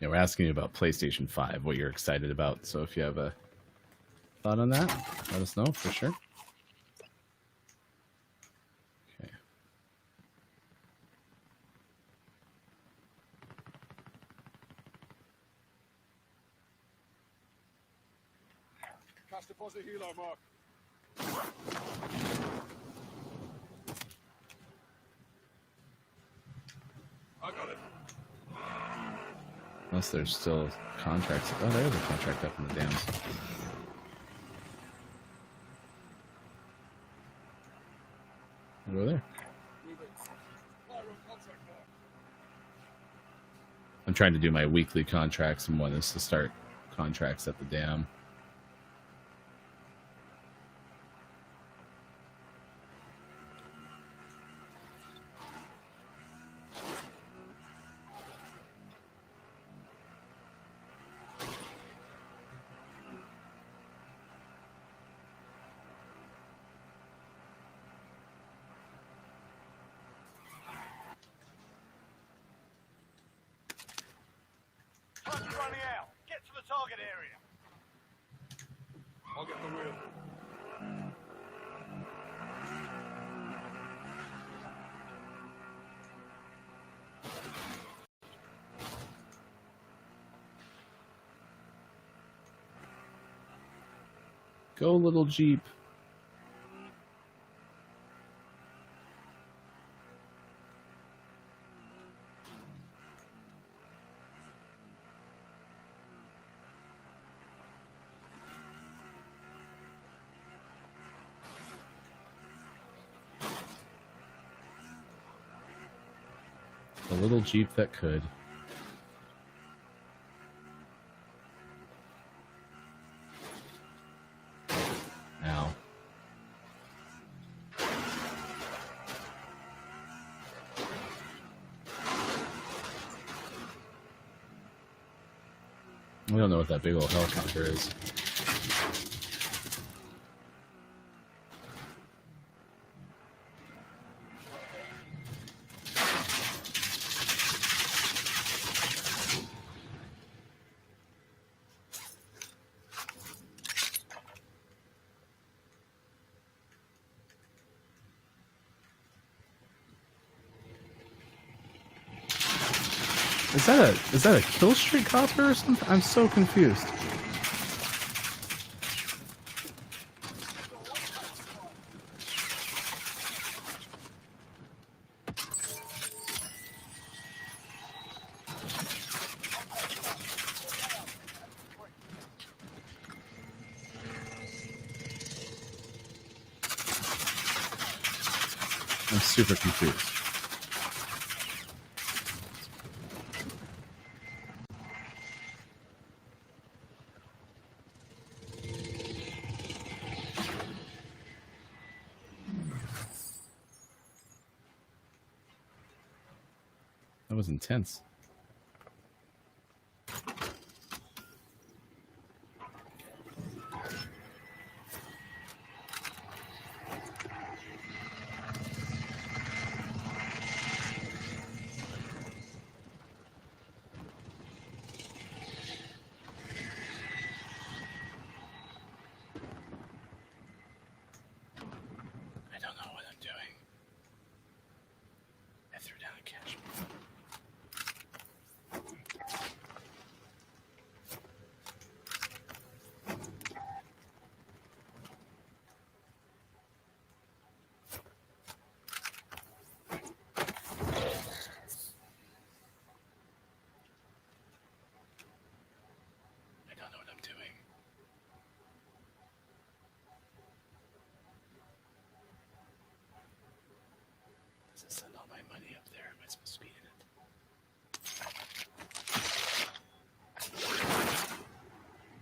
Yeah, we're asking you about PlayStation 5, what you're excited about. So if you have a thought on that, let us know for sure. Okay. Cash deposit helo mark. I got it. Unless there's still contracts. Oh, there's a contract up in the dams. Go there. Move it. Fire on contract mark. I'm trying to do my weekly contracts, and one is to start contracts at the dam. Time's running out. Get to the target area. I'll get the wheel. Go, little Jeep. The little Jeep that could. We don't know what that big old helicopter is. Is that a kill streak copter or something? I'm so confused. I'm super confused. That was intense. I don't know what I'm doing. I threw down a cash. I don't know what I'm doing. Does it send all my money up there? Am I supposed to be in it?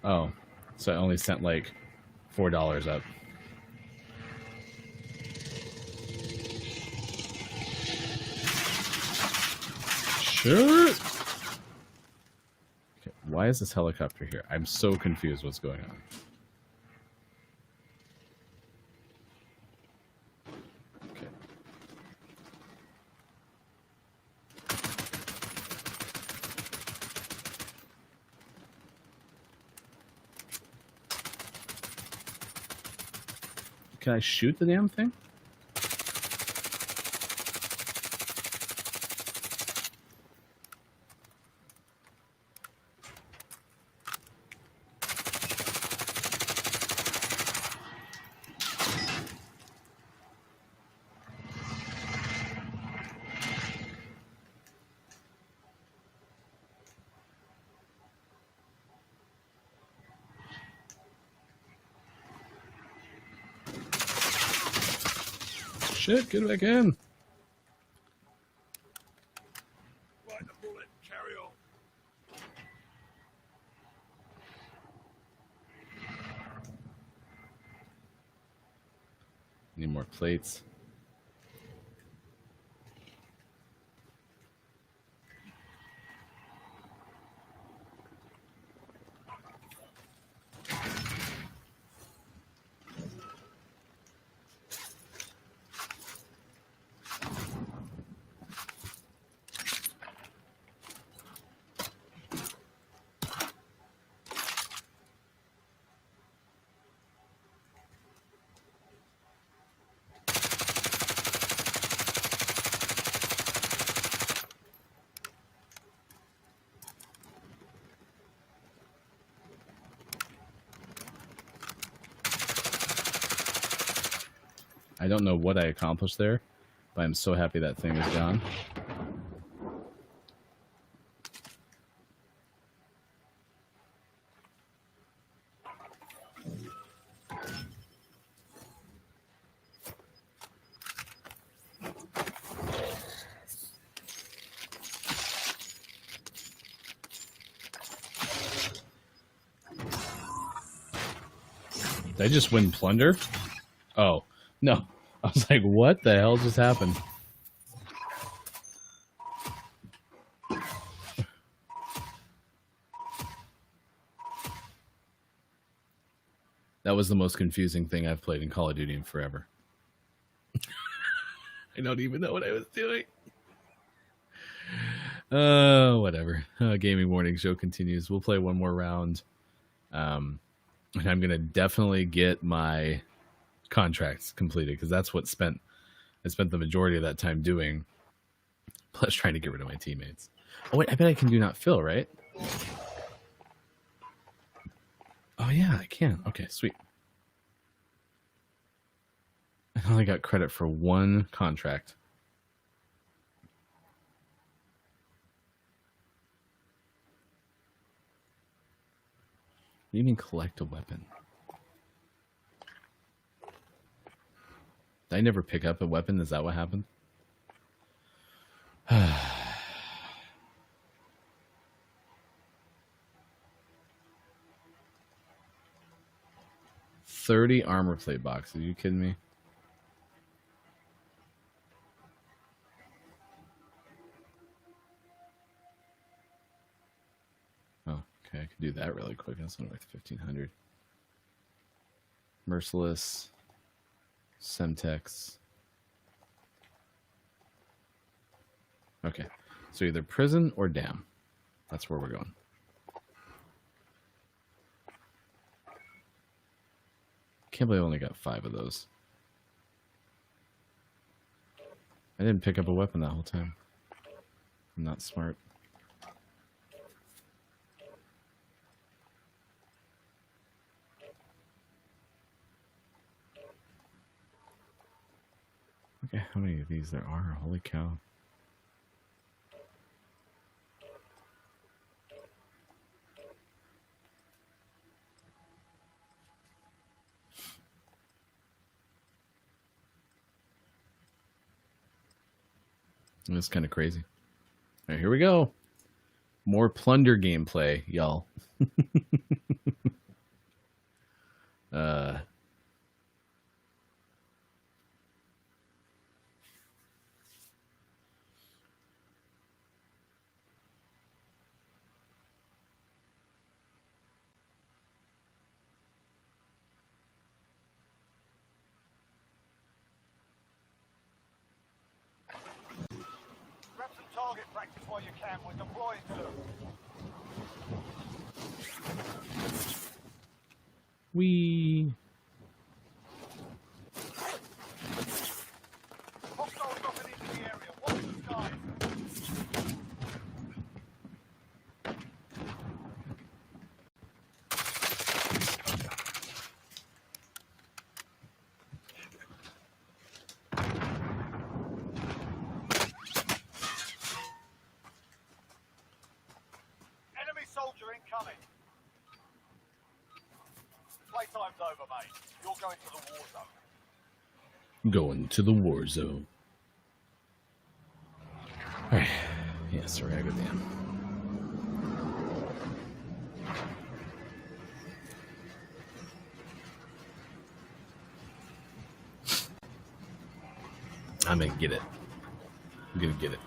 Oh, so I only sent like $4 up. Sure. Okay, why is this helicopter here? I'm so confused what's going on. Okay. Can I shoot the damn thing? Shit, get back in. Bite the bullet. Carry on. Need more plates. I don't know what I accomplished there, but I'm so happy that thing is gone. Did I just win plunder? Oh, no. I was like, what the hell just happened? That was the most confusing thing I've played in Call of Duty in forever. I don't even know what I was doing. Whatever. Gaming Morning Show continues. We'll play one more round. And I'm going to definitely get my contracts completed because that's what I spent the majority of that time doing. Plus trying to get rid of my teammates. Oh, wait, I bet I can do not fill, right? Oh, yeah, I can. Okay, sweet. I only got credit for one contract. What do you mean collect a weapon? Did I never pick up a weapon? Is that what happened? 30 armor plate boxes. Are you kidding me? Oh, okay. I could do that really quick. That's only worth 1,500. Merciless. Semtex. Okay. So either prison or dam. That's where we're going. Can't believe I only got 5 of those. I didn't pick up a weapon that whole time. I'm not smart. Okay, how many of these there are? Holy cow. That's kind of crazy. All right, here we go. More plunder gameplay, y'all. Grab some target practice while you can. We're deploying soon. Wee. Hostiles dropping into the area. Watch the skies. Enemy soldier incoming. Playtime's over, mate. You're going to the war zone. Going to the war zone. Alright. Yeah, sorry, I got down. I'm gonna get it. I'm gonna get it.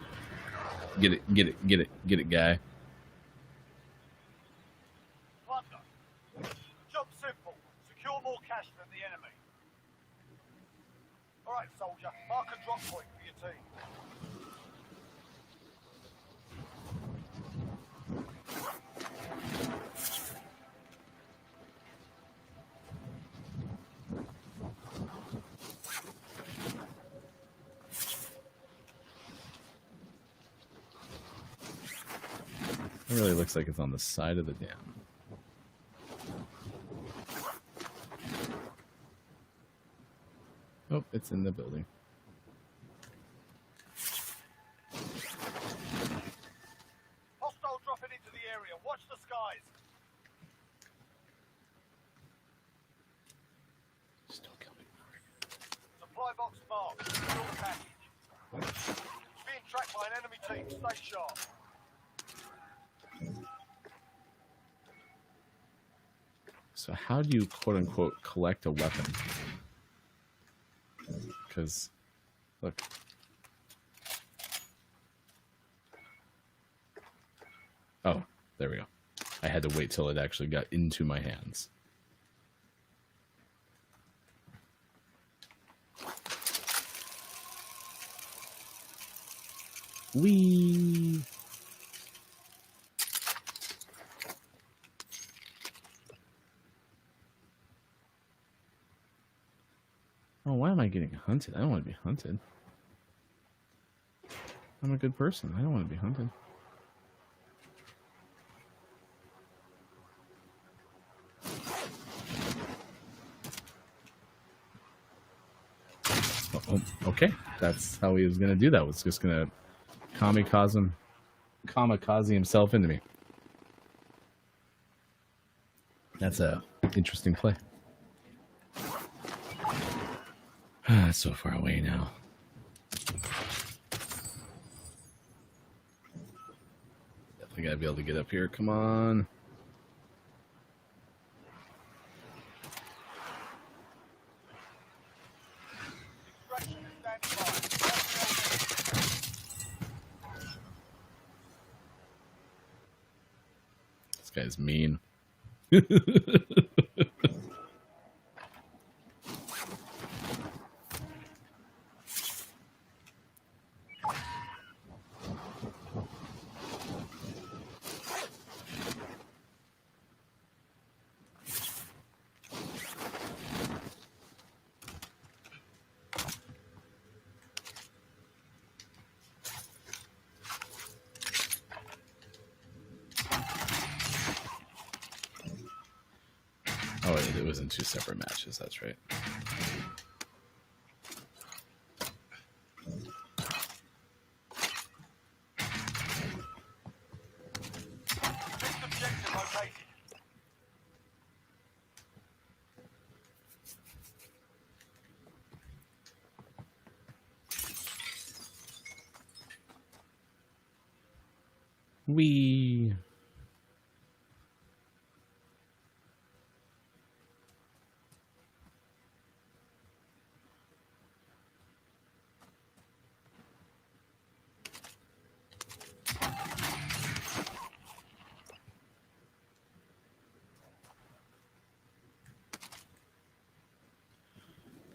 Get it, get it, get it, get it, guy. Plunder. Job simple. Secure more cash than the enemy. Alright, soldier. Mark a drop point for your team. It really looks like it's on the side of the dam. Oh, it's in the building. Hostile dropping into the area. Watch the skies. Still coming. Supply box marked. Secure the package. Being tracked by an enemy team. Stay sharp. So how do you quote unquote collect a weapon? Because look. Oh, there we go. I had to wait till it actually got into my hands. Wee. Oh, why am I getting hunted? I don't want to be hunted. I'm a good person. I don't want to be hunted. Oh, okay. That's how he was going to do that. Was just going to kamikaze himself into me. That's a interesting play. It's so far away now. Definitely gotta be able to get up here. Come on. Extraction is standing by. This guy's mean. Oh, it was in 2 separate matches. That's right. Next objective located. Wee.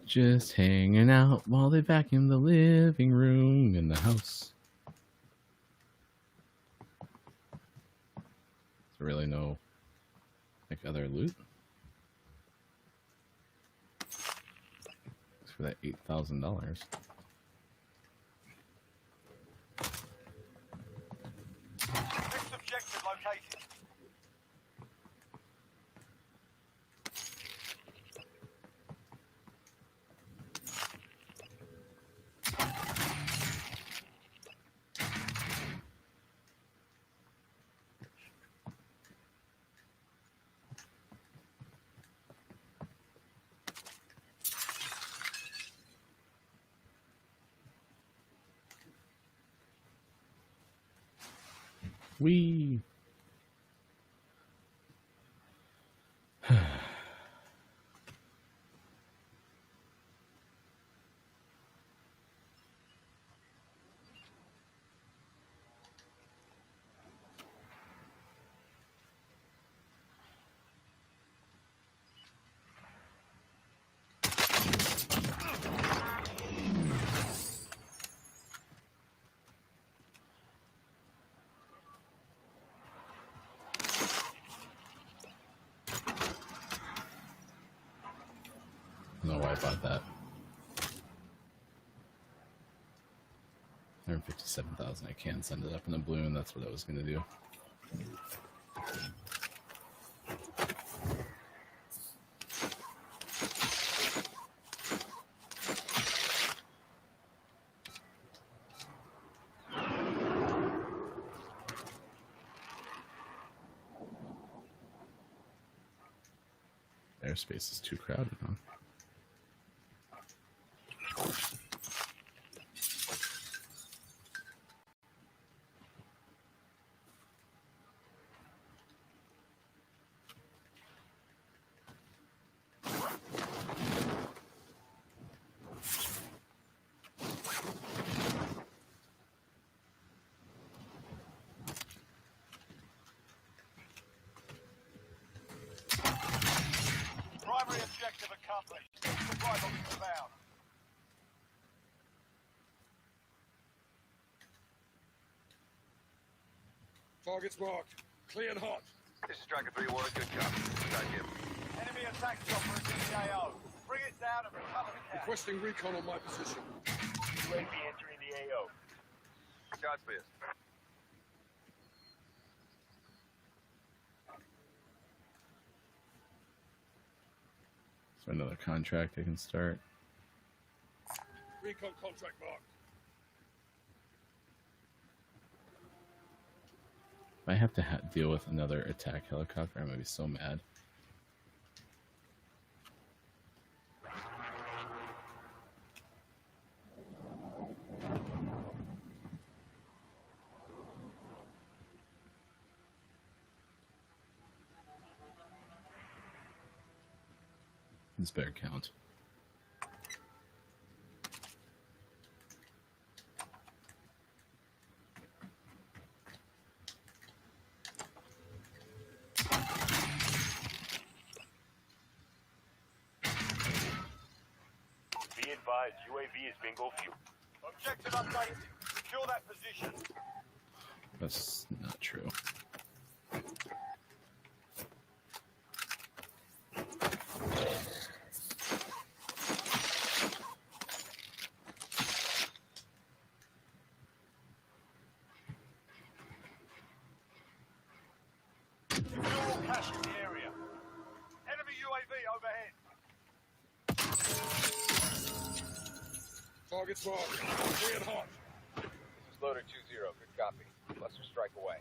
Just hanging out while they vacuum the living room in the house. Is there really no like other loot? It's for that $8,000. Next objective located. Wee. I don't know why I bought that. 157,000. I can send it up in a balloon. That's what I was going to do. Airspace is too crowded, huh? Primary objective accomplished. Survival is bound. Target's marked. Clear and hot. This is Striker 3-1. Good copy. Strike him. Enemy attack chopper is in the AO. Bring it down and recover the cash. Requesting recon on my position. UAV entering the AO. Shots missed. So another contract I can start. Recon contract marked. If I have to deal with another attack helicopter, I'm gonna be so mad. This better count. Be advised, UAV is bingo fuel. Objective updated. Secure that position. That's not true. Fuel cache in the area. Enemy UAV overhead. Target's marked. Clear and hot. This is Loader 2-0. Good copy. Cluster strike away.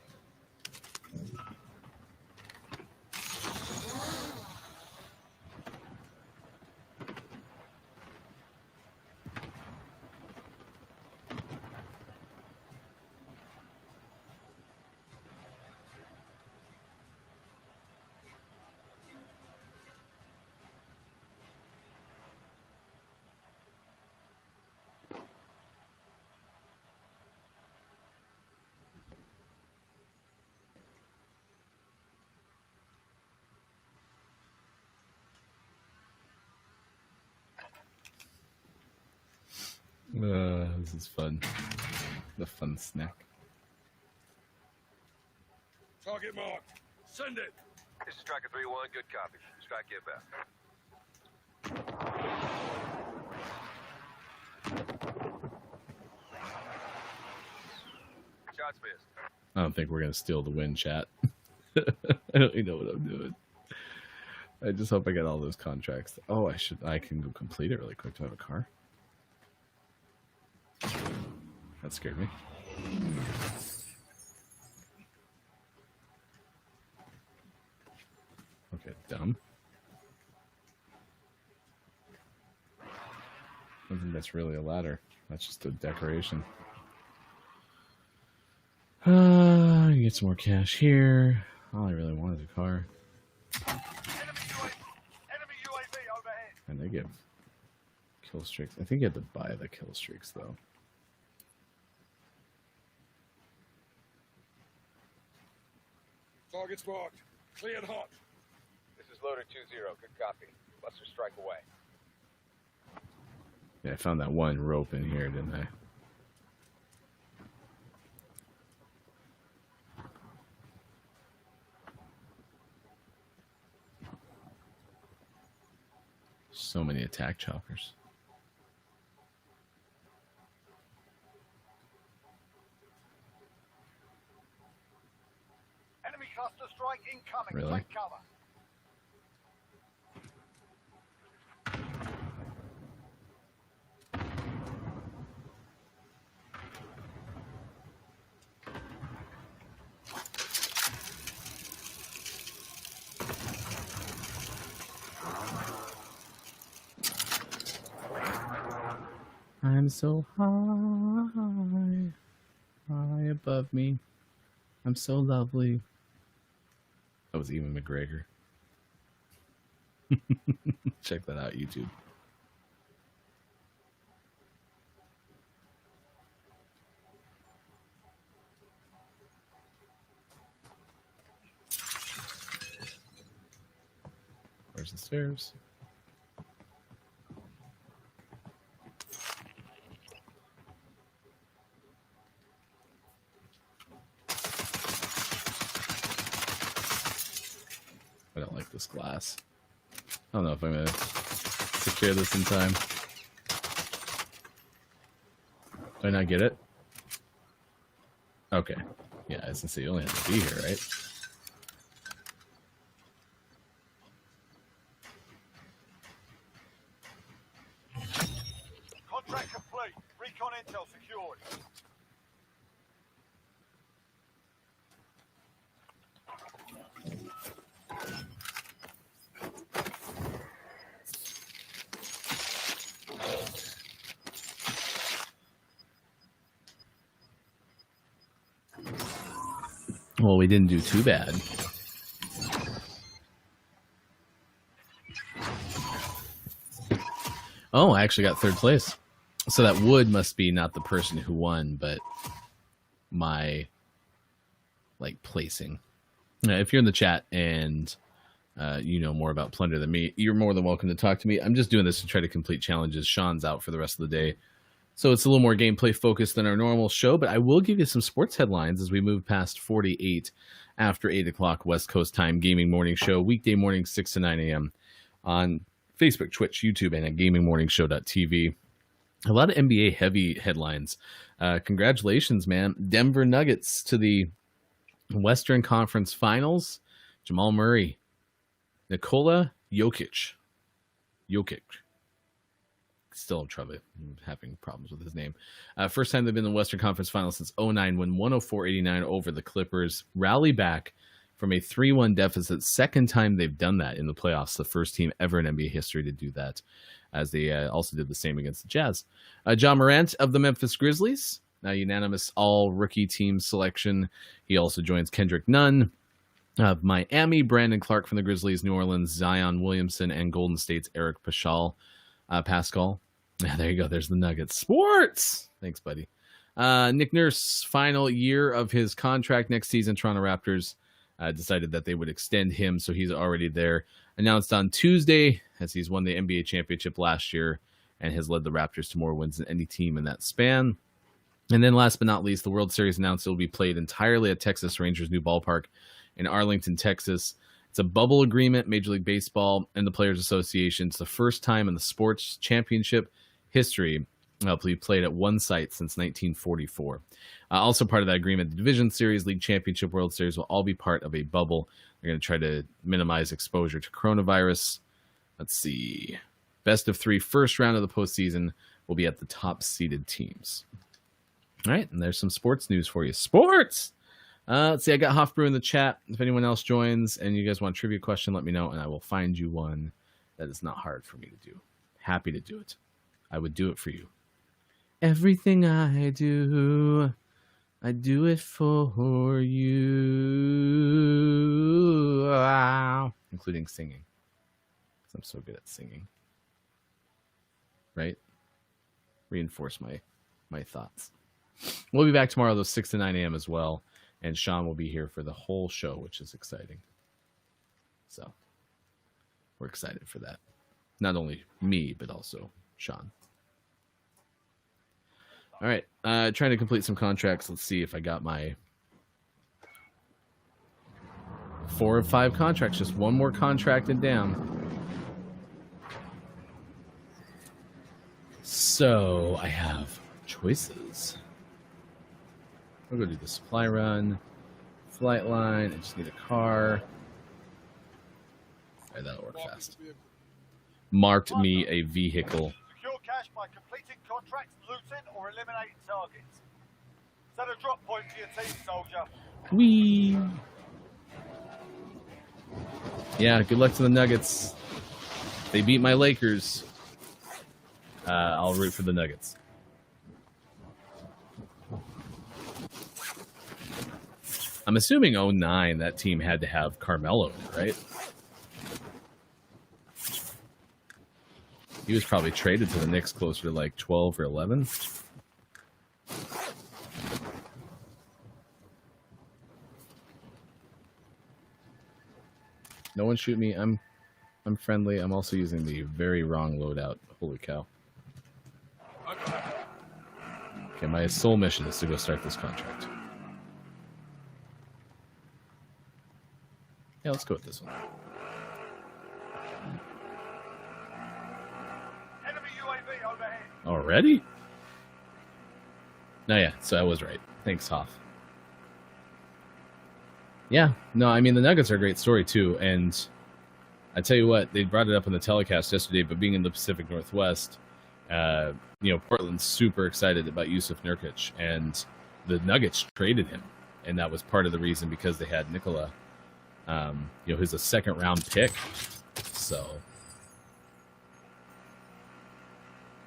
This is fun. The fun snack. Target marked. Send it. This is Striker 3-1. Good copy. Strike inbound. Shots missed. I don't think we're gonna steal the win, chat. I don't even know what I'm doing. I just hope I get all those contracts. Oh, I can go complete it really quick. Do I have a car? That scared me. Okay, dumb. I don't think that's really a ladder. That's just a decoration. Get some more cash here. All I really want is a car. Enemy UAV overhead. And they give kill streaks. I think you have to buy the kill streaks, though. Target's marked. Clear and hot. This is Loader 2-0. Good copy. Cluster strike away. Yeah, I found that one rope in here, didn't I? So many attack choppers. Enemy cluster strike incoming. Really? Take cover. I'm so high, high above me. I'm so lovely. That was Ewan McGregor. Check that out, YouTube. Where's the stairs? this glass. I don't know if I'm going to secure this in time. Do I not get it? Okay. Yeah, I was going to say, you only have to be here, right? Contract complete. Recon intel secured. Well, we didn't do too bad. Oh, I actually got third place. So that wood must be not the person who won, but my, like, placing. If you're in the chat and you know more about Plunder than me, you're more than welcome to talk to me. I'm just doing this to try to complete challenges. Sean's out for the rest of the day. So it's a little more gameplay focused than our normal show, but I will give you some sports headlines as we move past 48 after 8 o'clock West Coast time gaming morning show, weekday morning 6 to 9 a.m. on Facebook, Twitch, YouTube, and at gamingmorningshow.tv. A lot of NBA heavy headlines. Congratulations, man. Denver Nuggets to the Western Conference Finals. Jamal Murray. Nikola Jokic. Still in trouble. I'm having problems with his name. First time they've been in the Western Conference Finals since 2009 when 104-89 over the Clippers. Rally back from a 3-1 deficit. Second time they've done that in the playoffs. The first team ever in NBA history to do that, as they also did the same against the Jazz. John Morant of the Memphis Grizzlies. Unanimous all-rookie team selection. He also joins Kendrick Nunn of Miami, Brandon Clark from the Grizzlies, New Orleans, Zion Williamson, and Golden State's Eric Pascal. There you go. There's the Nuggets. Sports! Thanks, buddy. Nick Nurse, final year of his contract next season. Toronto Raptors decided that they would extend him, so he's already there. Announced on Tuesday, as he's won the NBA championship last year and has led the Raptors to more wins than any team in that span. And then last but not least, the World Series announced it will be played entirely at Texas Rangers' new ballpark in Arlington, Texas. It's a bubble agreement, Major League Baseball and the Players Association. It's the first time in the sports championship history we played at one site since 1944. Also part of that agreement, the Division Series, League Championship, World Series will all be part of a bubble. They're going to try to minimize exposure to coronavirus. Let's see. Best of 3 first round of the postseason will be at the top seeded teams. All right, and there's some sports news for you. Sports! Let's see, I got Hofbrew in the chat. If anyone else joins and you guys want a trivia question, let me know, and I will find you one that is not hard for me to do. Happy to do it. I would do it for you. Everything I do it for you. Wow. Including singing. Because I'm so good at singing. Right? Reinforce my thoughts. We'll be back tomorrow, those 6 to 9 a.m. as well. And Sean will be here for the whole show, which is exciting. So, we're excited for that. Not only me, but also Sean. All right. Trying to complete some contracts. Let's see if I got my 4 of 5 contracts. Just one more contracted down. So, I have choices. I'll go do the supply run, flight line. I just need a car. All right, that'll work fast. Marked me a vehicle. Secure cash by completing contracts, looting, or eliminating targets. Set a drop point to your team, soldier. Whee! Yeah, good luck to the Nuggets. If they beat my Lakers, I'll root for the Nuggets. I'm assuming 09, that team had to have Carmelo in it, right? He was probably traded to the Knicks closer to like 12 or 11. No one shoot me. I'm friendly. I'm also using the very wrong loadout. Holy cow. Okay, my sole mission is to go start this contract. Yeah, let's go with this one. Already? No, yeah, so I was right. Thanks, Hoff. Yeah, no, I mean, the Nuggets are a great story, too, and I tell you what, they brought it up in the telecast yesterday, but being in the Pacific Northwest, Portland's super excited about Yusuf Nurkic, and the Nuggets traded him, and that was part of the reason because they had Nikola, who's a second-round pick, so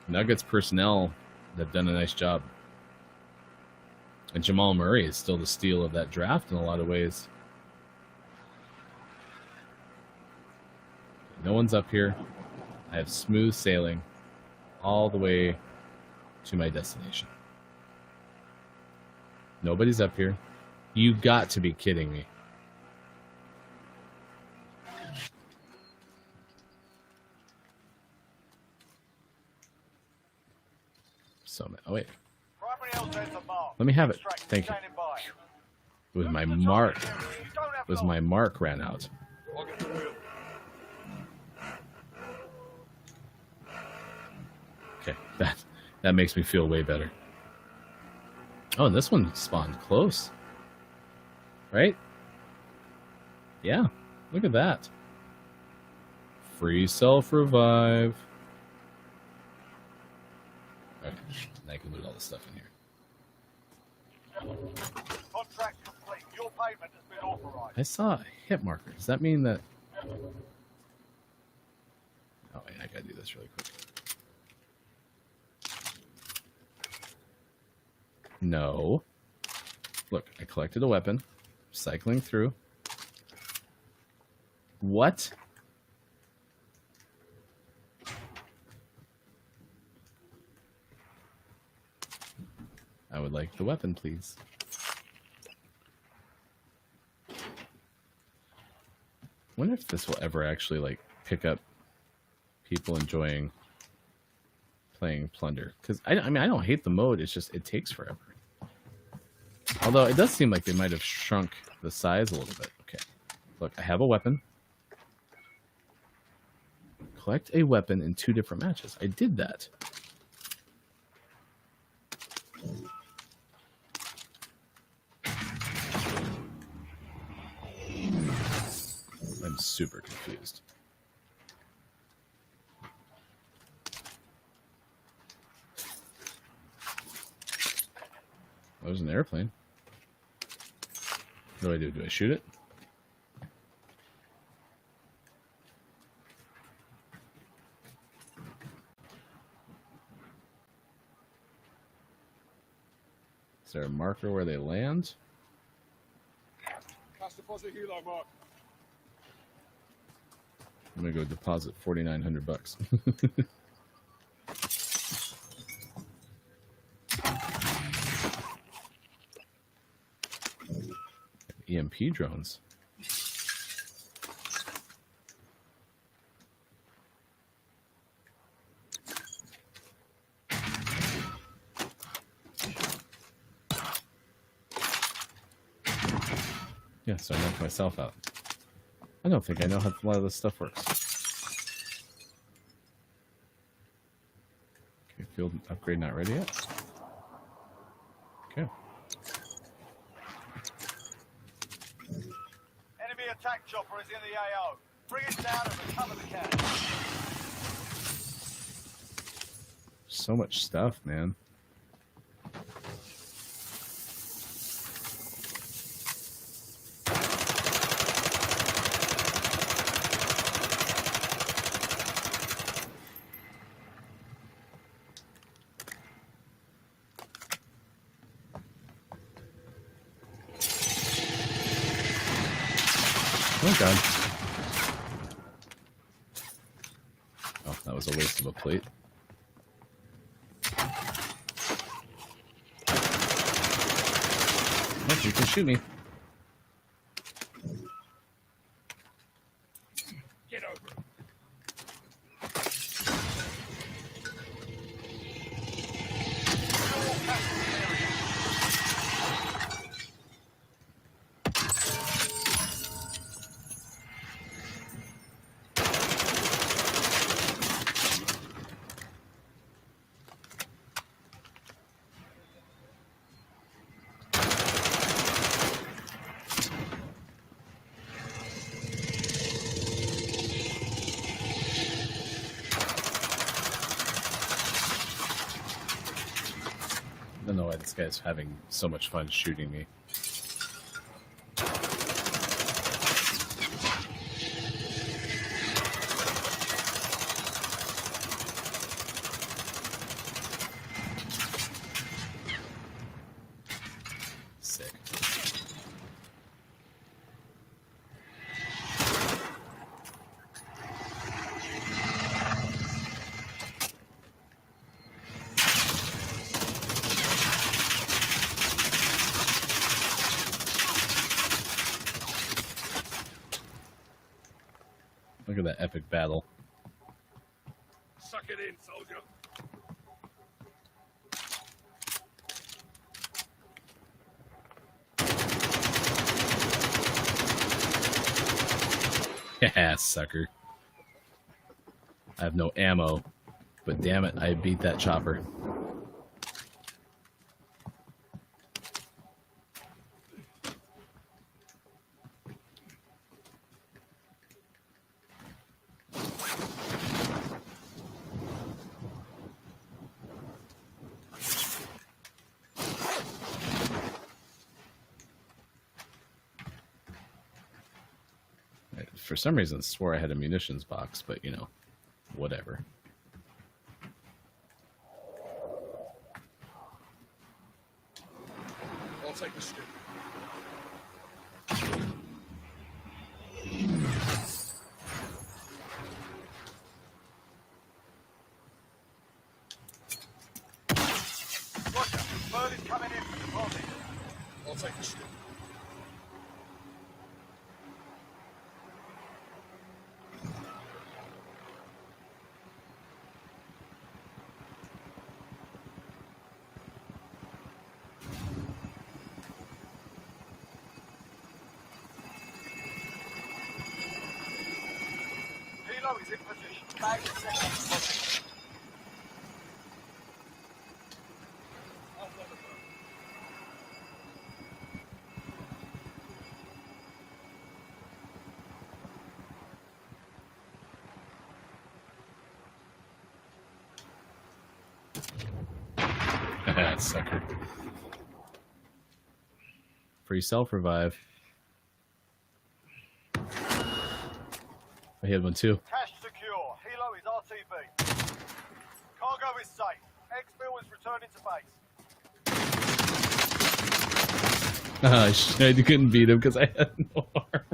Nuggets personnel have done a nice job. And Jamal Murray is still the steal of that draft in a lot of ways. No one's up here. I have smooth sailing all the way to my destination. Nobody's up here. You got to be kidding me. Oh wait. Let me have it. Thank you. It was my mark. It was my mark ran out. Okay, that makes me feel way better. Oh, and this one spawned close. Right? Yeah, look at that. Free self-revive. Okay, now I can loot all the stuff in here. Contract complete. Your payment has been authorized. I saw a hit marker. Does that mean that... Oh, wait, I gotta do this really quick. No. Look, I collected a weapon. Cycling through. What? I would like the weapon, please. Wonder if this will ever actually, like, pick up people enjoying playing Plunder. Because, I mean, I don't hate the mode. It's just, it takes forever. Although, it does seem like they might have shrunk the size a little bit. Okay. Look, I have a weapon. Collect a weapon in 2 different matches. I did that. I'm super confused. Oh, there's an airplane. What do I do? Do I shoot it? Is there a marker where they land? Cash deposit helo mark. I'm gonna go deposit $4,900. EMP drones. Yeah, so I knocked myself out. I don't think I know how a lot of this stuff works. Okay, field upgrade not ready yet. Okay. Enemy attack chopper is in the AO. Bring it down and recover the cash. So much stuff, man. Oh god. Oh, that was a waste of a plate. Oh, you can shoot me. Get over it. guy's having so much fun shooting me. Sick. Look at that epic battle. Suck it in, soldier. Yeah, sucker. I have no ammo, but damn it, I beat that chopper. For some reason, I swore I had a munitions box, but you know, whatever. I'll take the stick. Roger. Bird is coming in for deposit. I'll take the stick. Helo is in position. Bag is set on deposit. I'll follow the bird. Sucker. Free self-revive. I had one too. Cash secure. Helo is RTB. Cargo is safe. Exfil is returning to base. I couldn't beat him because I had no armor.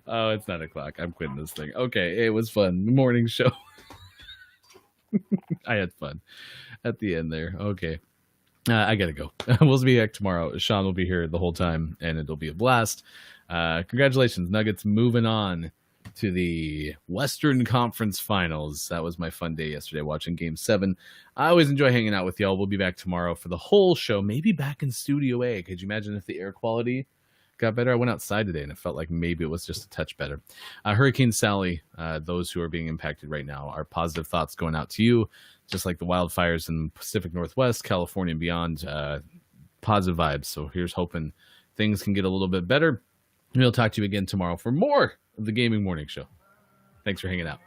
Oh, it's 9 o'clock. I'm quitting this thing. Okay, it was fun. Morning show. I had fun at the end there. Okay. I gotta go. We'll be back tomorrow. Sean will be here the whole time, and it'll be a blast. Congratulations, Nuggets, moving on to the Western Conference Finals. That was my fun day yesterday, watching Game 7. I always enjoy hanging out with y'all. We'll be back tomorrow for the whole show, maybe back in Studio A. Could you imagine if the air quality got better? I went outside today, and it felt like maybe it was just a touch better. Hurricane Sally, those who are being impacted right now, our positive thoughts going out to you, just like the wildfires in the Pacific Northwest, California, and beyond. Positive vibes. So here's hoping things can get a little bit better. We'll talk to you again tomorrow for more of the Gaming Morning Show. Thanks for hanging out.